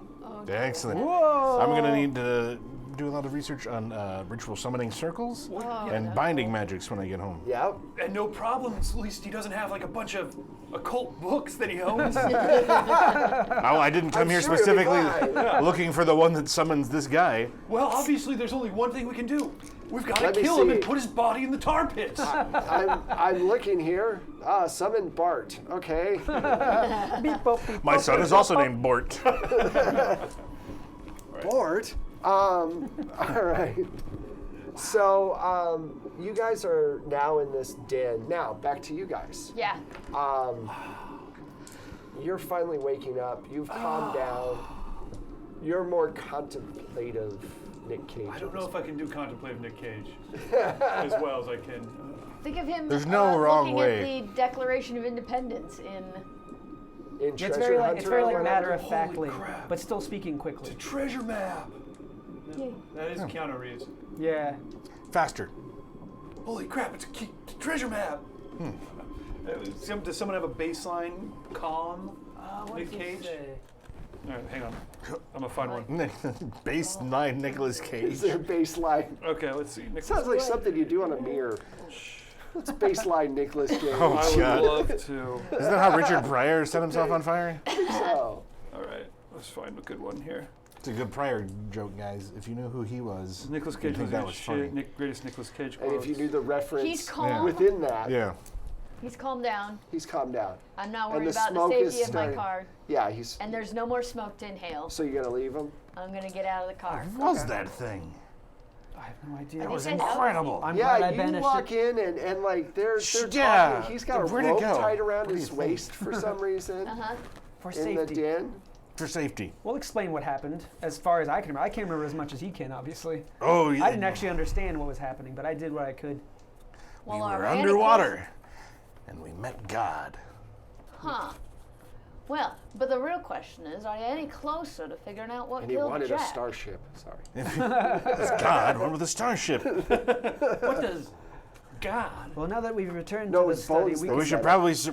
Excellent. Whoa! I'm gonna need to do a lot of research on ritual summoning circles and binding magics when I get home. Yep. And no problems. At least he doesn't have like a bunch of occult books that he owns. Oh, I didn't come I'm here sure it'll be specifically fine. looking for the one that summons this guy. Well, obviously, there's only one thing we can do. We've got to Let me kill him see. and put his body in the tar pits. I'm looking here. Summon Bart. Okay. Beep, boop, beep, My boop, son beep, is also boop. named Bort. Bart. All right. So you guys are now in this den. Now back to you guys. Yeah. You're finally waking up. You've calmed down. You're more contemplative, Nick Cage. I don't know if I can do contemplative Nick Cage as well as I can. Think of him There's no wrong looking way. at the Declaration of Independence in... In It's Treasure very like Hunter it's very or like whatever? matter of factly, Holy crap. but still speaking quickly. Treasure map. Yeah. That is Keanu Reeves. Yeah. Faster. Holy crap! It's a treasure map. Does someone have a baseline calm? Nick Cage. All right, hang on. I'm gonna find one. Base 9 Nicolas Is Cage. there baseline? Okay, let's see. Nick Sounds like something you do on a mirror. What's baseline Nicholas Cage? Oh, I would God. love to. Isn't that how Richard Pryor set himself on fire? So, All right, let's find a good one here. It's a good Pryor joke, guys. If you knew who he was, Nicholas you'd Cage think was that that was funny. greatest Nicholas Cage and quotes. if you knew the reference He's calm. within that, Yeah. He's calmed down. he's calmed down. I'm not And worried the about the smoke is safety of my starting. car. Yeah, he's. And there's no more smoke to inhale. So you're gonna leave him? I'm gonna get out of the car. What was that thing? I have no idea. That That was said healthy. incredible. I'm glad I Yeah, you banished walk it. in and like they're Yeah, talking. He's got a where'd it rope go? tied around What do you his think? waist for some reason Uh-huh. For in the safety. den. For safety. We'll explain what happened as far as I can remember. I can't remember as much as he can, obviously. Oh, yeah. I didn't actually understand what was happening, but I did what I could. We Well, were our underwater, and we met God. Huh. Well, but the real question is, are you any closer to figuring out what And he killed wanted Jack? a starship. Sorry. It's God, one with a starship. What does God? Well, now that we've returned No, to the it's study, bones we that can,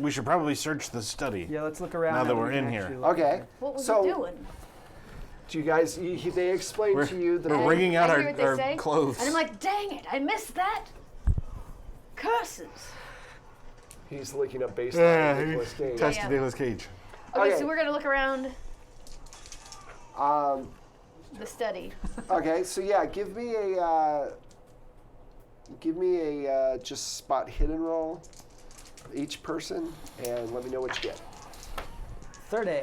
We should probably search the study. yeah, let's look around. Now that we we're can in here. actually look. Okay. What was so he doing? do you guys? They explained We're, to you the. we're wringing out I hear what they our say, clothes. And I'm like, dang it, I missed that. Curses. He's looking up baseline Yeah, Nicolas Cage. Test Yeah. Nicolas Cage. Okay, Okay. so we're gonna look around Um, the study. okay, so yeah, give me a just spot hidden roll, each person, and let me know what you get. 30.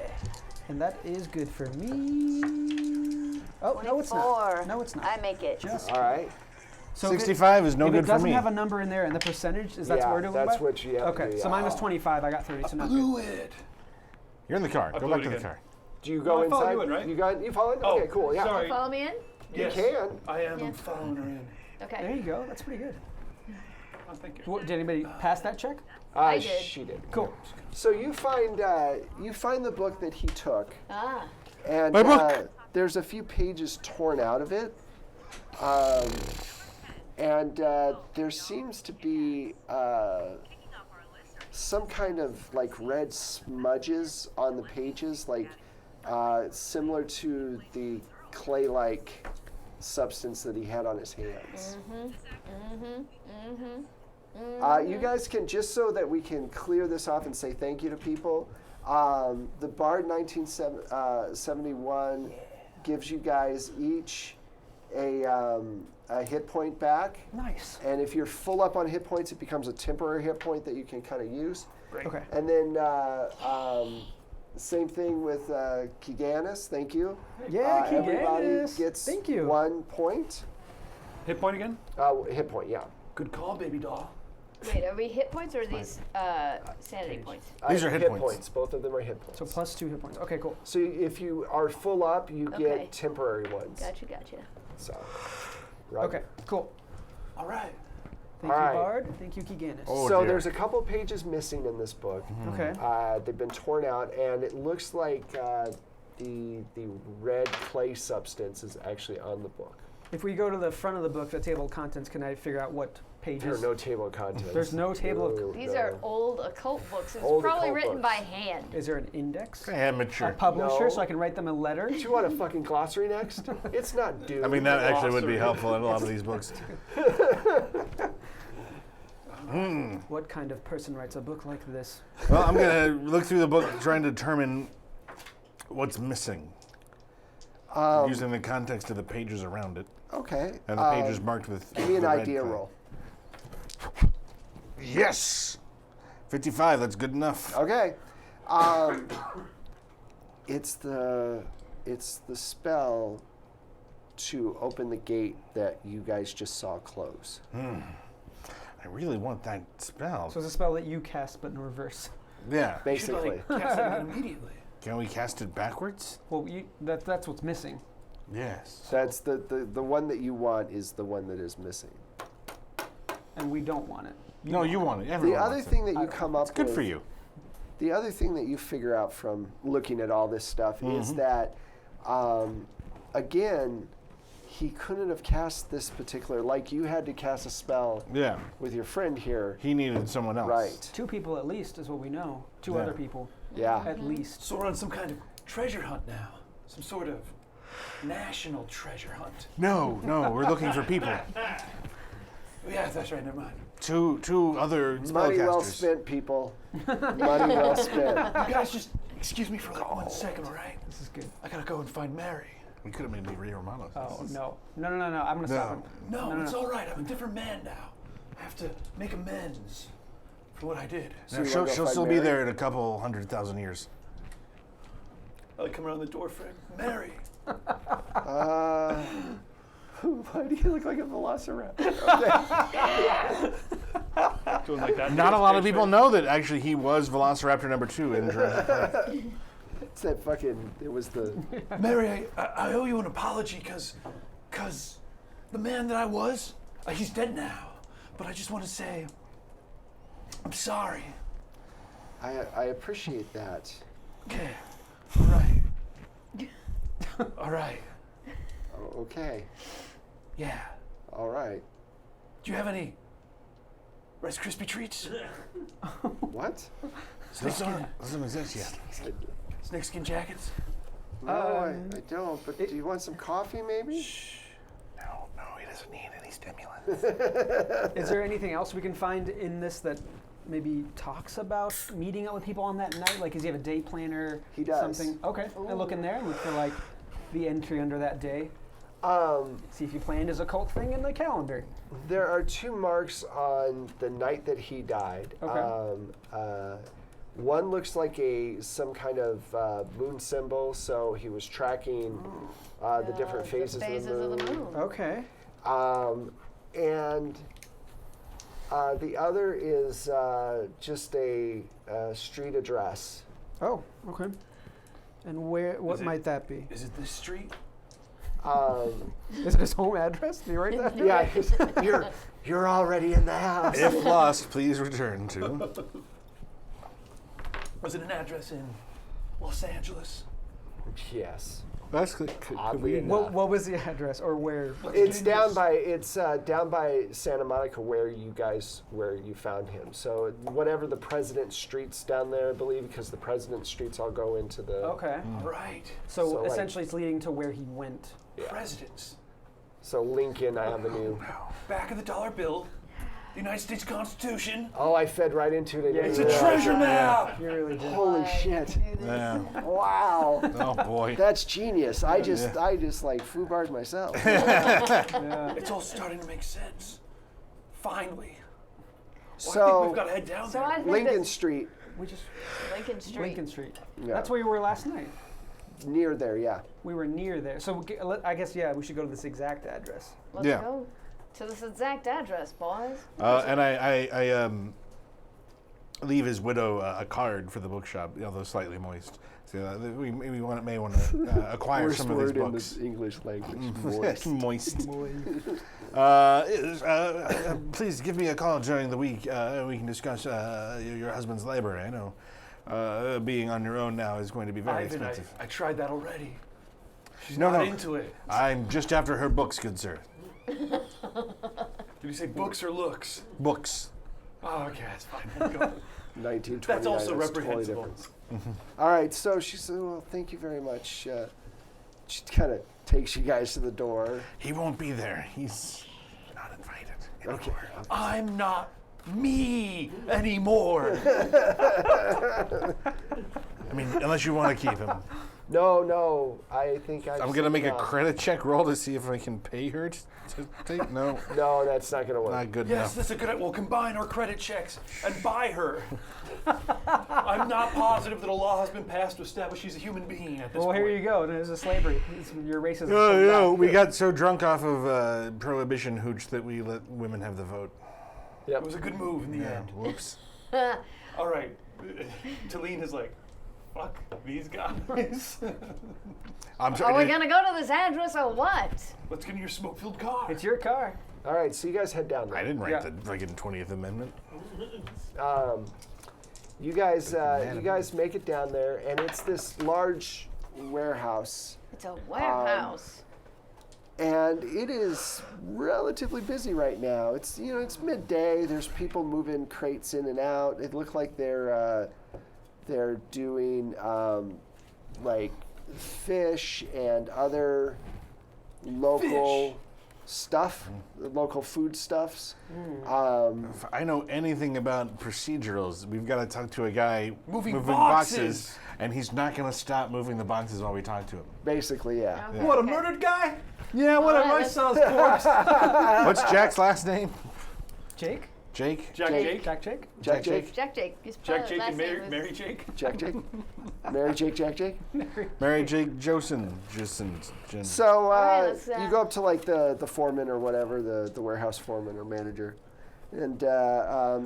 And that is good for me. Oh, no, it's not. No, it's not. I make it. Just All right. so if it- 65 is no if good it for doesn't me. have a number in there and the percentage, is that yeah, what we're doing? that's by? what you have to Okay, do, so yeah. mine was 25. I got 30, so not good. Blew it. You're in the car. Go blew back it to the again. car. Do you go I follow inside? you in, right? You follow in? Oh, Okay, cool. Yeah. sorry. Follow me in? You Yes, can. I am Yeah. following her in. Okay. There you go. That's pretty good. Oh, thank you. Did anybody pass that check? I did. She did. Cool. So you find the book that he took, Ah. and My book! there's a few pages torn out of it, and there seems to be some kind of like red smudges on the pages, like similar to the clay-like substance that he had on his hands. You guys can, just so that we can clear this off and say thank you to people, the Bard 1971 gives you guys each a hit point back. Nice. And if you're full up on hit points, it becomes a temporary hit point that you can kind of use. Okay. And then same thing with Kiganis, thank you. Yeah, Everybody Kiganis. gets Thank you. 1 point. Hit point again? Hit point, yeah. Good call, baby doll. Wait, are we hit points or are these sanity points? These are hit hit points. Both of them are hit points. So plus 2 hit points. Okay, cool. So if you are full up, you Okay. get temporary ones. Gotcha. So, right. Okay, cool. All right. Thank All you, right. Bard. Thank you, Keeganis. Oh, So dear. there's a couple pages missing in this book. Okay. They've been torn out, and it looks like the red clay substance is actually on the book. If we go to the front of the book, the table of contents, can I figure out what There are pages? no table of contents. There's no table of No, These no. are old occult books. It's Old probably occult written books. by hand. Is there an index? Amateur. A publisher, No. so I can write them a letter? Do you want a fucking glossary next? It's not due. I mean, that actually would be helpful in a lot of these books. What kind of person writes a book like this? Well, I'm going to look through the book trying to determine what's missing. Using the context of the pages around it. Okay. And the pages marked with. Give me an the red idea clay. roll. Yes! 55, that's good enough. Okay. It's the spell to open the gate that you guys just saw close. I really want that spell. So it's a spell that you cast, but in reverse. Yeah. Basically. Cast it immediately. Can we cast it backwards? Well, that's what's missing. Yes. That's the one that you want is the one that is missing. And we don't want it. No, you want it. The Everyone other wants thing it. that you come up It's good with, for you. The other thing that you figure out from looking at all this stuff is that, again, he couldn't have cast this particular, like you had to cast a spell Yeah. with your friend here. He needed someone else. Right. 2 people at least is what we know. 2 Yeah. other people Yeah. at least. So we're on some kind of treasure hunt now. Some sort of national treasure hunt. No, we're looking for people. Yeah, that's right. Never mind. Two other Money well spellcasters. spent, people. Money well spent. You guys just excuse me for like 1 second, all right? This is good. I gotta go and find Mary. We could have made me Rio Romano. Oh, no. No. I'm going to stop him. No, it's all right. I'm a different man now. I have to make amends for what I did. So Now, you she'll wanna go she'll find still be Mary? there in a couple 100,000 years. I come around the door frame. Mary. Why do you look like a velociraptor? Doing like that. Not a lot of people know that actually he was Velociraptor number 2 in Jurassic Park. It's that fucking, it was the, Mary, I owe you an apology because the man that I was, he's dead now. But I just want to say, I'm sorry. I appreciate that. Okay. All right. All right. Oh, okay. Yeah. All right. Do you have any Rice Krispie treats? What? Doesn't exist yet. Snakeskin jackets? No, I don't. But do you want some coffee, maybe? No, he doesn't need any stimulants. Is there anything else we can find in this that maybe talks about meeting up with people on that night? Like, does he have a day planner? He does. Something? Okay. I look in there and look for, like, the entry under that day. See if you planned his occult thing in the calendar. There are 2 marks on the night that he died. Okay. One looks like some kind of moon symbol, so he was tracking the different phases of the moon. Okay. And the other is just a street address. Oh, okay. And what Is it- might that be? Is it this street? Is it his home address? Did you write that? Yeah, you're already in the house. If lost, please return to. Was it an address in Los Angeles? Yes. That's Oddly enough. What was the address or where? It's down by Santa Monica where you found him. So whatever the President Street's down there, I believe, because the President Streets all go into the. Okay. All right. So, So, like- essentially it's leading to where he went. Presidents. So Lincoln Avenue. Back of the dollar bill. The United States Constitution. Oh, I fed right into it. Yeah, It's you a did. treasure map. You really did. Holy shit! Yeah. Wow, Oh boy. that's genius. I just like foobarred myself. Yeah. It's all starting to make sense. Finally. Well, I think So we've got to head down So there. I think Lincoln that Street, We just Lincoln Street. Lincoln Street. Yeah. That's where you were last night. near there, yeah. We were near there. So I guess we should go to this exact address. Let's Yeah. go. To this exact address, boys. And I leave his widow a card for the bookshop, although slightly moist. So we may want to acquire Worst some of these word in books. the English language. Moist. Please give me a call during the week. We can discuss your husband's library. I know being on your own now is going to be very Ivan, expensive. I tried that already. She's No, not no. into it. I'm just after her books, good sir. Did you say books or looks? Books. Oh, okay, that's fine. Go. 1929. That's also Totally reprehensible. different. All right, so she said, well, thank you very much. She kind of takes you guys to the door. He won't be there. He's not invited anymore. Okay. I'm not me anymore. I mean, unless you want to keep him. No, I think I'm going to make a credit check roll to see if I can pay her to take. No, No, that's not going to work. not good Yes, enough. that's a good. We'll combine our credit checks and buy her. I'm not positive that a law has been passed to establish she's a human being at this Well, point. here you go. There's a slavery. Your racism. Oh, comes no, back. we got so drunk off of prohibition hooch that we let women have the vote. It was a good move in the Yeah, end. whoops. All right. Talene is like, fuck these guys. I'm Are sorry. we gonna go to this address or what? Let's get in your smoke-filled car. It's your car. All right, so you guys head down there. I didn't write Yeah. the friggin' 20th Amendment. You guys make it down there, and it's this large warehouse, It's a warehouse. and it is relatively busy right now. It's midday. There's people moving crates in and out. It looked like they're doing like fish and other local stuff, local food stuffs. If I know anything about procedurals, we've got to talk to a guy Moving boxes, boxes. and he's not going to stop moving the boxes while we talk to him. Basically, yeah. Okay. What, a murdered guy? Yeah, whatever, I saw his corpse. What's Jack's last name? Jake? Jake? Jack Jake? Jack Jake? Jack Jake, Jack Jake. His Jack Jake last and name is- Mary Jake? Jack Jake, Mary Jake, Jack Jake. Mary Jake Josen. So right, let's, you go up to like the foreman or whatever, the warehouse foreman or manager, and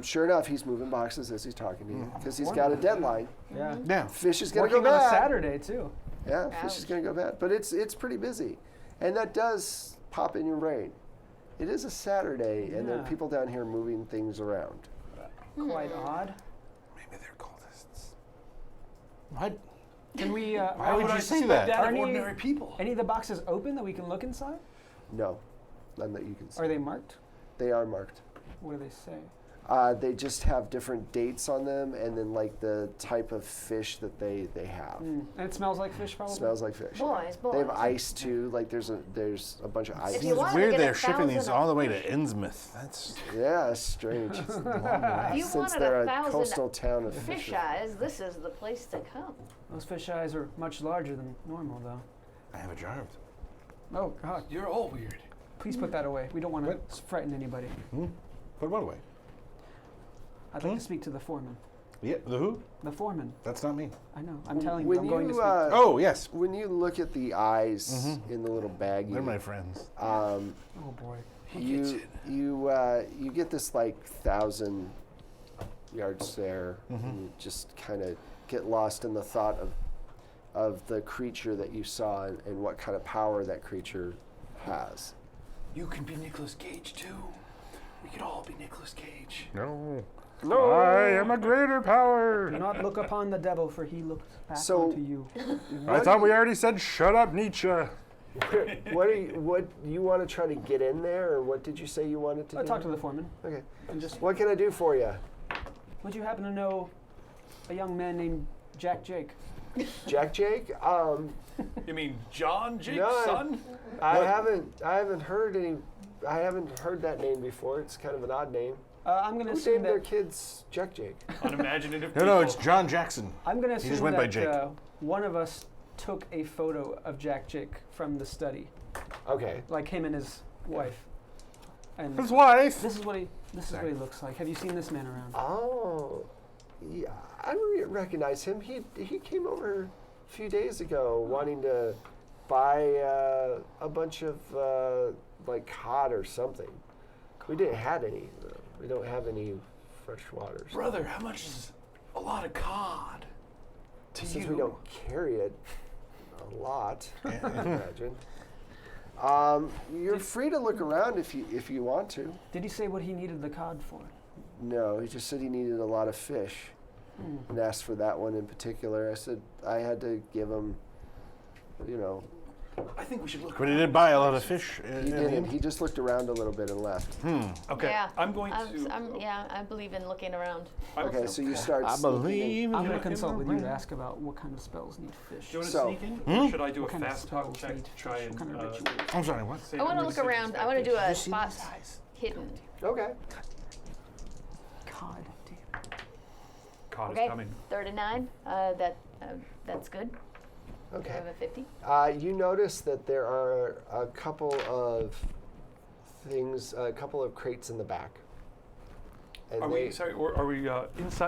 sure enough, he's moving boxes as he's talking to you because he's got a deadline. Yeah. Yeah. Fish is gonna Working go on a bad. Saturday, too. Yeah, fish is Ouch. gonna go bad, but it's pretty busy, and that does pop in your brain. It is a Saturday, and there are Yeah. people down here moving things around. Quite odd. Maybe they're cultists. What? Can we, Why would I you say suspect that? of Are any- ordinary people? any of the boxes open that we can look inside? No, none that you can see. Are they marked? They are marked. What do they say? They just have different dates on them, and then like the type of fish that they have. And it smells like fish, probably? Smells like fish. Boys. They have ice too. Like there's a bunch of ice. If you Seems wanted to weird get they're 1,000 shipping these all the way to fish. Innsmouth. That's Yeah, it's strange. If you Since wanted they're a 1,000 coastal town of fish fish. eyes, this is the place to come. Those fish eyes are much larger than normal, though. I have a jar of them. Oh, God. You're all weird. Please put that away. We don't want to What? frighten anybody. Put what away? I'd like to speak to the foreman. Yeah, the who? The foreman. That's not me. I know. I'm telling you, When I'm going to you speak. Oh, yes. when you look at the eyes in the little baggie, They're my friends. Oh, boy. you get this like 1,000 yard stare, and you just kind of get lost in the thought of the creature that you saw and what kind of power that creature has. You can be Nicolas Cage, too. We could all be Nicolas Cage. No. I am a greater power. Do not look upon the devil, for he looks back So- onto you. I thought we already said shut up, Nietzsche. What you want to try to get in there, or what did you say you wanted to I do? talked to the foreman. Okay. And just, What can I do for you, would you happen to know a young man named Jack Jake? Jack Jake? You mean John Jake's No, son? I haven't heard that name before. It's kind of an odd name. I'm going to Who assume named their that kids Jack Jake? Unimaginative No, people. it's John Jackson. I'm going to He assume just went by that Jake. one of us took a photo of Jack Jake from the study, Okay. like him and his wife. And His wife. this is what he looks like. Have you seen this man around? Oh, yeah, I recognize him. He came over a few days ago wanting to buy a bunch of like cod or something. We didn't have any. We don't have any fresh waters. Brother, how much is a lot of cod to Since you? we don't carry it a lot, I imagine. You're free to look around if you want to. Did he say what he needed the cod for? No, he just said he needed a lot of fish, and asked for that one in particular. I said I had to give him, I think we should look But he around. did buy a lot of fish. He didn't. He just looked around a little bit and left. Okay, Yeah. I'm going to. I believe in looking around. Okay, so you start. I sneaking in. believe I'm in going to consult with you to rain. ask about what kind of spells need fish. Do you want to So- sneak in? Or should I do a What kind of fast talk spells check need to try fish? and What kind of rituals? I'm sorry, what? say I want to I'm look gonna around. see I want to do a you see spot this size? hidden. Okay. Cod. Damn. Cod Okay. is coming. 39. That's good. I Okay. have a 50. You notice that there are a couple of things, a couple of crates in the back. And Are we inside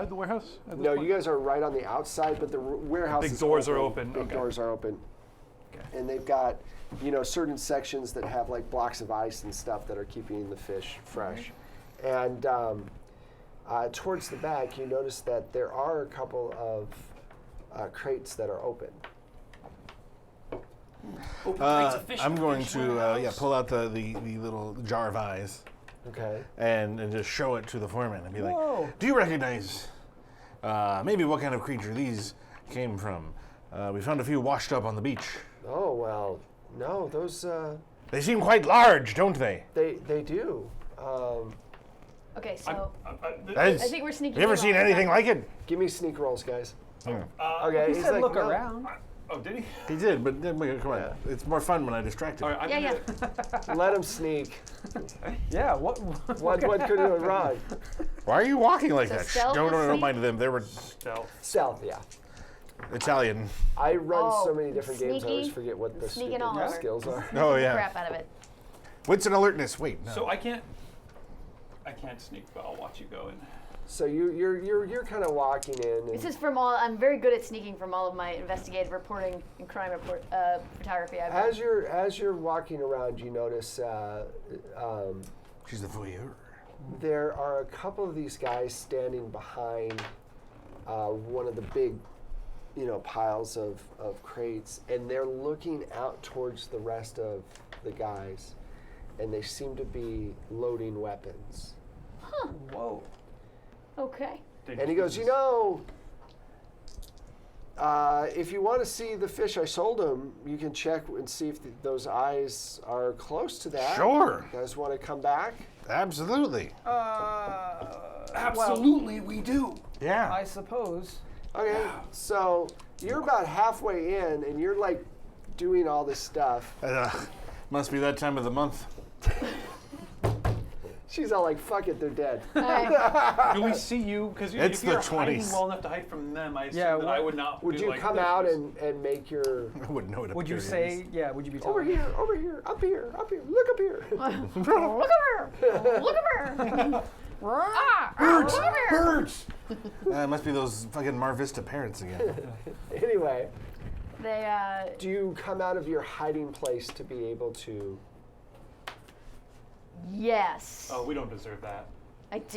the warehouse? At this No, point? you guys are right on the outside, but the warehouse Big is doors are open, Big okay. doors are open. Okay. And they've got, certain sections that have like blocks of ice and stuff that are keeping the fish fresh. And towards the back, you notice that there are a couple of crates that are open. Open crates of fish I'm in the going fish to warehouse. pull out the little jar of eyes Okay. and just show it to the foreman and be Whoa. like, do you recognize maybe what kind of creature these came from? We found a few washed up on the beach. Oh, well, no, those, They seem quite large, don't they? they do. Okay, so I think we're sneaking You ever in seen all the anything time. like it? Give me sneak rolls, guys. Hmm. Okay, He he's said like, look "No." around. Oh, did he? He did, but then, come on. Yeah. It's more fun when I distract him. All right, I'm Yeah, gonna, Let him sneak. Yeah, what? What could go wrong? Why are you walking like So that? Shh, stealth don't is sneak? mind them. They were stealth. Stealth, yeah. Italian. I run Oh, so many different games, I always sneaky? forget what the Sneaking stupid all skills are. Oh, yeah. crap out of it. Wits and alertness. Wait, no. So I can't sneak, but I'll watch you go in. So you're kind of walking in. And This is from all. I'm very good at sneaking from all of my investigative reporting and crime photography I've done. as you're walking around, you notice She's the voyeur. there are a couple of these guys standing behind one of the big, piles of crates, and they're looking out towards the rest of the guys, and they seem to be loading weapons. Whoa. Okay. And he goes, if you want to see the fish I sold him, you can check and see if those eyes are close to that. Sure. You guys want to come back? Absolutely. Absolutely, we do. Yeah. I suppose. Okay, so you're about halfway in, and you're like doing all this stuff. Must be that time of the month. She's all like, "Fuck it, they're dead." Do we see you? Because It's if you're the hiding 20s. well enough to hide from them, I assume Yeah, that I would not. Would do you like come this. out and make your I wouldn't know what a Would you period say, is. yeah, would you be over telling here, over here, up here, look up here? Look over here! Look over here! Birds! Look over here! Birds! It must be those fucking Mar Vista parents again. Anyway, They do you come out of your hiding place to be able to? yes. Oh, we don't deserve that.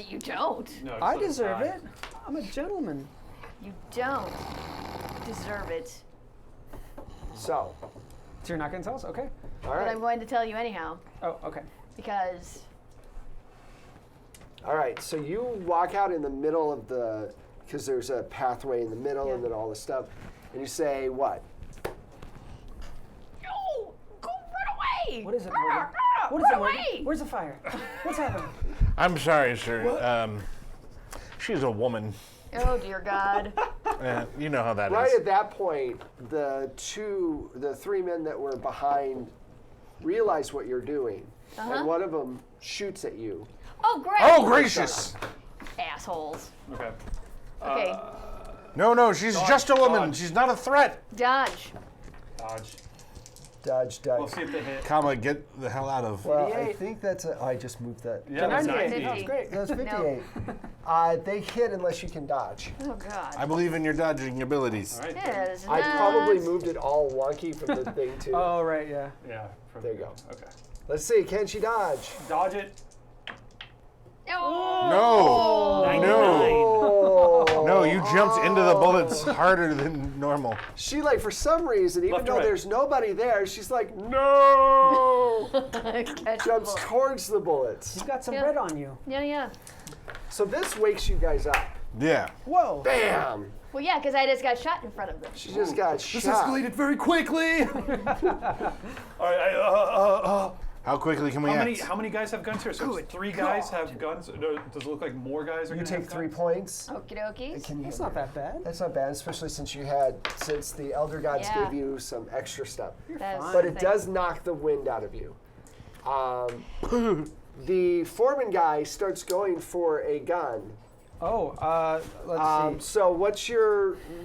You don't. No, I so does deserve I. it. I'm a gentleman. You don't deserve it. So, So you're not going to tell us? Okay. all But right, I'm going to tell you anyhow Oh, okay. because all right. So you walk out in the middle of because there's a pathway in the middle, and Yeah. then all this stuff, and you say what? no, go run away. What is it, Morgan? What is run it, Morgan? away. Where's the fire? What's happening? I'm sorry, sir. She's a woman. Oh dear God. You know how that is. Right at that point, the three men that were behind realize what you're doing, and one of them shoots at you. Oh great. Oh, gracious! Assholes. Okay. Okay. No, she's just a woman. dodge. She's not a threat. Dodge. Dodge. Dodge. We'll see if they hit. Comma, get the hell out of. Well, I 58. think that's I just moved that. Yeah, that's 98. 90. That was great. That's 58. They hit unless you can dodge. Oh God. I believe in your dodging abilities. All right. Yes, I probably nuts. moved it all wonky from the thing too. Oh, right, yeah. Yeah. There you go. Okay. Let's see. Can she dodge? Dodge it. Oh. No, you jumped into the bullets harder than normal. She, like, for some reason, even Left though or right? there's nobody there, she's like, no! Catch the Jumps bullet. towards the bullets. You've got some Yeah. red on you. Yeah. So this wakes you guys up. Yeah. Whoa. Bam! Well, yeah, because I just got shot in front of them. She just got shot. very quickly. All right. How quickly can we act? How many guys have guns here? So it's 3 guys have guns. No, does it look like more guys are You gonna take have 3 guns? points. Okie dokies. Can you- That's not that bad. That's not bad, especially since the Elder Gods Yeah. gave you some extra stuff. That's fine. But the it thing. does knock the wind out of you. The foreman guy starts going for a gun. Oh, let's see. So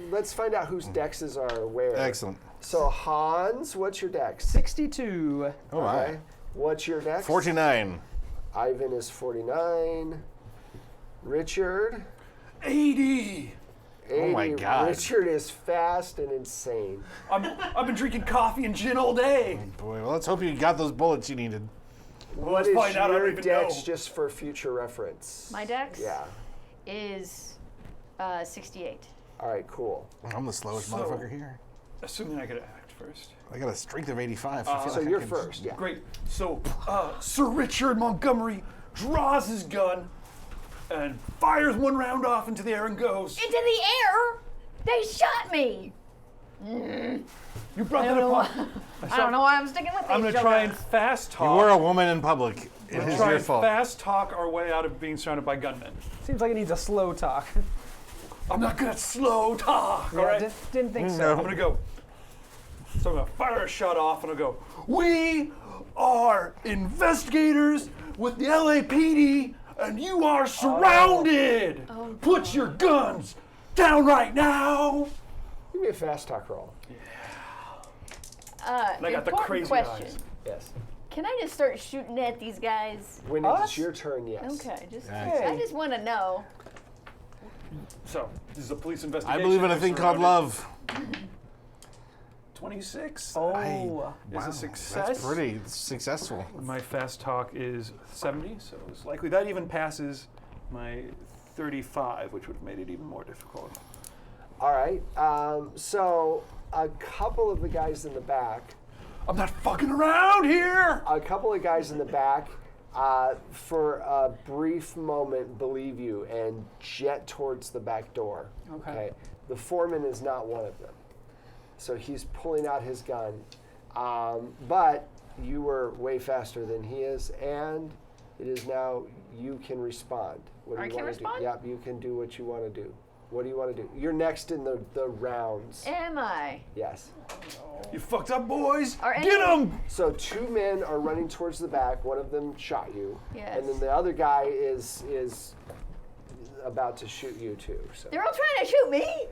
let's find out whose dexes are where. Excellent. So Hans, what's your dex? 62. Oh my. Okay. What's your dex? 49. Ivan is 49. Richard? 80. 80. Oh my God. Richard is fast and insane. I've been drinking coffee and gin all day. Boy, well, let's hope you got those bullets you needed. What let's is find out, I don't your even dex know. just for future reference? My dex Yeah. is 68. All right, cool. I'm the slowest So- motherfucker here. Assuming I get to act first. I got a strength of 85. I feel So like I you're can- first, yeah. Great. So Sir Richard Montgomery draws his gun and fires one round off into the air and goes. Into the air? They shot me. You brought I that don't know upon. why. I don't know why I'm sticking with these. I'm gonna try and jokers. fast You talk. were a woman in public. It is try your and fault. fast talk our way out of being surrounded by gunmen. Seems like it needs a slow talk. I'm not gonna slow talk. All right. Didn't think so. No. I'm gonna go. So I'm gonna fire a shot off and I'll go. We are investigators with the LAPD, and you are surrounded. Put your guns down right now. Give me a fast talk roll. I got the Important crazy question. eyes. Yes. Can I just start shooting at these guys? When Us? it's your turn, yes. Okay, just Hey. I just want to know. So this is a police I investigation. believe in a We're thing called surrounded. love. 26 Oh. is a success. That's pretty successful. My fast talk is 70, so it's likely that even passes my 35, which would have made it even more difficult. All right. So a couple of the guys in the back, I'm not fucking around here. for a brief moment, believe you and jet towards the back door. Okay. The foreman is not one of them. So he's pulling out his gun. But you were way faster than he is, and it is now you can respond. What do I you can want to do? respond? Yep, you can do what you want to do. What do you want to do? You're next in the rounds. Am I? Yes. You fucked up, boys. Are Get any- them. So 2 men are running towards the back. One of them shot you, Yes. and then the other guy is about to shoot you too. So They're all trying to shoot me.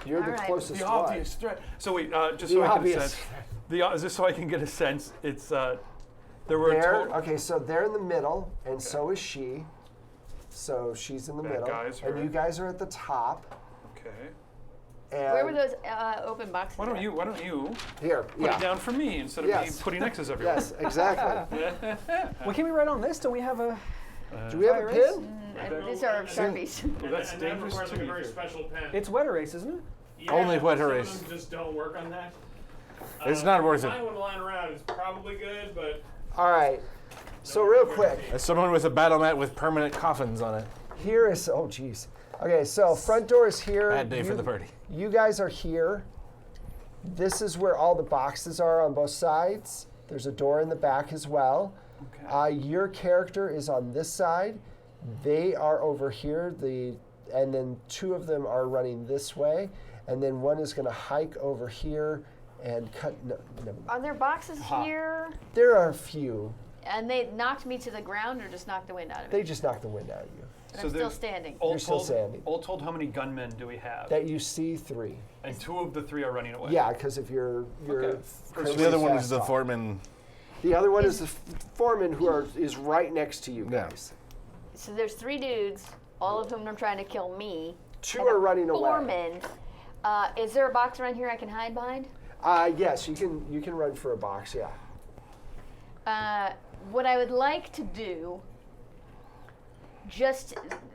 you're the all right. closest The one. obvious threat. So wait, just The so I can obvious. sense. Just so I can get a sense. It's there were a There. total. Okay, so they're in the middle, and so is she. So she's in the Bad middle, guys, and her. you guys are at the top. Okay. And Where were those open boxes? Why don't at? you Here, put yeah. it down for me instead of me Yes. putting X's everywhere? Yes, exactly. Well, can we write on this? Do we have a? Do we have a Virus? pin? These are Sharpies. Well, that's and that dangerous requires to like a me. very special pen. It's wet erase, isn't it? Yeah, Only wet some erase. of them just don't work on that. It's not worth it. Mine one lying around is probably good, but All right. So real quick, As someone with a battle mat with permanent coffins on it. here is. Oh, geez. Okay, so front door is here. Bad day for the party. You guys are here. This is where all the boxes are on both sides. There's a door in the back as well. Okay. Your character is on this side. They are over here. And then 2 of them are running this way, and then one is going to hike over here and cut. No, never mind. Are there boxes here? There are a few. And they knocked me to the ground or just knocked the wind out of me? They just knocked the wind out of you. And I'm still standing. All You're still told, standing. all told, how many gunmen do we have? That you see 3. And 2 of the 3 are running away. Yeah, because if you're Okay. So crazy the other one is fast the off. foreman. The other one is the foreman is right next to you Yeah. guys. So there's 3 dudes, all of whom are trying to kill me. 2 and are a running away. foreman. Is there a box around here I can hide behind? Yes, you can run for a box. Yeah. What I would like to do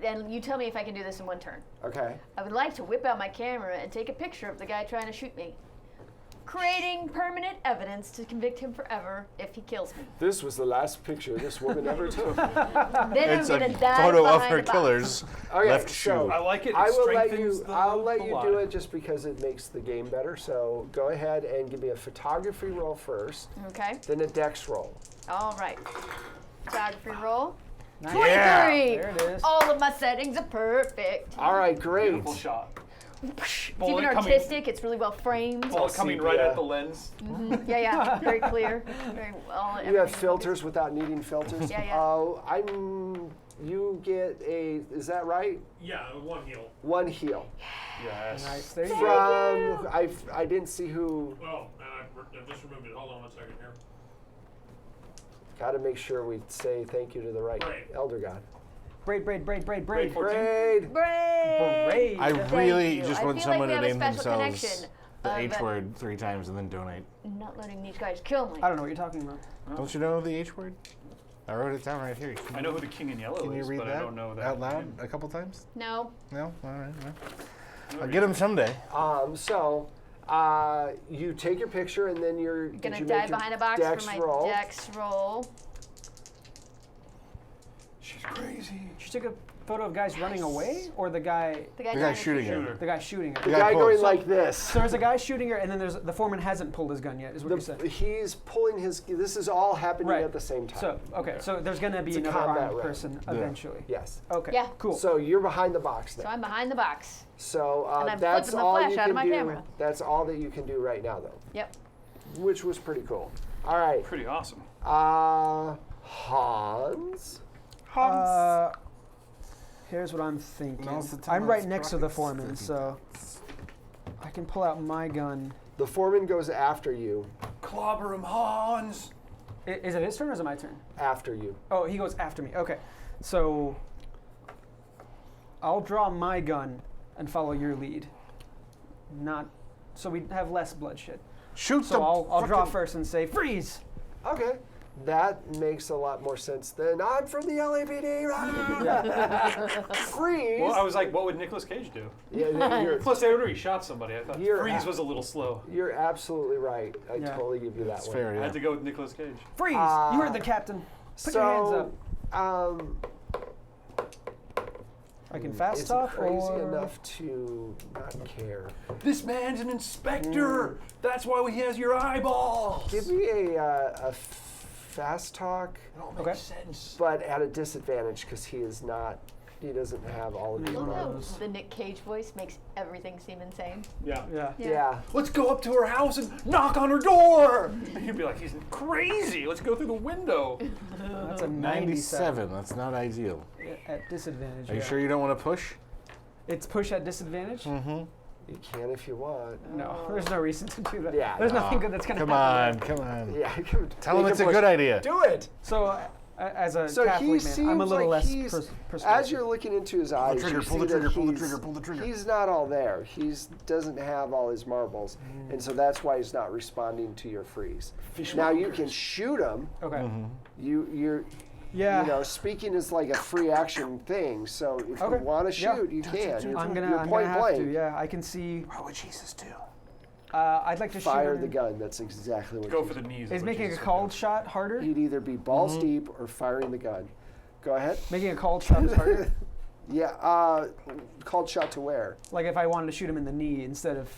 and you tell me if I can do this in one turn. Okay. I would like to whip out my camera and take a picture of the guy trying to shoot me, creating permanent evidence to convict him forever if he kills me. This was the last picture this woman ever took. Then It's I'm a gonna dive photo of behind her the box. killer's Okay, left so shoe. I like it. It I will let strengthens you. the I'll let you lie. do it just because it makes the game better. So go ahead and give me a photography roll first, Okay. then a dex roll. All right. Photography roll. Nice. 23. There it is. All of my settings are perfect. All right, great. Beautiful shot. It's Bullet even coming- artistic. It's really well framed. Bullet coming right sepia. at the lens. Yeah. Very clear. Very well. You have everything's filters without needing filters. Yeah. Oh, you get a. Is that right? Yeah, one heal. One heal. Yes. Nice. There you go. From I didn't see who. Oh, and I just removed it. Hold on one second here. Got to make sure we say thank you to the right Right. elder god. Braid. Braid. Braid. Braid. I Thank really you. just I want feel like someone we to have a name special themselves connection the of, H word 3 times and then donate. Not letting these guys kill me. I don't know what you're talking about. Don't you know the H word? I wrote it down right here. I know who the King in Yellow Can you is, read but that I don't know that out loud name. a couple times? No. No? All right. I'll get him someday. So you take your picture and then you're Gonna did you dive make your behind a box dex for my roll? dex roll. She's crazy. She took a photo of guys running away, or the guy The guy shooting Shooter. her. the guy shooting her. The guy guy pulls. going like this. So there's a guy shooting her, and then there's the foreman hasn't pulled his gun yet. Is what you said. He's pulling his. This is all happening Right. at the same time. So okay, so there's gonna be It's a another combat armed round. person Yeah. eventually. yes. Okay. Yeah. Cool. So you're behind the box So now. I'm behind the box. So And I'm that's flipping the all flash you out can of my do. camera. That's all that you can do right now, though, Yep. which was pretty cool. All right, Pretty awesome. Hans. Here's what I'm thinking. Now's the time I'm of right next to the sprockets. foreman, so I can pull out my gun. The foreman goes after you. Clobber him, Hans. Is it his turn or is it my turn? After you. Oh, he goes after me. Okay. So I'll draw my gun and follow your lead. Not so we have less bloodshed. Shoot So the I'll draw fucking- first and say freeze. Okay. That makes a lot more sense than I'm from the LAPD. Freeze. Well, I was like, what would Nicolas Cage do? Yeah, you're, Plus, they already shot somebody. I thought You're Freeze a- was a little slow. you're absolutely right. I Yeah. totally give you that It's one. fair, I yeah. had to go with Nicolas Cage. Freeze! You heard the captain. Put your hands up. I can fast Is talk it crazy or enough to not care? This man's an inspector. That's why he has your eyeballs. Give me a fast talk, It all makes Okay. sense. but at a disadvantage because he doesn't have all of these One of Although marbles. the Nick Cage voice makes everything seem insane. Yeah. yeah. Yeah. Let's go up to her house and knock on her door. And you'd be like, he's crazy. Let's go through the window. That's a 97 97. That's not ideal. at disadvantage. Are you yeah. sure you don't want to push? It's push at disadvantage? Mm-hmm. You can if you want. No, there's no reason to do that. Yeah, There's no. nothing good that's gonna Come happen. on, come on. Yeah. Tell him make it's a push. good idea. Do it. So, as a So Catholic he man, seems I'm a little like less he's, persuasive. as you're looking into his eyes, trigger, you pull see the trigger, that pull the he's- trigger, pull the trigger. He's not all there. Doesn't have all his marbles, and so that's why he's not responding to your freeze. Now you can shoot him. Okay. You're Yeah. you know, speaking is like a free action thing. So if Okay. you want to Yeah. shoot, you can. You're, I'm you're gonna point have blank. to. Yeah, I can see. What would Jesus do? I'd like to Fire shoot the him. gun. That's exactly what. Go you for the knees. Is what making a Jesus would called do. shot harder? He'd either be balls deep or firing the gun. Go ahead. Making a called shot is harder. Yeah. Called shot to where? Like if I wanted to shoot him in the knee instead of.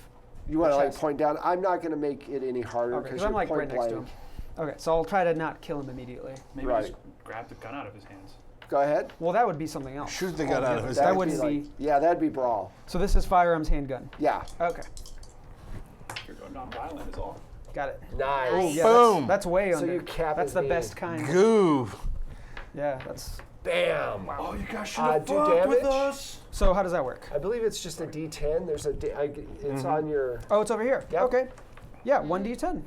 You want to like chest. point down? I'm not going to make it any harder Okay, because because you're I'm like point right next to blank. him. Okay, so I'll try to not kill him immediately. Maybe Right. just grab the gun out of his hands. Go ahead. Well, that would be something else. Shoot the gun out of his That hand. wouldn't like, be. Yeah, that'd be brawl. So this is firearms handgun. Yeah. Okay, You're going non-violent is all. got it. Nice. Nice. Yeah, Boom. That's way So under. you cap That's his the knee. best kind. Goo. Yeah, that's. Bam. Oh, you guys should have do fucked with damage? us. So how does that work? I believe it's just a D10. There's a it's on your. Oh, it's over here. Yep. Okay. Yeah, 1d10.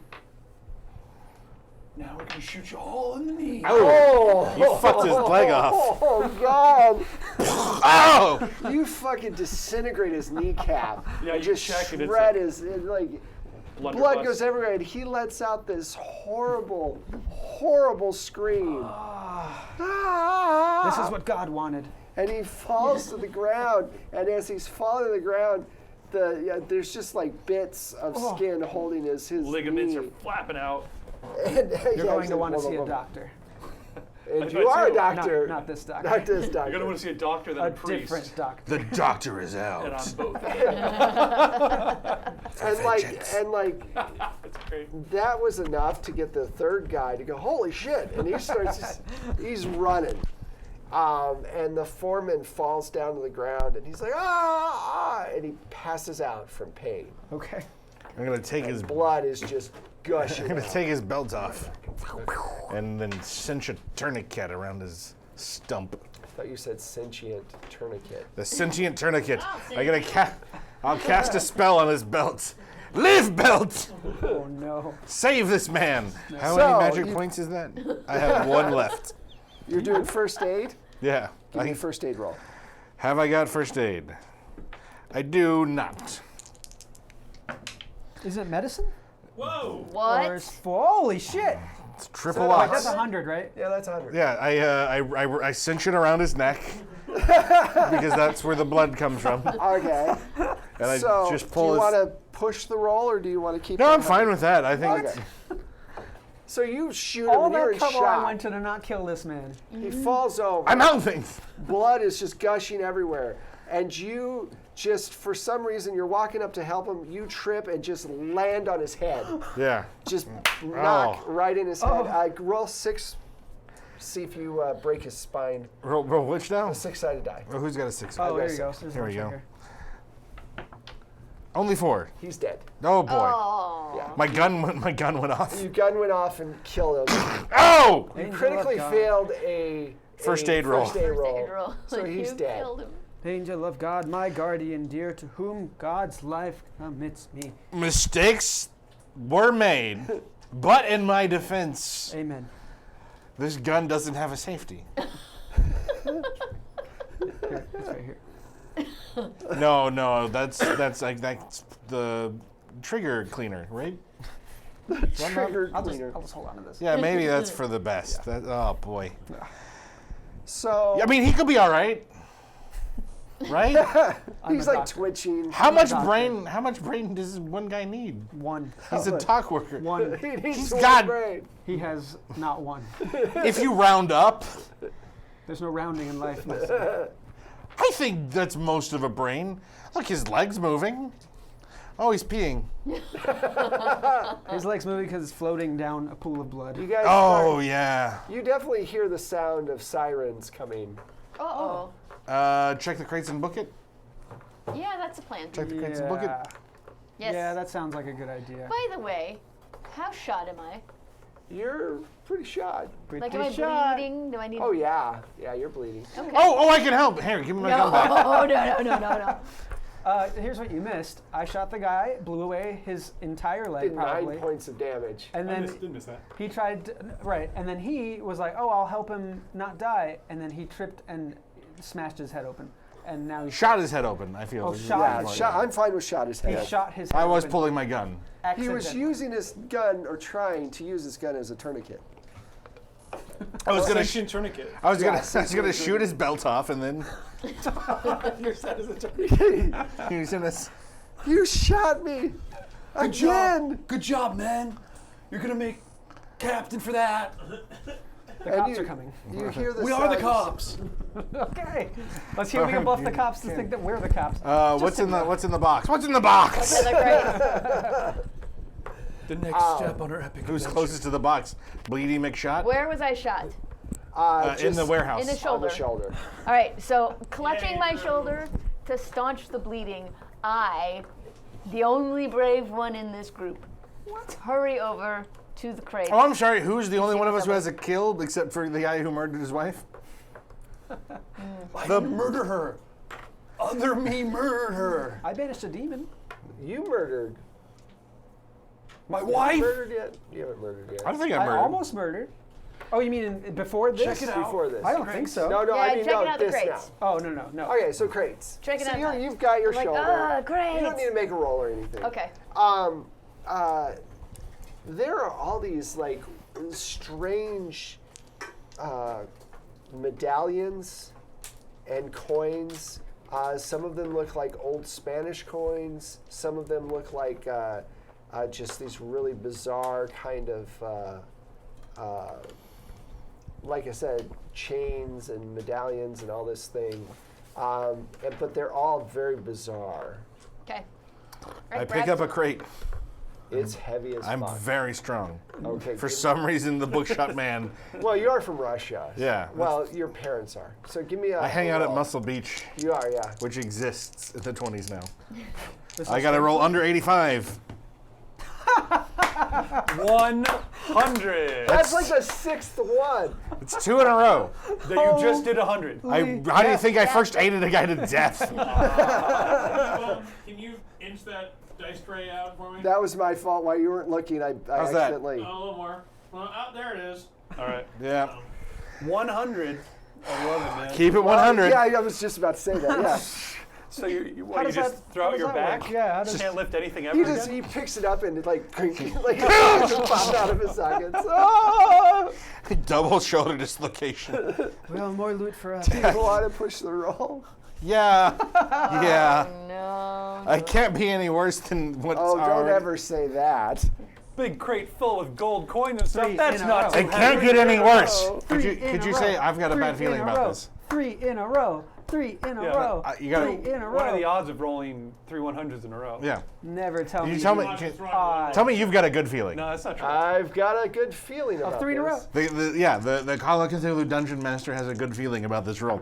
Now we're gonna shoot you all in the knee. Oh! You fucked his leg off. Oh God! Oh! You fucking disintegrate his kneecap. Yeah, and you just check it, it's shred like his like. Blood Blunderbuss. goes everywhere, and he lets out this horrible, horrible scream. Ah. This is what God wanted. And he falls to the ground. And as he's falling to the ground, there's just like bits of skin holding his Ligaments knee. are flapping out. And, You're going to want to see a doctor. And you are a Not- doctor. Not this doctor. Not this You're doctor. going to want to see a doctor than a A priest. different doctor. The doctor is And out. I'm both. And like That's great. that was enough to get the third guy to go, holy shit. And he starts, he's running. And the foreman falls down to the ground and he's like, and he passes out from pain. Okay. I'm gonna take his Blood is just gushing I'm gonna out. take his belt off, and then cinch a tourniquet around his stump. I thought you said sentient tourniquet. The sentient tourniquet. I'll cast a spell on his belt. Live, belt! Oh no. Save this man. How So, many magic you- points is that? I have one left. You're doing first aid? Yeah. Give me a first aid roll. Have I got first aid? I do not. Is it medicine? Whoa! Or What? is holy shit! It's triple So, Wait, lock. that's 100, right? Yeah, that's 100. Yeah, I cinch it around his neck because that's where the blood comes from, Okay. and I So, just do pull you his. want to push the roll or do you want to keep No, it I'm fine with that. I think. Okay. So you shoot him All and you're that in trouble shock. I went to not kill this man. He falls over. I'm helping. Blood is just gushing everywhere. And you just, for some reason, you're walking up to help him. You trip and just land on his head. Yeah. Just knock right in his head. Oh. Roll 6. See if you break his spine. Roll which now? A 6-sided die. Oh, who's got a 6? Oh, there got you go. six. There's Here one we go. checker. Only 4. He's dead. Oh boy. Oh. Yeah. My gun went off. Your gun went off and killed him. Oh! You Angel critically of God. failed a First aid roll. First aid First roll. aid roll. So he's You dead. killed him. Angel of God, my guardian dear, to whom God's life commits me. Mistakes were made, but in my defense, Amen. this gun doesn't have a safety. Here, it's right here. No, that's the trigger cleaner, right? Trigger I'll cleaner. just hold on to this. Yeah, maybe that's for the best. Oh boy. So I mean, he could be all right, right? he's a like doctor. twitching. How much doctor. brain? How much brain does one guy need? One. He's a talk worker. One. He needs He's one got- brain. He has not one. If you round up, There's no rounding in life. I think that's most of a brain. Look, his leg's moving. Oh, he's peeing. His leg's moving because it's floating down a pool of blood. You guys. Oh yeah. You definitely hear the sound of sirens coming. Uh-oh. Check the crates and book it. Yeah, that's a plan. Check the crates and book it. Yes. Yeah, that sounds like a good idea. By the way, how shot am I? You're pretty shot. Pretty Like, am I shot. bleeding? Do I need? Oh yeah, yeah, you're bleeding. Okay. Oh, I can help. Here, give me my gun back. No. Here's what you missed. I shot the guy, blew away his entire leg, Did probably. 9 points of damage. And then Didn't miss that. he tried, right, and then he was like, oh, I'll help him not die. And then he tripped and smashed his head open. And now he's Shot his head open. I feel. Oh, This is shot. what Yeah, I'm like. shot, I'm fine with shot his he head. shot his head I was open. pulling my gun. He was Accident. using his gun or trying to use his gun as a tourniquet. I was gonna. Sentient tourniquet. I was Yeah, gonna shoot his belt off, and then Your set is a tourniquet. he was gonna. You shot me again. Good job, man. You're gonna make captain for that. The And cops you- are coming. You hear the We are the sounds- cops. Okay. Let's hear if we can bluff the cops to think that we're the cops. What's in the box? What's in the box? Okay, they're great. The next step on our epic Who's adventure. closest to the box? Bleedy McShot. Where was I shot? In just the warehouse. In the On shoulder. the shoulder. All right, so clutching my shoulder to staunch the bleeding, I, the only brave one in this group, hurry over to the crate. Oh, I'm sorry. Who's the only one of us who has a kill, except for the guy who murdered his wife? I didn't murder her. Other me murdered her. I banished a demon. You murdered. My You wife. murdered yet? You haven't murdered yet. I don't think I I murdered. almost murdered. Oh, you mean before this? Check it out. Before this. I don't think so. No, Yeah, I mean checking no, out the this crates. now. Oh, no. Okay, so crates. Checking so out you've got your I'm like, shoulder. great. You don't need to make a roll or anything. Okay. There are all these like strange medallions and coins. Some of them look like old Spanish coins. Some of them look like just these really bizarre kind of, like I said, chains and medallions and all this thing. But they're all very bizarre. Okay. I pick up a crate. It's heavy as I'm fuck. very strong. Okay. For some reason, the bookshot man. Well, you are from Russia. Yeah. Well, your parents are. So give me a. I hang out at roll. Muscle Beach, You are, yeah. which exists in the 20s now. This I is got to so- roll under 85. 100. That's like the 6th one. It's 2 in a row. That you just did 100. How do you think I first aided a guy to death? Can you inch that dice tray out for me? That was my fault. While you weren't looking, I How's that? accidentally. A little more. Well, there it is. All right. Yeah. 100. I love it, man. Keep it 100. Yeah, I was just about to say that. Yeah. So you How does just that- throw how out does your that back? work? Yeah, how does- Just can't lift anything ever again? He picks it up and it like just pops out of his sockets. Ah! Double shoulder dislocation. Well, more loot for us. Do you want to push the roll? Yeah. Yeah. No. I can't be any worse than what's Oh, don't already. ever say that. Big crate full of gold coin and stuff. Three That's in a not row. too It can't heavy. get any worse. Three Could in you a say row. I've got a bad Three feeling in a about row. this? 3 in a row. 3 in a Yeah. row. You gotta- 3 in a row. What are the odds of rolling 3 100s in a row? Yeah. Never tell You me. tell me. Watch us run. Tell me you've got a good feeling. No, that's not true. I've got a good feeling about 3 in a row. this. The Call of Cthulhu Dungeon Master has a good feeling about this roll.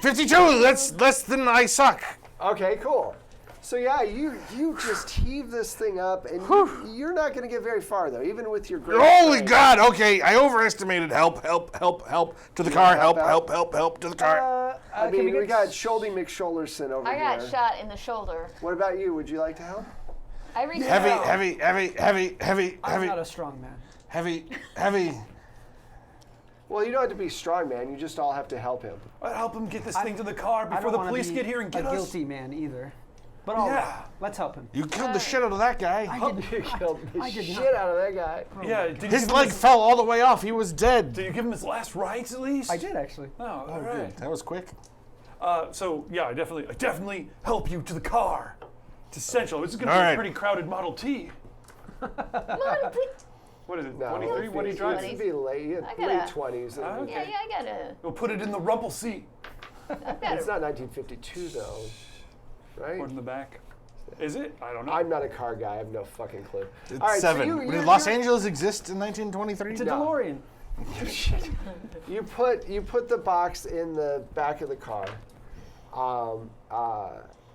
52. That's less than I suck. Okay, cool. So yeah, you just heave this thing up, and you're not going to get very far though, even with your great Holy strength. God! Okay, I overestimated. Help! Help! Help! Help! To the car! Help! Help! Help! Help! To the car! I can mean, we get got Sholdy McShoulderson over I here. got shot in the shoulder. What about you? Would you like to help? I reached Heavy! out. Heavy! Heavy! Heavy! Heavy! I'm Heavy! not a strong man. Heavy! Heavy! Well, you don't have to be strong, man. You just all have to help him. I'd help him get this thing to the car I before don't the wanna police be get here and get a us. guilty man either. But all Yeah. right, let's help him. You killed the shit out of that guy. You killed the I did shit not. out of that guy. Yeah, did you, His give him leg his, fell all the way off. He was dead. did you give him his last rites at least? I did actually. Oh, all right. That was quick. So yeah, I definitely help you to the car. It's essential. This is going to All be right. a pretty crowded Model T. What is it? No, 23? What are you It'd driving? be late, I gotta- late 20s. Okay. Yeah, I gotta. We'll put it in the rumple seat. I've It's gotta. not 1952 though, right? Or in the back. Is it? I don't know. I'm not a car guy. I have no fucking clue. It's All right, so 7. you- Did Los Angeles exist in 1923? It's a No. DeLorean. You put the box in the back of the car,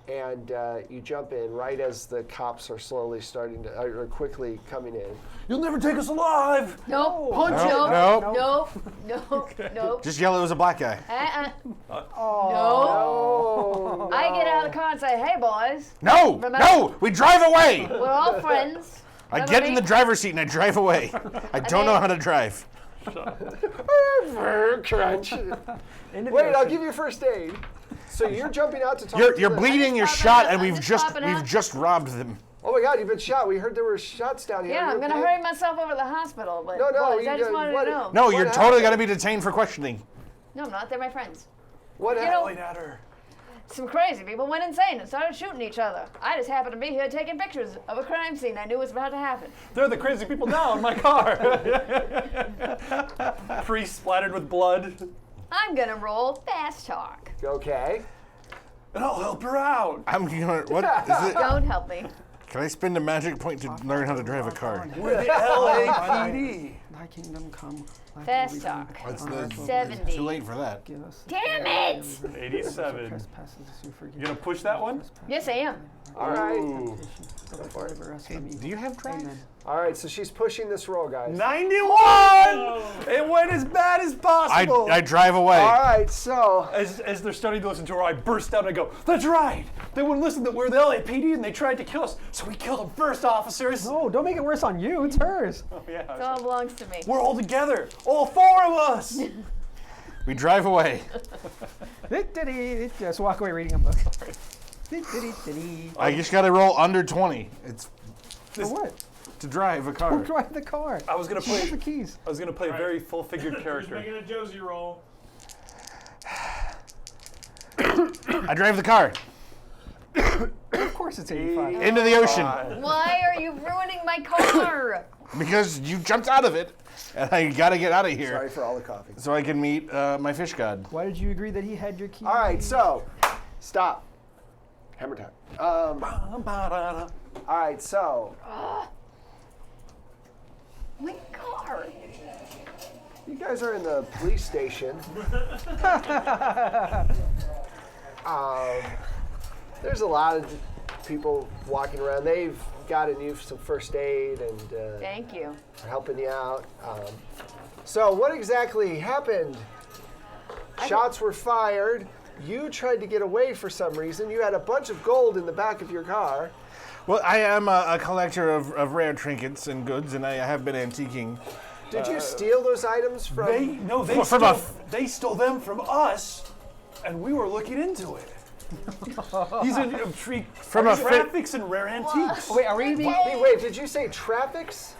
and you jump in right as the cops are slowly starting to, or quickly coming in. You'll never take us alive. Nope. Punch. Nope, Nope. nope. Nope. Nope. Just yell it was a black guy. No. Oh, I get out of the car and say, "Hey, boys, No! Remember- No! We drive away! we're all friends." I Remember get in me? the driver's seat and I drive away. I don't know how to drive. crunch. Into the Wait, I'll ocean. give you first aid. So you're jumping out to talk You're to the- bleeding, you're popping shot, out- and I'm we've just just popping out. we've just robbed them. Oh my God, you've been shot. We heard there were shots down here. Yeah, Are you I'm gonna okay? hurry myself over to the hospital. But No, boys, you I just don't- wanted what- to know. No, What you're happened? totally gonna be detained for questioning. No, I'm not. They're my friends. What You happened? know, Point at her. some crazy people went insane and started shooting each other. I just happened to be here taking pictures of a crime scene I knew was about to happen. They're the crazy people now in my car. Priest splattered with blood. I'm gonna roll fast talk. Okay. And I'll help her out. I'm gonna. What is it? Don't help me. Can I spend a magic point to learn how to drive a car? We're the LAPD. Thy kingdom come. thy Fast will be talk. done What's on the- earth as it is 70. Too late for that. Give us this Damn day it! our daily 87. trespasses as we forgive You gonna push that one? Yes, I am. All right. Ooh. deliver us from evil. Do you have drive? Amen. All right. So she's pushing this roll, guys. 91! It went as bad as possible. I drive away. All right. So As they're starting to listen to her, I burst out and I go, "That's right! They wouldn't listen that we're the LAPD and they tried to kill us, so we killed them first, officers!" No, don't make it worse on you. It's hers. Oh, yeah. It all belongs to me. We're all together, all 4 of us! We drive away. Just walk away reading a book. I just gotta roll under 20. It's For what? to drive a Go car. drive the car. I was gonna She has play. the keys. I was gonna play a very full-figured Just character. making a Josie roll. I drive the car Of course it's 85. into the ocean Why are you ruining my car? because you jumped out of it, and I got to get out of here Sorry for all the coffee. so I can meet my fish god. Why did you agree that he had your keys? All right, so stop. Hammer time. All right, so My car. you guys are in the police station. There's a lot of people walking around. They've gotten you some first aid and Thank you. are helping you out. So what exactly happened? Shots were fired. You tried to get away for some reason. You had a bunch of gold in the back of your car. Well, I am a collector of rare trinkets and goods, and I have been antiquing. Did you steal those items from? They stole them from us, and we were looking into it. He's a From a traffics and rare antiques. Wait, are we being... Wait, did you say traffics?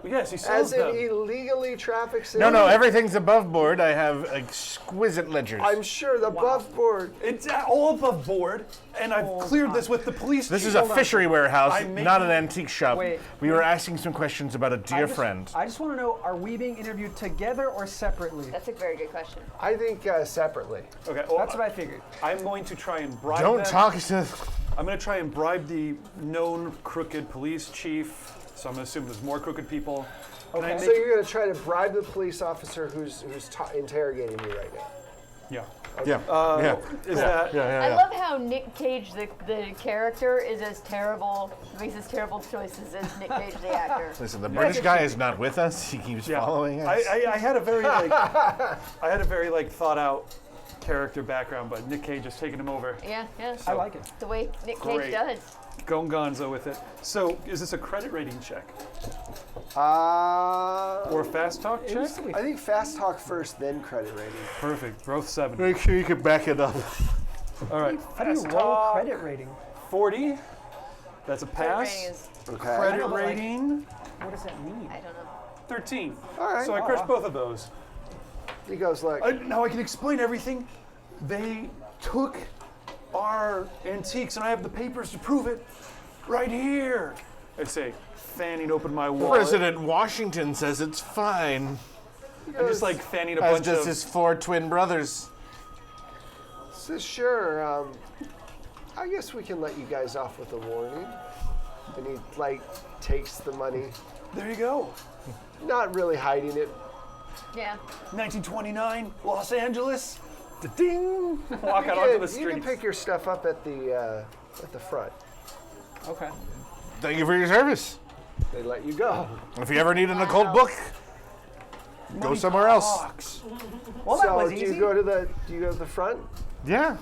Yes, he sells As in them. illegally traffics? No, everything's above board. I have exquisite ledgers. I'm sure the above board. It's all above board, and I've cleared this with the police. This chief. is a fishery warehouse, I'm not an making- antique shop. Wait. We were asking some questions about a dear I friend. just want to know, are we being interviewed together or separately? That's a very good question. I think separately. Okay. Well, That's what I figured. I'm going to try and bribe Don't them. talk to... I'm going to try and bribe the known crooked police chief. So I'm going to assume there's more crooked people. Can I Okay. So make- you're going to try to bribe the police officer who's interrogating you right now. yeah. Yeah, Is that? I love how Nick Cage, the character, is as terrible, makes as terrible choices as Nick Cage, the actor. Listen, the British guy is not with us. He keeps following us. I had a very thought out character background, but Nick Cage has taken him over. Yeah, yeah. I like it. The way Nick Great. Cage does. Going gonzo with it. So, is this a credit rating check Or or a fast talk check? I think fast talk first, then credit rating. Perfect. Growth 7. Make sure you can back it up. All right. How do you Fast roll talk. credit rating? 40. That's a Credit pass. rating is, Okay. Credit know, but like- rating What does that mean? I don't know. 13. All right. So I crushed both of those. He goes, look, Now I can explain everything. They took our antiques, and I have the papers to prove it. Right here. I say, fanning open my wallet. President Washington says it's fine. I'm just like fanning a As bunch does of. his 4 twin brothers. so sure, I guess we can let you guys off with a warning. And he, takes the money, There you go. not really hiding it. Yeah. 1929, Los Angeles. Ding! Walk out onto the You can street. pick your stuff up at the front. Okay. Thank you for your service. They let you go. If you ever need an occult book, go somewhere else. Talks. Well, that So was do easy. you go to the front? Yeah.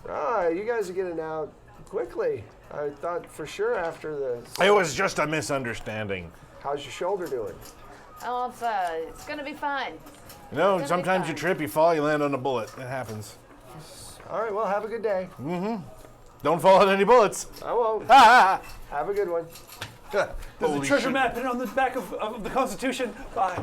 Ah, you guys are getting out quickly. I thought for sure after the. It was just a misunderstanding. How's your shoulder doing? Oh, it's gonna be fine. You know, be sometimes you fine. trip, you fall, you land on a bullet. It happens. All right, well, have a good day. Don't fall on any bullets. I won't. Ah! Have a good one. There's Holy a treasure shit. map. Put it on the back of the Constitution. Bye.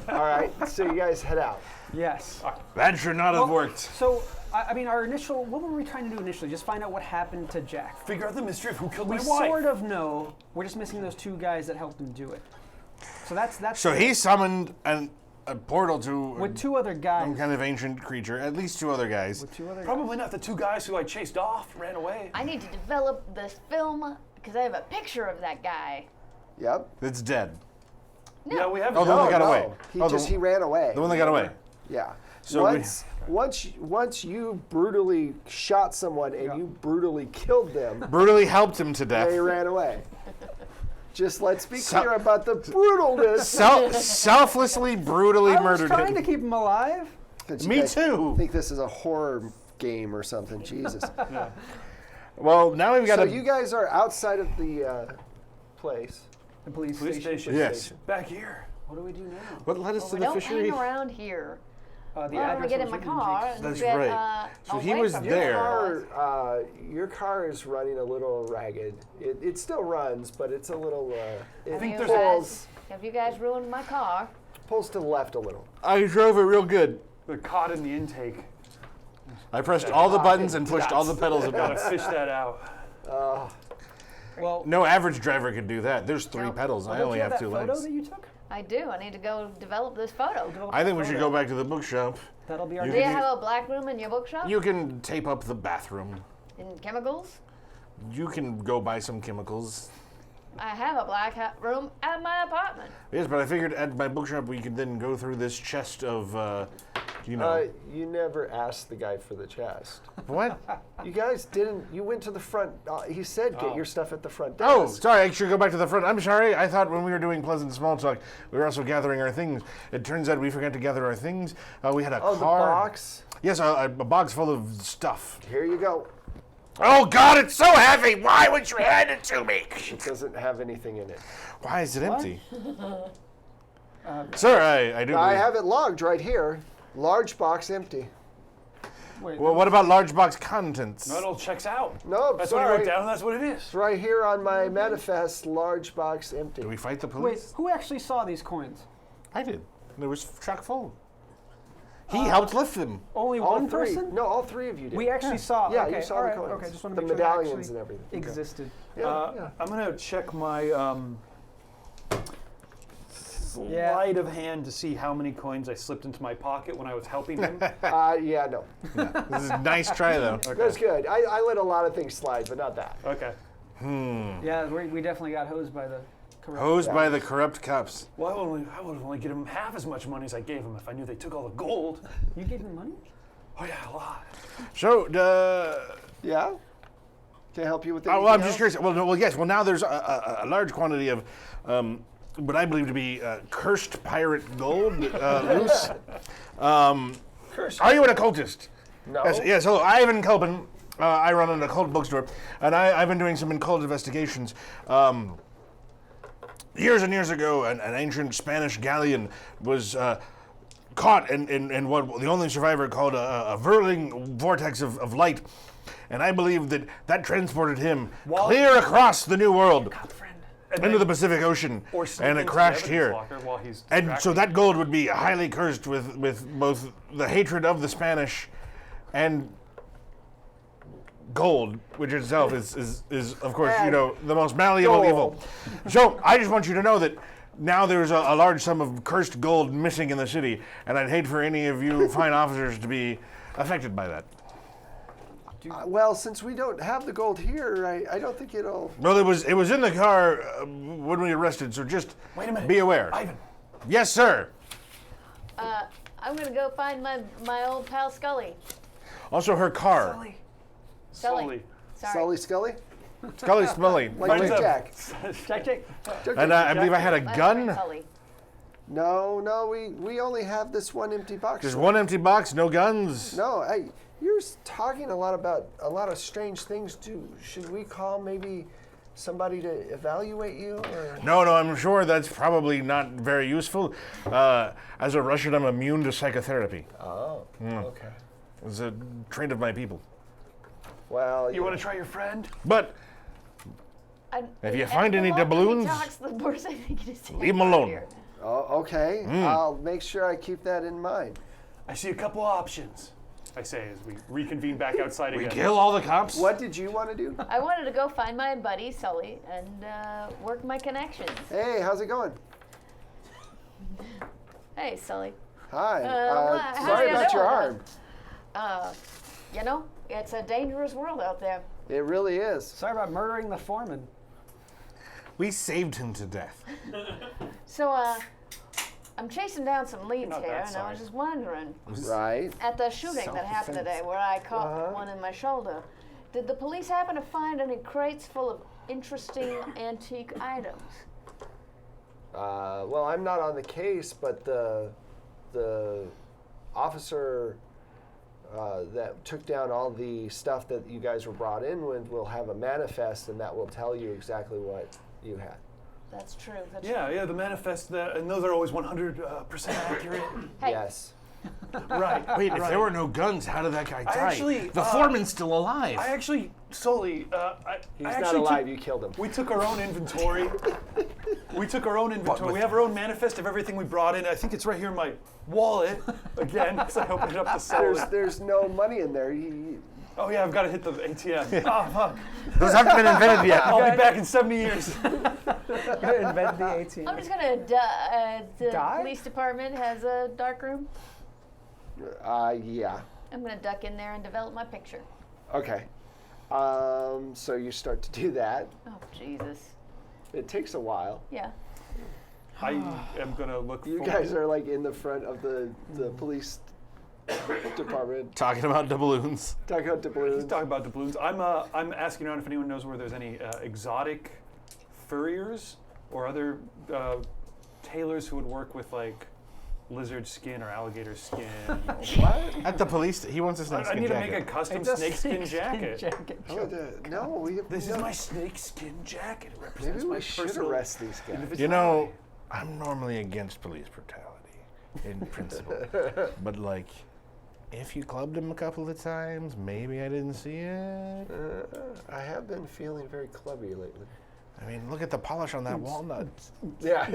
All right, so you guys head out. Yes. That should not have worked. So, I mean, what were we trying to do initially? Just find out what happened to Jack. Figure out the mystery of who killed We my wife. sort of know. We're just missing those 2 guys that helped him do it. So that's. So he summoned a portal to with 2 other guys. some kind of ancient creature, at least 2 other guys. With 2 other Probably not the 2 guys who I chased off, ran away. I need to develop this film because I have a picture of that guy. Yep. That's dead. No. Yeah, we have. Oh, the one that got no. away. He Oh, he ran away. The one that got away. Yeah. So once you brutally shot someone and you brutally killed them, Brutally helped him to death. they ran away. Just let's be So- clear about the brutalness. Selflessly, brutally I was murdered trying him. to keep him alive. Me too. I think this is a horror game or something. Jesus. Well, now we've got So to. you guys are outside of the place. The police Police station. station. Yes. Back here. What do we do now? What led us Well, to we the don't fishery? hang around here. The Well, when we address get was in my written car Jake's- and That's get right. So he away was from the there. house. Your car is running a little ragged. It still runs, but it's a little. It think You pulls, have you guys ruined my car? pulls to the left a little. I drove it real good. They're caught in the intake. I pressed all the buttons and pushed all the pedals at Gotta once. fish that out. Well, No average driver could do that. There's 3 No. pedals. I don't only you have that 2 photo legs. that you took? I do. I need to go develop this photo. I think we should go back to the bookshop. That'll be our You Do you can- have a black room in your bookshop? You can tape up the bathroom. In chemicals? You can go buy some chemicals. I have a black room at my apartment. Yes, but I figured at my bookshop we could then go through this chest of, You never asked the guy for the chest. what? You guys didn't. You went to the front. He said, "Get your stuff at the front desk." Oh, sorry, I should go back to the front. I'm sorry. I thought when we were doing pleasant small talk, we were also gathering our things. It turns out we forgot to gather our things. We had a Oh, the car. box. Yes, a box full of stuff. Here you go. Oh, God, it's so heavy. Why would you hand it to me? It doesn't have anything in it. Why is it empty? Sir, I do I believe- have it logged right here. Large box empty. Wait, Well, what about large box contents? No, it all checks out. No, That's what I sorry. wrote down. That's what it is. It's right here on my manifest. Large box empty. Do we fight the wait, police? who actually saw these coins? I did. There was chock full. He helped lift them. Only All one three. person? No, all 3 of you did. We actually saw. Yeah, okay, you saw all the right, coins. Okay, just want The to make sure medallions they and actually everything. Okay. existed. Yeah. I'm gonna check my Yeah. sleight of hand to see how many coins I slipped into my pocket when I was helping him. Yeah, no. This is a nice try, though. That's good. I let a lot of things slide, but not that. Okay. Yeah, we definitely got hosed by the corrupt. Hosed by the corrupt cops. Well, I would have only given him half as much money as I gave him if I knew they took all the gold. You gave them money? Oh yeah, a lot. So, Yeah? Can I help you with that? well, I'm just curious. Well, yes. Well, now there's a large quantity of what I believe to be cursed pirate gold loose. Are you an occultist? No. Yes. Hello, Ivan Kelpin. I run an occult bookstore, and I've been doing some occult investigations. Years and years ago, an ancient Spanish galleon was caught in what the only survivor called a whirling vortex of light. And I believe that transported him clear across the New World into the Pacific Ocean, Or sneak and it into the crashed evidence here. locker while he's And so distracted. that gold would be highly cursed with both the hatred of the Spanish and gold, which itself is of course, the most malleable evil. So I just want you to know that now there's a large sum of cursed gold missing in the city, and I'd hate for any of you fine officers to be affected by that. Well, since we don't have the gold here, I don't think it'll. No, it was in the car when we arrested, so just Wait a minute. be aware. Ivan. Yes, sir. I'm gonna go find my old pal Scully. Also, her car. Sully. Sorry. Sully Scully? Scully Smully. Like Big Jack. Jack. And I believe I had a My gun. friend Sully. No, we only have this one empty box. Just one empty box, no guns. No, hey, you're talking a lot about a lot of strange things too. Should we call maybe somebody to evaluate you? Or? No, I'm sure that's probably not very useful. As a Russian, I'm immune to psychotherapy. Oh, okay. It's a trait of my people. Well, You want to try your friend? But if you find any the longer doubloons, he talks, the worse I think it is. to leave get him out of alone. here. Oh, okay. I'll make sure I keep that in mind. I see a couple options. I say as we reconvene back outside we again. kill all the cops. What did you want to do? I wanted to go find my buddy Sully and work my connections. Hey, how's it going? Hey, Sully. Hi. how Sorry do you about your know? arm. It's a dangerous world out there. It really is. Sorry about murdering the foreman. We saved him to death. So, I'm chasing down some leads not here, that and I sorry. was just wondering, Right. at the shooting that happened today, where I caught one in my shoulder, did the police happen to find any crates full of interesting antique items? Well, I'm not on the case, but the officer that took down all the stuff that you guys were brought in with will have a manifest, and that will tell you exactly what you had. That's true. Yeah, the manifest, and those are always 100% accurate. Hey, Yes. Right. Wait, if right. there were no guns, how did that guy die? actually, the foreman's still alive. I actually, Sully, He's I not actually alive. took- You killed him. We took our own inventory. We have our own manifest of everything we brought in. I think it's right here in my wallet. Again, as I open it up to sell it. There's no money in there. Oh yeah, I've got to hit the ATM. Oh fuck. Those haven't been invented yet. I'll be back in 70 years. Gotta invent the ATM. I'm just gonna the Die? police department has a dark room. Yeah. I'm gonna duck in there and develop my picture. Okay. So you start to do that. Oh Jesus. It takes a while. Yeah. I am gonna look. You guys are like in the front of the police department Talking about doubloons. talking about He's doubloons. talking about doubloons. I'm asking around if anyone knows where there's any exotic furriers or other tailors who would work with like lizard skin or alligator skin. What? At the police, he wants a I snakeskin need to jacket. make a custom It's a snakeskin jacket. Oh, no, we have This is my snakeskin jacket. It represents Maybe my we should personal arrest these guys. You know, I'm normally against police brutality, in principle. But like, if you clubbed him a couple of times, maybe I didn't see it. I have been feeling very clubby lately. I mean, look at the polish on that walnut. Yeah.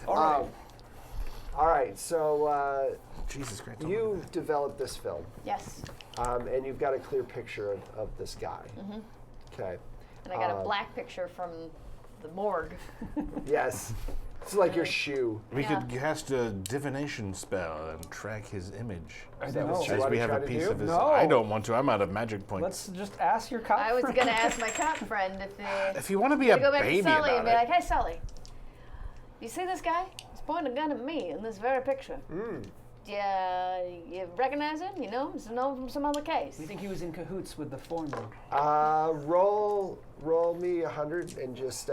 All right. So Jesus Christ. you developed this film, Yes. and you've got a clear picture of this guy. Okay. And I got a black picture from the morgue. Yes. It's like your shoe. We Yeah. could cast a divination spell and track his image. Is that what you As want we to have try a to piece do? of his. No. I don't want to. I'm out of magic points. Let's just ask your cop I was friend. gonna ask my cop friend if they If you want to be a go back baby to Sully about and be it, like, "Hey, Sully, you see this guy? He's pointing a gun at me in this very picture. Yeah, you recognize him? You know him? You know him from some other case." We think he was in cahoots with the foreman. Roll me 100 and just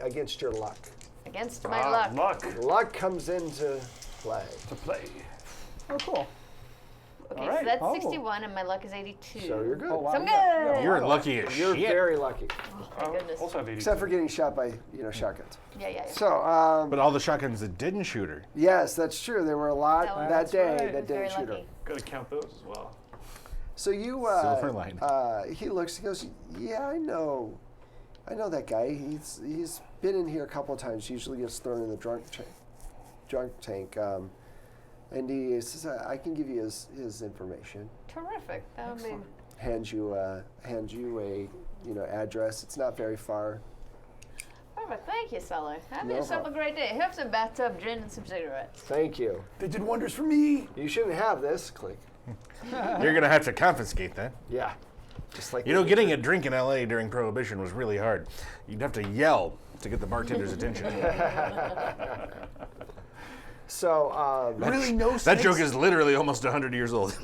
against your luck. Against my luck. Luck Luck comes into play. to play. Oh, cool. Okay, All so right. that's Oh. 61 and my luck is 82. So you're good. Oh, wow. So I'm Yeah. good. you're lucky as You're shit. very lucky, Thank goodness. Also have 80. except for getting shot by shotguns. Yeah. So But all the shotguns that didn't shoot her. yes, that's true. There were a lot That was- that That's day right. that Very didn't shoot her. lucky. Gotta count those as well. So you Silver lining. he looks. He goes, "Yeah, I know that guy. He's been in here a couple of times. Usually gets thrown in the drunk tank. And he says, I can give you his information. Terrific. That would be. Hands you a address. It's not very far. Perfect. Thank you, Sully. Have No yourself a problem. great day. Have some bathtub gin and some cigarettes. Thank you. They did wonders for me. You shouldn't have this. Click. You're going to have to confiscate that. Yeah. Just like You know, getting a drink in LA during Prohibition was really hard. You'd have to yell to get the bartender's attention. So Really, no That snakes? joke is literally almost 100 years old.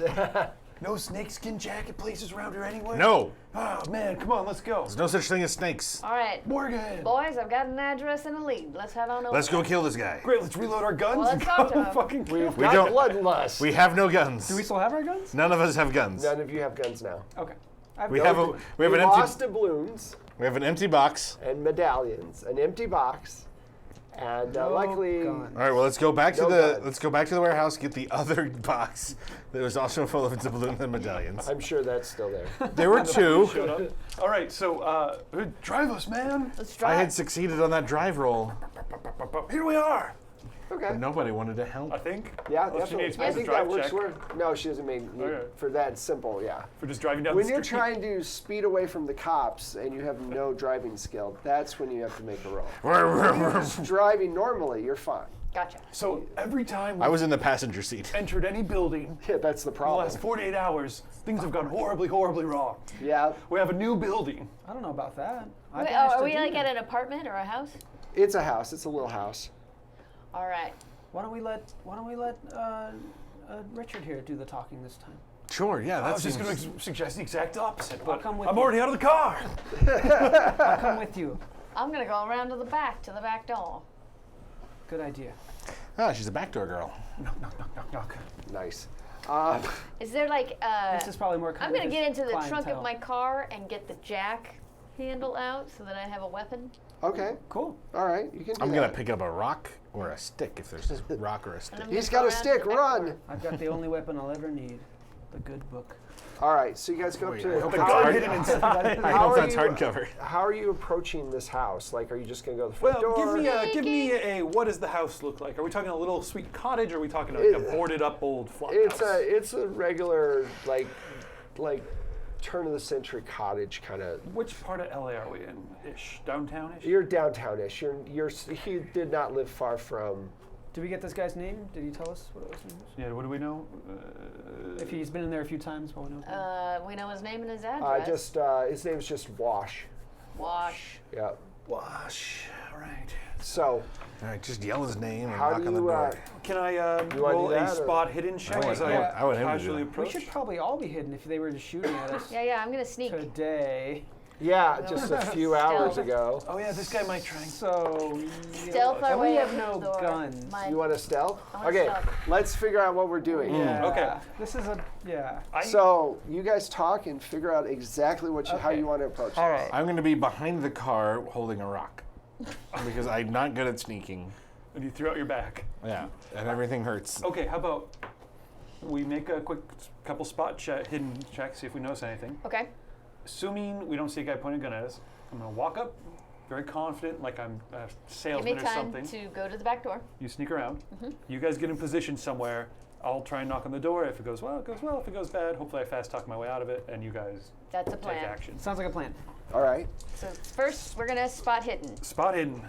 No snakeskin jacket places around here anywhere? No, Oh, man, come on, let's go. there's no such thing as snakes. All right, Morgan. boys, I've got an address and a lead. Let's head on over. Let's go kill this guy. Great, let's reload our guns Well, and let's talk to go him. fucking kill. We got don't. bloodlust. We have no guns. Do we still have our guns? None of us have guns. None of you have guns now. Okay. We have an lost empty. doubloons We have an empty box. and medallions, an empty box, and likely. gun. All right. Well, let's go back to No the guns. let's go back to the warehouse. Get the other box that was also full of doubloons and medallions. I'm sure that's still there. There were two. Shut up. All right, so drive us, man. Let's I drive. had succeeded on that drive roll. Here we are. Okay. But nobody wanted to help. I think. Yeah, Oh, she definitely. needs I to think drive that works. check. No, she doesn't need Okay. for that simple. Yeah. We're just driving down When the you're street. trying to speed away from the cops and you have no driving skill, that's when you have to make a roll. Just driving normally, you're fine. Gotcha. So every time we I was in the passenger seat. entered any building Yeah, that's the in the problem. last 48 hours, things have gone horribly, horribly wrong. Yeah, We have a new building. I don't know about that. Wait, are we like at an apartment or a house? it's a house. It's a little house. All right. Why don't we let Richard here do the talking this time? Sure. Yeah. I That was just seems. going to suggest the exact opposite, but come with I'm you. already out of the car. I'll come with you. I'm gonna go around to the back door. Good idea. Ah, she's a backdoor girl. Knock. Nice. Is there like This is probably more. I'm gonna get into the trunk clientele. of my car and get the jack handle out so that I have a weapon. Okay. Cool. All right. You can do I'm that. gonna pick up a rock or a stick if there's a rock or a stick. I'm He's gonna got go a around stick. to the back Run. door. I've got the only weapon I'll ever need. The good book. All right. So you guys go up I to. hope How are it's you- hard. I How hope are that's you- hardcover. How are you approaching this house? Like, are you just gonna go to the front Well, door? give me a. What does the house look like? Are we talking a little sweet cottage, or are we talking like a boarded up old flop house? It's a regular like turn of the century cottage kind of. Which part of LA are we in? Ish, downtown-ish. You're downtownish. He did not live far from. Did we get this guy's name? Did he tell us what it was? Yeah. What do we know? If he's been in there a few times, well, we know. We know his name and his address. His name's just Wash. Wash. Yeah. Wash. Right. So All right, just yell his name and how knock do on the you? door. Can I You wanna roll do a that, or- spot hidden check I as want- I I want him to do casually that. We approach? should probably all be hidden if they were just shooting at us Yeah, I'm gonna sneak. today. Yeah, just a few hours Stealth. ago. Oh yeah, this guy might try. So Stealth our and way we have up no to the door. guns. My- You want to stealth? I want Okay, stealth. let's figure out what we're doing. yeah. Okay. This is a So you guys talk and figure out exactly how Okay. you want to approach All this. right. I'm gonna be behind the car holding a rock because I'm not good at sneaking. And you threw out your back. Yeah, and everything hurts. Okay, how about we make a quick couple spot hidden checks, see if we notice anything. Okay. Assuming we don't see a guy pointing a gun at us, I'm gonna walk up, very confident, like I'm a Give me salesman or time something. to go to the back door. You sneak around. You guys get in position somewhere. I'll try and knock on the door. If it goes well, it goes well. If it goes bad, hopefully I fast talk my way out of it, and you guys That's a take plan. action. Sounds like a plan. All right. So first, we're gonna spot hidden. Spot hidden.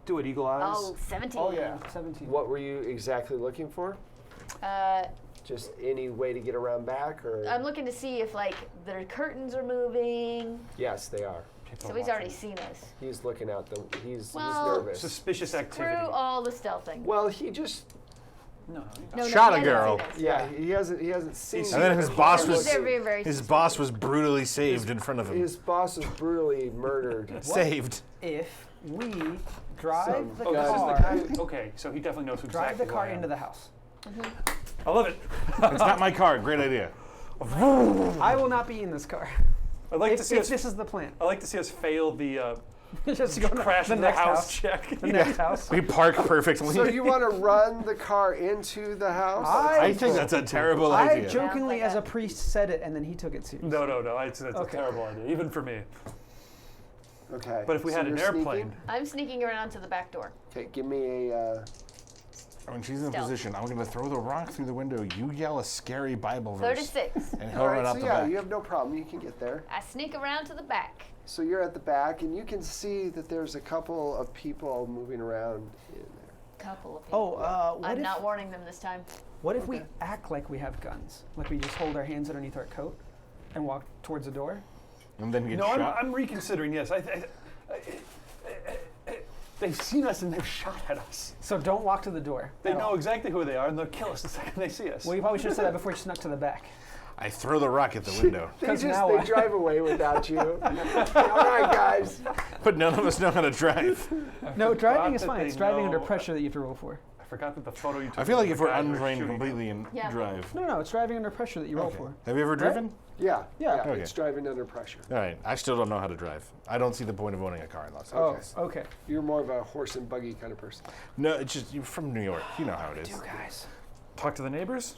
Do it, eagle eyes. Oh, 17. Oh yeah, 17. What were you exactly looking for? Just any way to get around back, or? I'm looking to see if like the curtains are moving. Yes, they are. People So are he's already watching. seen us. He's looking out them. He's Well- nervous. Suspicious Through activity. all the stealthing. Well, he just No. No, Shot he a hasn't girl. seen us. yeah, he hasn't seen. And then his boss was They're very, very his boss was brutally saved in front of him. His boss was brutally murdered. Saved. If we drive the Oh, this is car, the guy. Okay, so he definitely knows drive exactly the who car I am. into the house. I love it. It's not my car. Great idea. I will not be in this car. I'd like to If, see if us. this is the plan. I like to see us fail the Just go to crash the into the next house, house. check. The next house. We park perfectly. So you want to run the car into the house? I think that's a terrible I idea. jokingly, Sounds as like a priest, said it, and then he took it seriously. No, that's a Okay. terrible idea, even for me. Okay. But if we so had an you're airplane, sneaking? I'm sneaking around to the back door. Okay, give me a. When she's in Stealth. position, I'm going to throw the rock through the window. You yell a scary Bible verse. 36. And he'll All run right, out so the yeah, back. you have no problem. You can get there. I sneak around to the back. So you're at the back, and you can see that there's a couple of people moving around in there. Couple of people. Oh, what I'm if, not warning them this time. what if we act like we have guns? Like we just hold our hands underneath our coat and walk towards the door? And then get no, shot. I'm reconsidering. Yes, they've seen us and they've shot at us. So don't walk to the door. They at know all. exactly who they are, and they'll kill us the second they see us. Well, you probably should have said that before you snuck to the back. I throw the rock at the window. They 'Cause just now they what? drive away without you. All right, guys. But none of us know how to drive. No, driving Forgot is that fine. they It's driving under know- pressure that you have to roll for. I forgot that the photo you took. I feel like of if the we're guy who was untrained shooting completely in Yeah. drive. No, it's driving under pressure that you roll Okay. for. Have you ever driven? Yeah. Yeah. Okay. It's driving under pressure. All right. I still don't know how to drive. I don't see the point of owning a car in Los Oh, Angeles. okay. You're more of a horse and buggy kind of person. No, it's just you're from New York. You know how it is. Guys. Talk to the neighbors,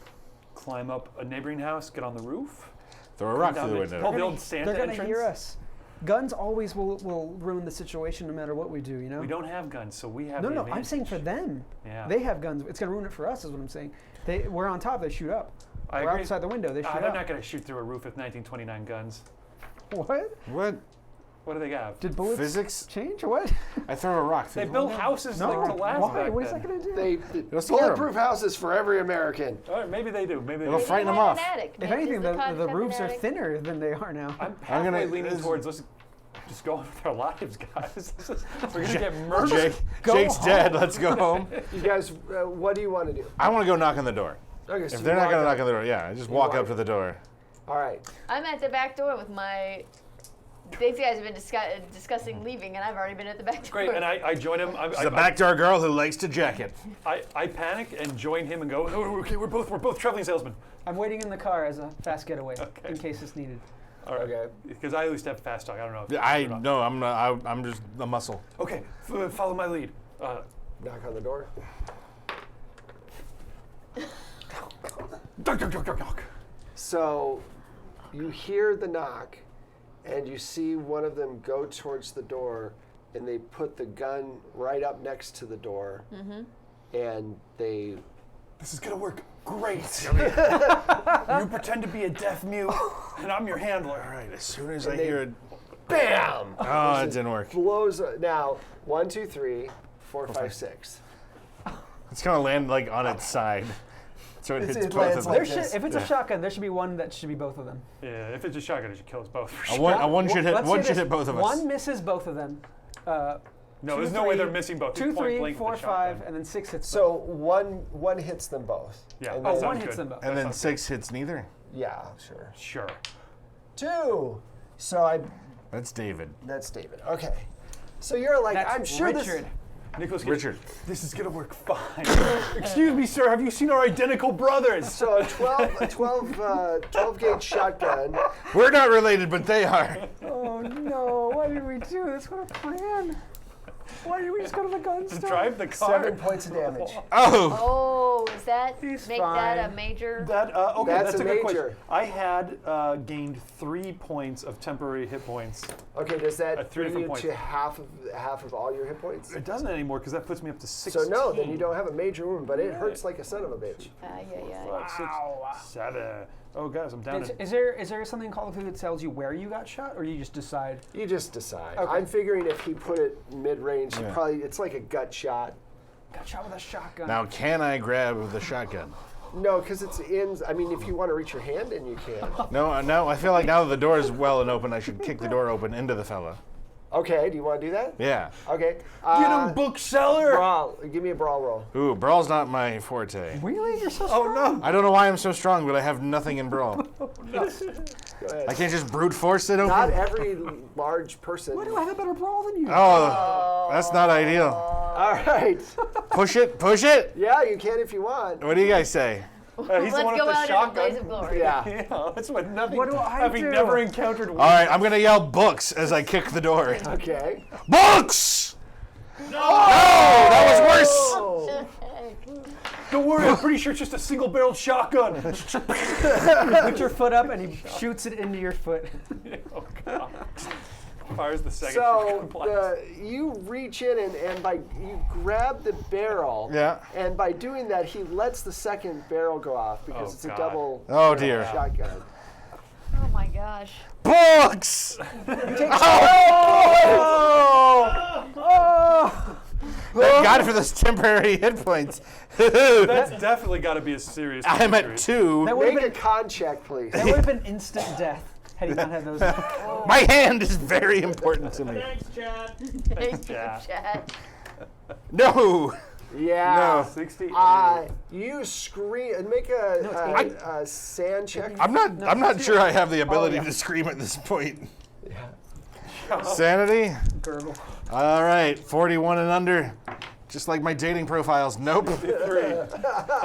climb up a neighboring house, get on the roof. Throw a rock down through the the- window. the old Santa They're gonna entrance. hear us. Guns always will ruin the situation no matter what we do, you know? We don't have guns, so we have No, the no, I'm advantage. saying for them. Yeah. They have guns. It's going to ruin it for us, is what I'm saying. We're on top, they shoot up. I We're agree. outside the window, they shoot They're up. not going to shoot through a roof with 1929 guns. What? What? What do they have? Did bullets Physics? change or what? I throw a rock through They the built window. houses No, like to last why? back What is then. that going to do? They scare 'em. bulletproof houses for every American. All right, maybe they do. Maybe It'll they do. frighten them Maybe off. an attic. If Maybe anything, the cottage the has roofs an are attic. thinner than they are now. I'm halfway gonna- leaning this- towards let's just go on with our lives, guys. We're going to get murdered. Jake's dead. Let's go home. You guys, what do you want to do? I want to go knock on the door. Okay, so If you they're not walk going to up. knock on the door, yeah, I just walk walk. up to the door. All right. I'm at the back door with my. These guys have been discussing leaving, and I've already been at the back door. Great, and I join him. She's a backdoor girl who likes to jacket. I panic and join him and go. Oh, okay, we're both traveling salesmen. I'm waiting in the car as a fast getaway Okay. in case it's needed. All right. Okay. Because I at least have fast talk. I don't know. If I or not. no, I'm not. I'm just a muscle. Okay, follow my lead. Knock on the door. Knock, knock, knock, knock, knock. So you hear the knock, and you see one of them go towards the door, and they put the gun right up next to the door, and they. This is gonna work great. You pretend to be a deaf mute, and I'm your handler. All right. As soon as I And they- hear it, Bam! oh, it didn't work. Blows now. 1, 2, 3, 4, 5, 6. It's gonna land like on its side, so it It's- hits it both lands of them. like There this. should, if it's a shotgun, there should be one that should be both of them. Yeah, if it's a shotgun, it should kill us both. For A sure. one should hit. Let's One say should this, hit both of us. One misses both of them. No, Two, there's no way three, they're missing both. 2, It's point 3, blank with 4, the shotgun. 5, and then 6 hits. So one hits them both. Yeah. And that then- sounds one hits good. them both. And That then sounds 6 hits neither. Yeah, sure. Sure. 2. So That's David. that's David. Okay. So you're like, That's I'm sure Richard. Nicholas Cage, Richard. this is gonna work fine. Excuse me, sir. Have you seen our identical brothers? So a 12 gauge shotgun. We're not related, but they are. Oh no! Why did we do this? What a plan! Why did we just go to the gun store? Drive the car. 7 points of damage. Oh, Oh, is that He's make that a fine. major? That okay. That's That's, a a good major. question. I had gained 3 points of temporary hit points. Okay, does that At 3 bring you different to half of all your hit points? It doesn't anymore because that puts me up to 16. So no, then you don't have a major wound, but it hurts like a son of a bitch. Five, 6, 7. Oh, guys, I'm down. Is there something in Call of Cthulhu that tells you where you got shot, or you just decide? You just decide. Okay. I'm figuring if he put it mid-range, Yeah. it's like a gut shot. Got shot with a shotgun. now can I grab the shotgun? No, because it's in. I mean, if you want to reach your hand in, you can. No, no. I feel like now that the door is well and open, I should kick the door open into the fella. Okay, do you want to do that? Yeah. Okay. Get him, bookseller! Brawl. Give me a brawl roll. Ooh, brawl's not my forte. Really? You're so Oh strong. no! I don't know why I'm so strong, but I have nothing in brawl. Go ahead. I can't just brute force it open. Not every large person. Why do I have a better brawl than you? Oh, that's not ideal. All right. Push it, push it. Yeah, you can if you want. What do you guys say? He's Let's the one go with the out in a blaze shotgun. of glory. Yeah. Yeah, that's what nothing. What do I having do? never encountered. All right, I'm gonna yell books as I kick the door. Okay. Books! No! Oh, that was worse. Oh. Don't worry, I'm pretty sure it's just a single-barreled shotgun. Put your foot up, and he shoots it into your foot. Oh god! Fires the second. So shotgun. you reach in and by you grab the barrel. Yeah. And by doing that, he lets the second barrel go off because Oh, it's a God. double. Oh, dear. Shotgun. Oh my gosh. Books! Thank God for those temporary hit points. That's definitely got to be a serious. I'm injury. at 2. That would Make have a been, con check, please. that would have been instant death had he not had those. My hand is very important to me. Thanks, Chad. Thank you, Chad. Chad. No. Yeah. 68. You scream and make a sand check. I'm not sure I have the ability to scream at this point. Sanity? Gurgle. All right, 41 and under. Just like my dating profiles. Nope. 3.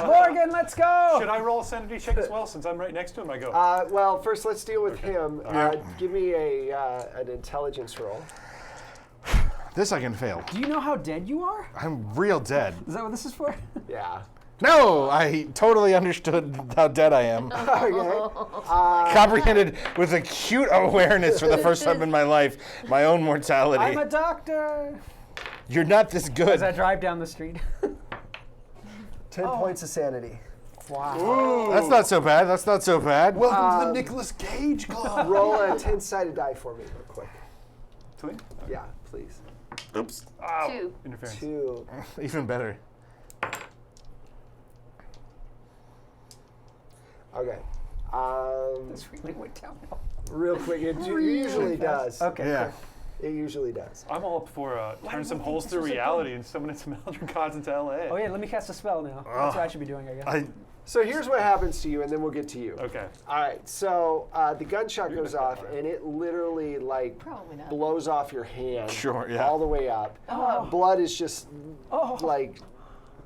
Morgan, let's go. Should I roll a sanity check as well since I'm right next to him? I go. Well, first let's deal with him. Give me an intelligence roll. This I can fail. Do you know how dead you are? I'm real dead. Is that what this is for? Yeah. No, I totally understood how dead I am. Okay. Comprehended with acute awareness for the first time in my life my own mortality. I'm a doctor. You're not this good. As I drive down the street. 10 points of sanity. Wow. That's not so bad. That's not so bad. Welcome to the Nicolas Cage Club. Roll a 10-sided die for me, real quick. Twin? Yeah, please. Oops. 2. Interference. 2. Even better. Okay. This really went downhill. Real quick, it usually does. Okay. Yeah. It usually does. I'm all up for turn some do you holes think through this was so reality and summon some Eldritch gods into LA. Oh yeah, let me cast a spell now. That's what I should be doing, I guess. So here's what happens to you, and then we'll get to you. Okay. All right. So the gunshot goes off, and it literally Probably not. blows off your hand. Sure, yeah. All the way up. Oh. Blood is just like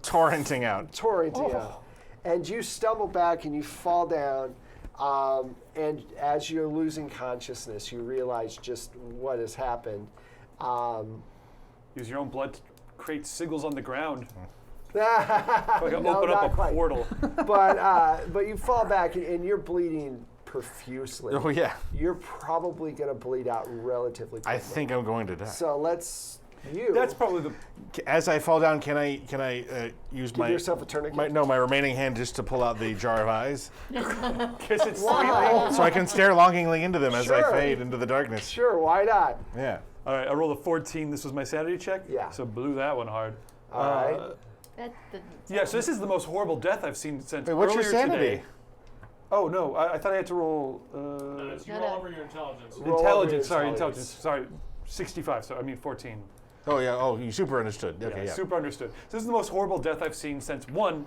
Torrenting out. torrenting out. And you stumble back and you fall down. And as you're losing consciousness, you realize just what has happened. Use your own blood to create sigils on the ground. Like Open up a portal. But you fall back and you're bleeding profusely. Oh yeah. You're probably going to bleed out relatively quickly. I think I'm going to die. So let's you. That's probably the. As I fall down, can I use Give my yourself a tourniquet. my remaining hand just to pull out the jar of eyes, Because it's Wow. so I can stare longingly into them as I Sure. fade into the darkness. Sure, why not? Yeah. All right, I rolled a 14. This was my sanity check. Yeah. So blew that one hard. All right. That's the Yeah, so this is the most horrible death I've seen since Wait, what's your earlier sanity? today. Oh, no, I thought I had to roll No, it's you No, roll no. over your intelligence. Roll over intelligence. your Sorry, intelligence. intelligence. Sorry, 65. So I mean 14. Oh yeah. Oh, you super understood. Okay. Yeah, Yeah. super understood. So this is the most horrible death I've seen since one,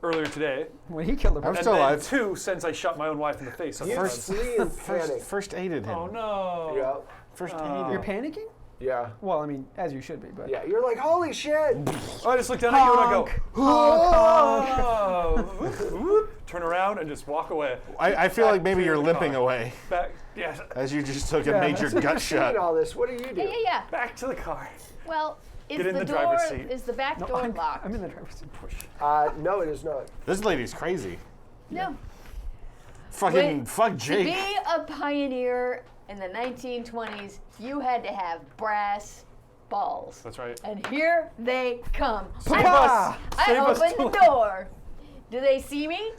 earlier today, When he killed the I'm person. and still then alive. two, since I shot my own wife in the face. You First- flee in panic. First aided him. Oh no. Yeah. First Oh. You're aided. panicking? Yeah. Well, I mean, as you should be, but. Yeah. You're like, holy shit. Oh, I just look down at you and I go, Honk. oh, turn around and just walk away. I feel like maybe to you're the limping car. away Back, yeah, as you just took a Yeah, major that's- gut Seeing shot. all this, what do you do? yeah. back to the car. Well, is Get in the the door driver's seat. is the back No, door I'm, locked? I'm in the driver's seat. Push. No, it is not. This lady's crazy. No. Fucking Wait, fuck To Jake. be a pioneer in the 1920s, you had to have brass balls. That's right. And here they come. Save us! I Save us, open the Tony. door. Do they see me?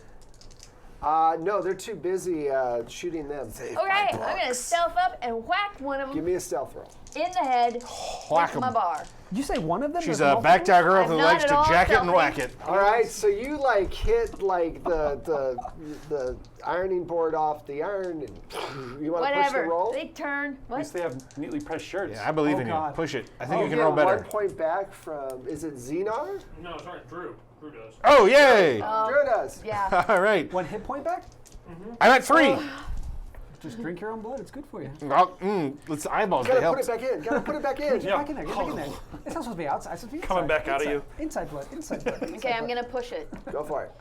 No, they're too busy shooting them. Okay, I'm gonna stealth up and whack one of Give them me a stealth roll. in the head Whack with my 'em. bar. Did you say one of them? She's There's a multiple? back girl I'm who not likes at to all jack it and stealthy. whack it. All right, so you like hit like the ironing board off the iron, and you want to push the Whatever. roll. They turn. At What? least they have neatly pressed shirts. Yeah, I believe Oh, in you. God. Push it. I think You you can get roll better. 1 point back from. Is it Xenar? No, sorry, Drew. Drew does. Oh yay! Drew does. Yeah. All right. One hit point back? I'm at 3. Just drink your own blood. It's good for you. Well, let's eyeballs. They Gotta put helped. it back in. Gotta put it back in. Get back in there. Get back in there. It's not supposed to be outside. It's supposed to be Coming inside. back out of Inside. you. Inside blood. Inside blood. Okay, I'm gonna push it. Go for it.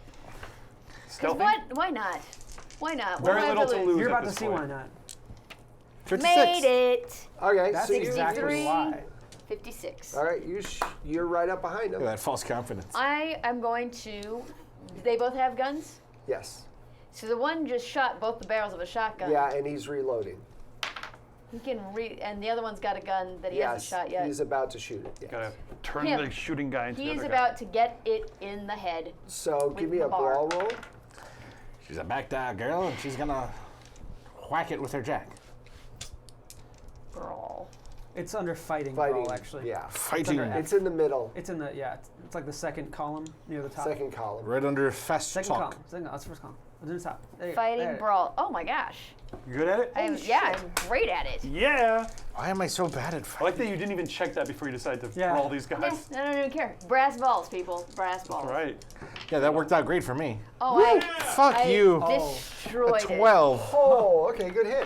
'Cause Stealthy? what? Why not? Why not? What Very do I have little to lose. You're at about to this see point. why not. 56. Made it. Okay, That's so exactly 63. why. 56. All right, you're right up behind Look him. at that false confidence. I am going to. Do they both have guns? Yes. So the one just shot both the barrels of a shotgun. Yeah, and he's reloading. He can and the other one's got a gun that he hasn't Yes, shot yet. he's about to shoot it. Yes. Gotta turn Him. the shooting guy into the He's other about to get it in the head. So give me the a bar. brawl roll. She's a back girl, and she's gonna whack it with her jack. Brawl. It's under fighting, Fighting. brawl, actually. Yeah. Fighting under F. It's in the middle. It's in the, yeah, it's like the second column near the top. Second column. right under fast Second talk. column. Second, that's the first column. It's in the top. There you go. Fighting There. brawl. Oh my gosh. You good at it? I'm great at it. Yeah. Why am I so bad at I like fighting? that you didn't even check that before you decided to Yeah. brawl these Yeah, guys. I don't even care. Brass balls, people. Brass balls. All right. Yeah, that worked out great for me. Oh, Fuck I you. destroyed A it. 12. Oh, okay, good hit.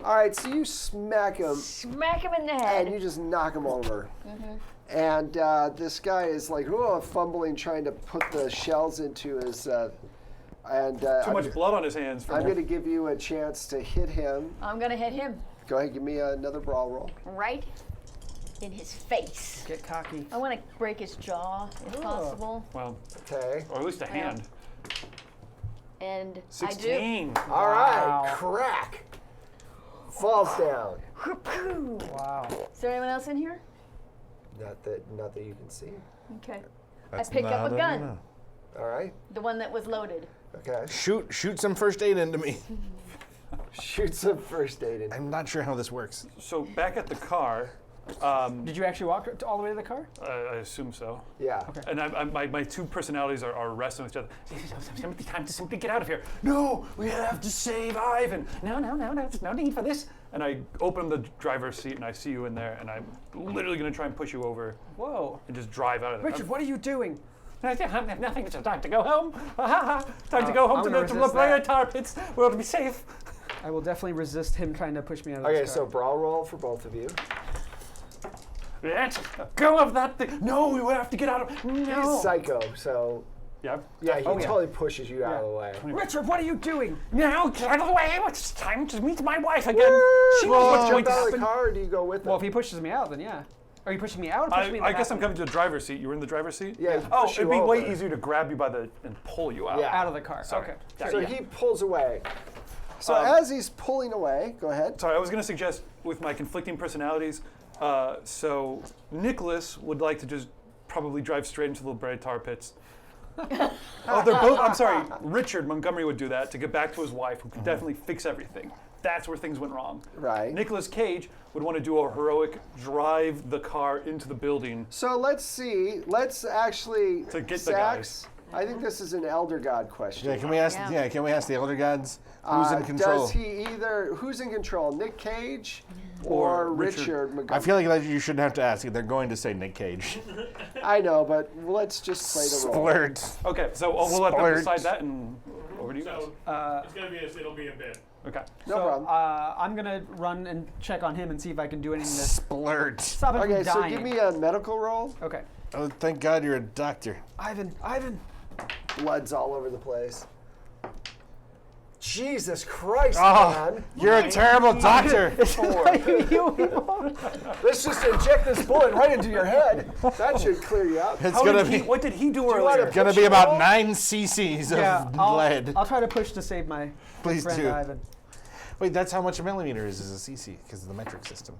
All right, so you smack him, Smack him in the and head. you just knock him over. And this guy is like, fumbling, trying to put the shells into his. Too much blood on his hands. I'm going to give you a chance to hit him. I'm gonna hit him Go ahead, give me another brawl roll. right in his face. Get cocky. I want to break his jaw if possible. Well, Okay. or at least a hand. And 16. All right, Wow. crack. Falls down. I do. Wow. Is there anyone else in here? Not that you can see. Okay. That's I pick up not a gun. enough. All right. The one that was loaded. Okay. Shoot some first aid into me. Shoot some first aid in. I'm not sure how this works. So back at the car, Did you actually walk all the way to the car? I assume so. Yeah. And my two personalities are wrestling with each other. Time to simply get out of here. No, we have to save Ivan. No, there's no need for this. And I open the driver's seat and I see you in there, and I'm literally going to try and push you over Whoa. and just drive out of there. Richard, what are you doing? I have nothing. It's time to go home. Time to go home I'm to gonna the resist player that. tar pits. We're to be safe. I will definitely resist him trying to push me out of Okay, this so car. brawl roll for both of you. Let's go of that thing. No, we have to get out of. He's No. psycho, so Yeah. Yeah, he Oh, yeah. totally pushes you out of the way. Richard, what are you doing? Now get out of the way! It's time to meet my wife again. She Well, knows do what's you going jump to out of the happen. car, or do you go with him? Well, if he pushes me out, then yeah. Are you pushing me out or pushing me in the I guess I'm back? coming to the driver's seat. You were in the driver's seat? Yeah, Oh, push it'd you be way over. easier to grab you by the and pull you out. Yeah. Out of the car. Okay. So he pulls away. So as he's pulling away, go ahead. Sorry, I was going to suggest with my conflicting personalities. So Nicholas would like to just probably drive straight into the bread tar pits. Oh, they're both. I'm sorry. Richard Montgomery would do that to get back to his wife, who could definitely fix everything. That's where things went wrong. Right. Nicolas Cage would want to do a heroic drive the car into the building. So let's see. Let's actually. To get the Sax, I think this is an Elder God question. Yeah, can we ask? Yeah. Yeah, can we ask the elder gods who's in control? Does he who's in control? Nick Cage or Richard Montgomery? I feel like you shouldn't have to ask. They're going to say Nick Cage. I know, but let's just play the role. Splurt. Okay, so we'll let them Splurt. decide that, and over to you guys. So it's gonna be it'll be a bit. Okay. No problem. I'm gonna run and check on him and see if I can do anything to Splurt. stop him Okay, from so dying. give me a medical roll. Okay. Oh, thank God you're a doctor. Ivan. Blood's all over the place. Jesus Christ, Oh, man. you're a terrible doctor. Let's just inject this bullet right into your head. That should clear you up. It's gonna be What did he do want earlier? to- gonna be about 9 cc's of Yeah, lead. I'll try to push to save my Please friend do. Ivan. Wait, that's how much a millimeter is a cc because of the metric system.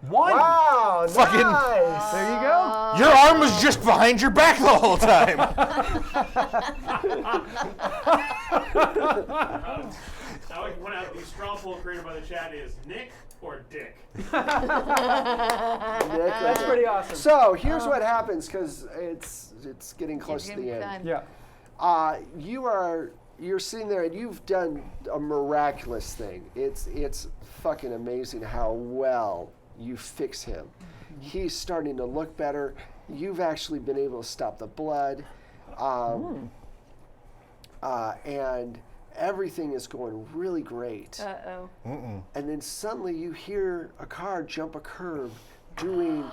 One. Wow, Fucking- nice. There you go. Your arm was just behind your back the whole time. Now I can point out the straw poll created by the chat is Nick or Dick. That's pretty awesome. So here's what happens because it's getting close to the end. Yeah. You're sitting there and you've done a miraculous thing. It's fucking amazing how well you fix him. He's starting to look better. You've actually been able to stop the blood, and everything is going really great. Uh-oh. And then suddenly you hear a car jump a curb, doing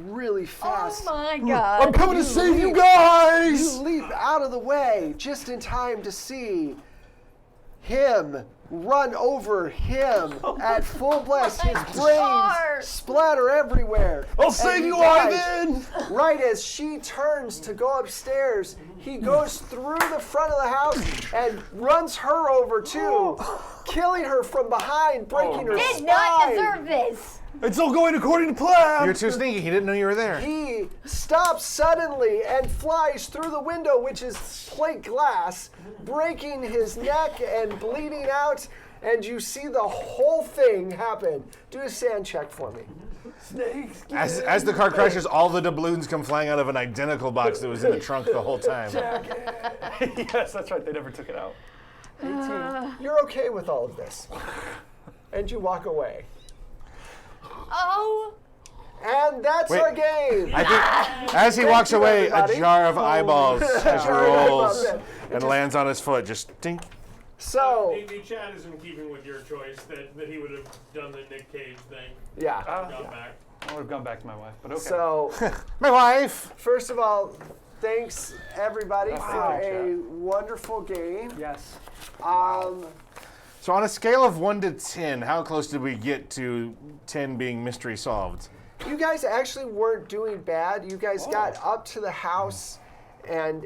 really fast. Oh my God. I'm coming to save you guys. You leap out of the way just in time to see him run over him at full blast. His brains God. splatter everywhere. I'll And save he you, dies. Ivan. Right as she turns to go upstairs, he goes through the front of the house and runs her over too, killing her from behind, breaking her Did not spine. deserve this. It's all going according to plan. You're too sneaky. He didn't know you were there. He stops suddenly and flies through the window, which is plate glass, breaking his neck and bleeding out, and you see the whole thing happen. Do a sand check for me. As the car crashes, all the doubloons come flying out of an identical box that was in the trunk the whole time. Yes, that's right. They never took it out. 18. You're okay with all of this. And you walk away. Oh. And that's Wait. our game. I think as he walks you, away, everybody. a jar of eyeballs just Jar of rolls eyeballs, and lands on his foot. Just dink. So, The chat is in keeping with your choice that he would have done the Nick Cage thing. yeah. Gone back. I would have gone back to my wife, but okay. So, My wife. first of all, thanks everybody for you, a wonderful game. Yes. So on a scale of 1 to 10, how close did we get to 10 being mystery solved? You guys actually weren't doing bad. You guys got up to the house and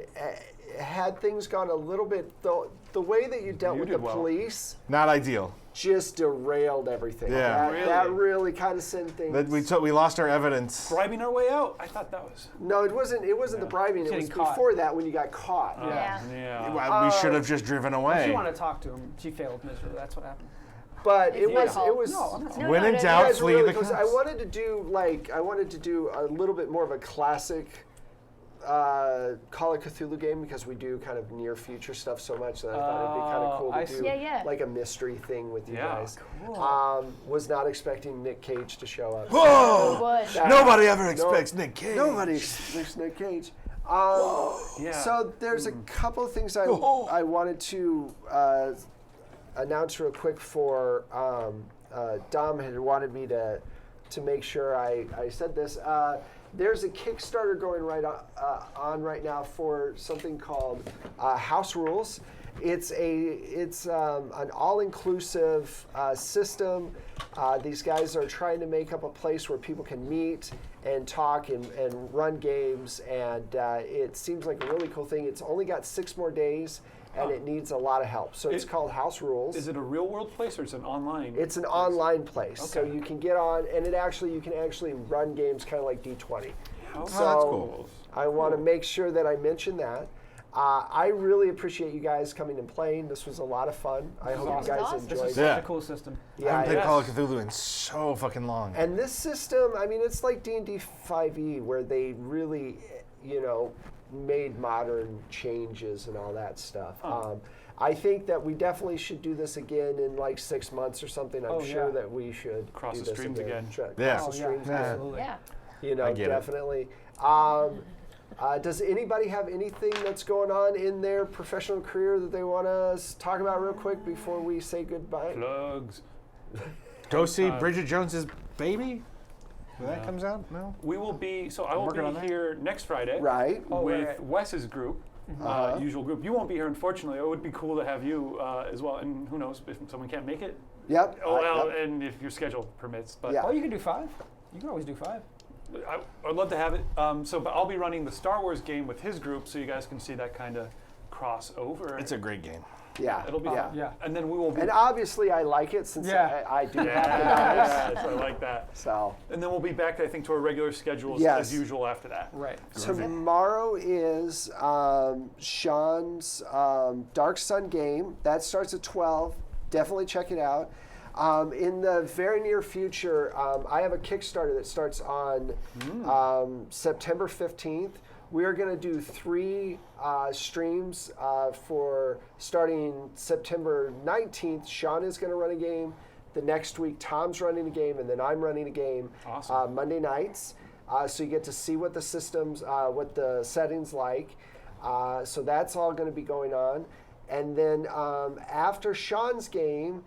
had things gone a little bit, the way that you dealt with the did well. police Not ideal. just derailed everything. Yeah. That really kind of sent things. That we lost our evidence. Bribing our way out? I thought that was. No, it wasn't the bribing. It was Getting caught. before that when you got caught. Yeah. Yeah. Well, we should have just driven She away. wanted to talk to him. She failed miserably. That's what happened. But it your was fault. No, I'm not. When in no, doubt, You guys were flee really the close. cops. I wanted to do a little bit more of a classic Call of Cthulhu game because we do kind of near future stuff so much that I thought it'd be kind of cool I to see. do Yeah. like a mystery thing with you Yeah, guys. Cool. Was not expecting Nick Cage to show up. Whoa! Was. Nobody ever expects Nick Cage. Nobody expects Nick Cage. Yeah. So there's a couple of things I wanted to announce real quick for Dom had wanted me to make sure I said this. there's a Kickstarter going on right now for something called House Rules. It's an all-inclusive system. These guys are trying to make up a place where people can meet and talk and run games, and it seems like a really cool thing. It's only got 6 more days, and it needs a lot of help. So it's called House Rules. Is it a real world place or it's an online? It's an online place, so you can get on, and you can actually run games kind of like D20. Oh, So that's cool. I want to make sure that I mention that. I really appreciate you guys coming and playing. This was a lot of fun. I hope you guys awesome. This enjoyed is it. Yeah. such a cool system. I haven't played yes. Call of Cthulhu in so fucking long. And this system, I mean, it's like D&D 5e, where they really, made modern changes and all that stuff. I think that we definitely should do this again in like 6 months or something. I'm sure that we should Cross do the this streams again. Cross Yeah. the Oh, streams yeah, again. absolutely. Yeah. I get it. Definitely. Does anybody have anything that's going on in their professional career that they want to talk about real quick before we say goodbye? Plugs. Go see Bridget Jones's Baby? When that comes out? No? We will be, so I will working on be that. here next Friday Right. with right. Wes's group, usual group. You won't be here, unfortunately. It would be cool to have you as well. And who knows if someone can't make it? Yep. Oh, well, Yep. and if your schedule permits. But Yeah. Oh, you can do 5. You can always do 5. I'd love to have it. But I'll be running the Star Wars game with his group, so you guys can see that kind of crossover. It's a great game. Yeah. It'll be yeah. fun. Yeah. And then we will be. And obviously, I like it since Yeah. I do have the dice. Yes, I like that. So And then we'll be back, I think, to our regular schedules Yes. as usual after that. Right. tomorrow is Sean's Dark Sun game. That starts at 12. Definitely check it out. In the very near future, I have a Kickstarter that starts on September 15th. We are going to do 3 streams for starting September 19th. Sean is going to run a game. The next week, Tom's running a game, and then I'm running a game Awesome. Monday nights. So you get to see what the systems, what the settings like. So that's all going to be going on. And then after Sean's game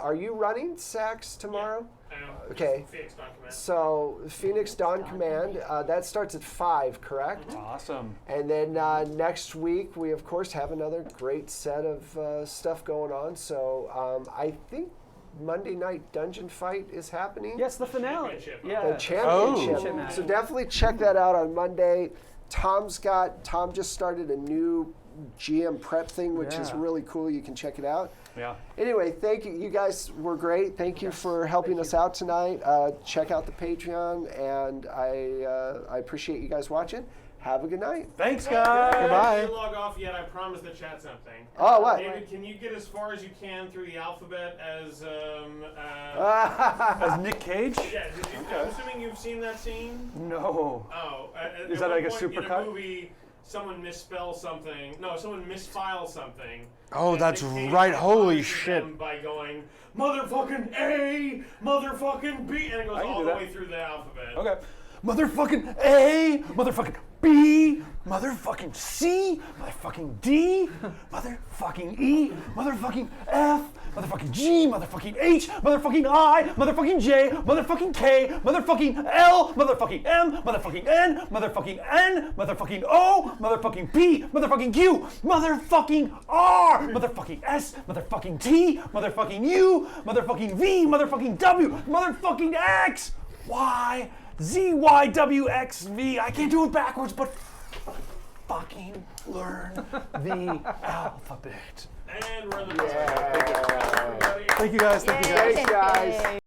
are you running Sax tomorrow? I know. Okay. Phoenix Dawn Command. So Phoenix Dawn Command, that starts at 5, correct? Awesome. And then next week, we of course have another great set of stuff going on. So I think Monday Night Dungeon Fight is happening. Yes, the finale. Championship. Yeah. The championship. Oh. So definitely check that out on Monday. Tom just started a new GM prep thing, which is Yeah. really cool. You can check it out. Yeah. Anyway, thank you. You guys were great. Thank you for helping us out tonight. Check out the Patreon, and I appreciate you guys watching. Have a good night. Thanks, guys. Goodbye. Before you log off yet, I promised the chat something. Oh, what? David, can you get as far as you can through the alphabet as As Nick Cage? yeah, I'm assuming you've seen that scene? No. Oh. Is at that one like a point in supercut? a movie, someone misspells something. No, someone misfiles something. Oh, and that's Nick Cage right. Holy responds to shit. them by going, motherfucking A, motherfucking B, and it goes I can all do the that. way through the alphabet. Okay. Motherfucking A, motherfucking B, motherfucking C, motherfucking D, motherfucking E, motherfucking F, motherfucking G, motherfucking H, motherfucking I, motherfucking J, motherfucking K, motherfucking L, motherfucking M, motherfucking N, motherfucking O, motherfucking P, motherfucking Q, motherfucking R, motherfucking S, motherfucking T, motherfucking U, motherfucking V, motherfucking W, motherfucking X, Y, Z, Y, W, X, V. I can't do it backwards, but fucking learn the alphabet. And we're in the Yeah. Everybody. Thank you guys. Thank you guys. Thanks, guys.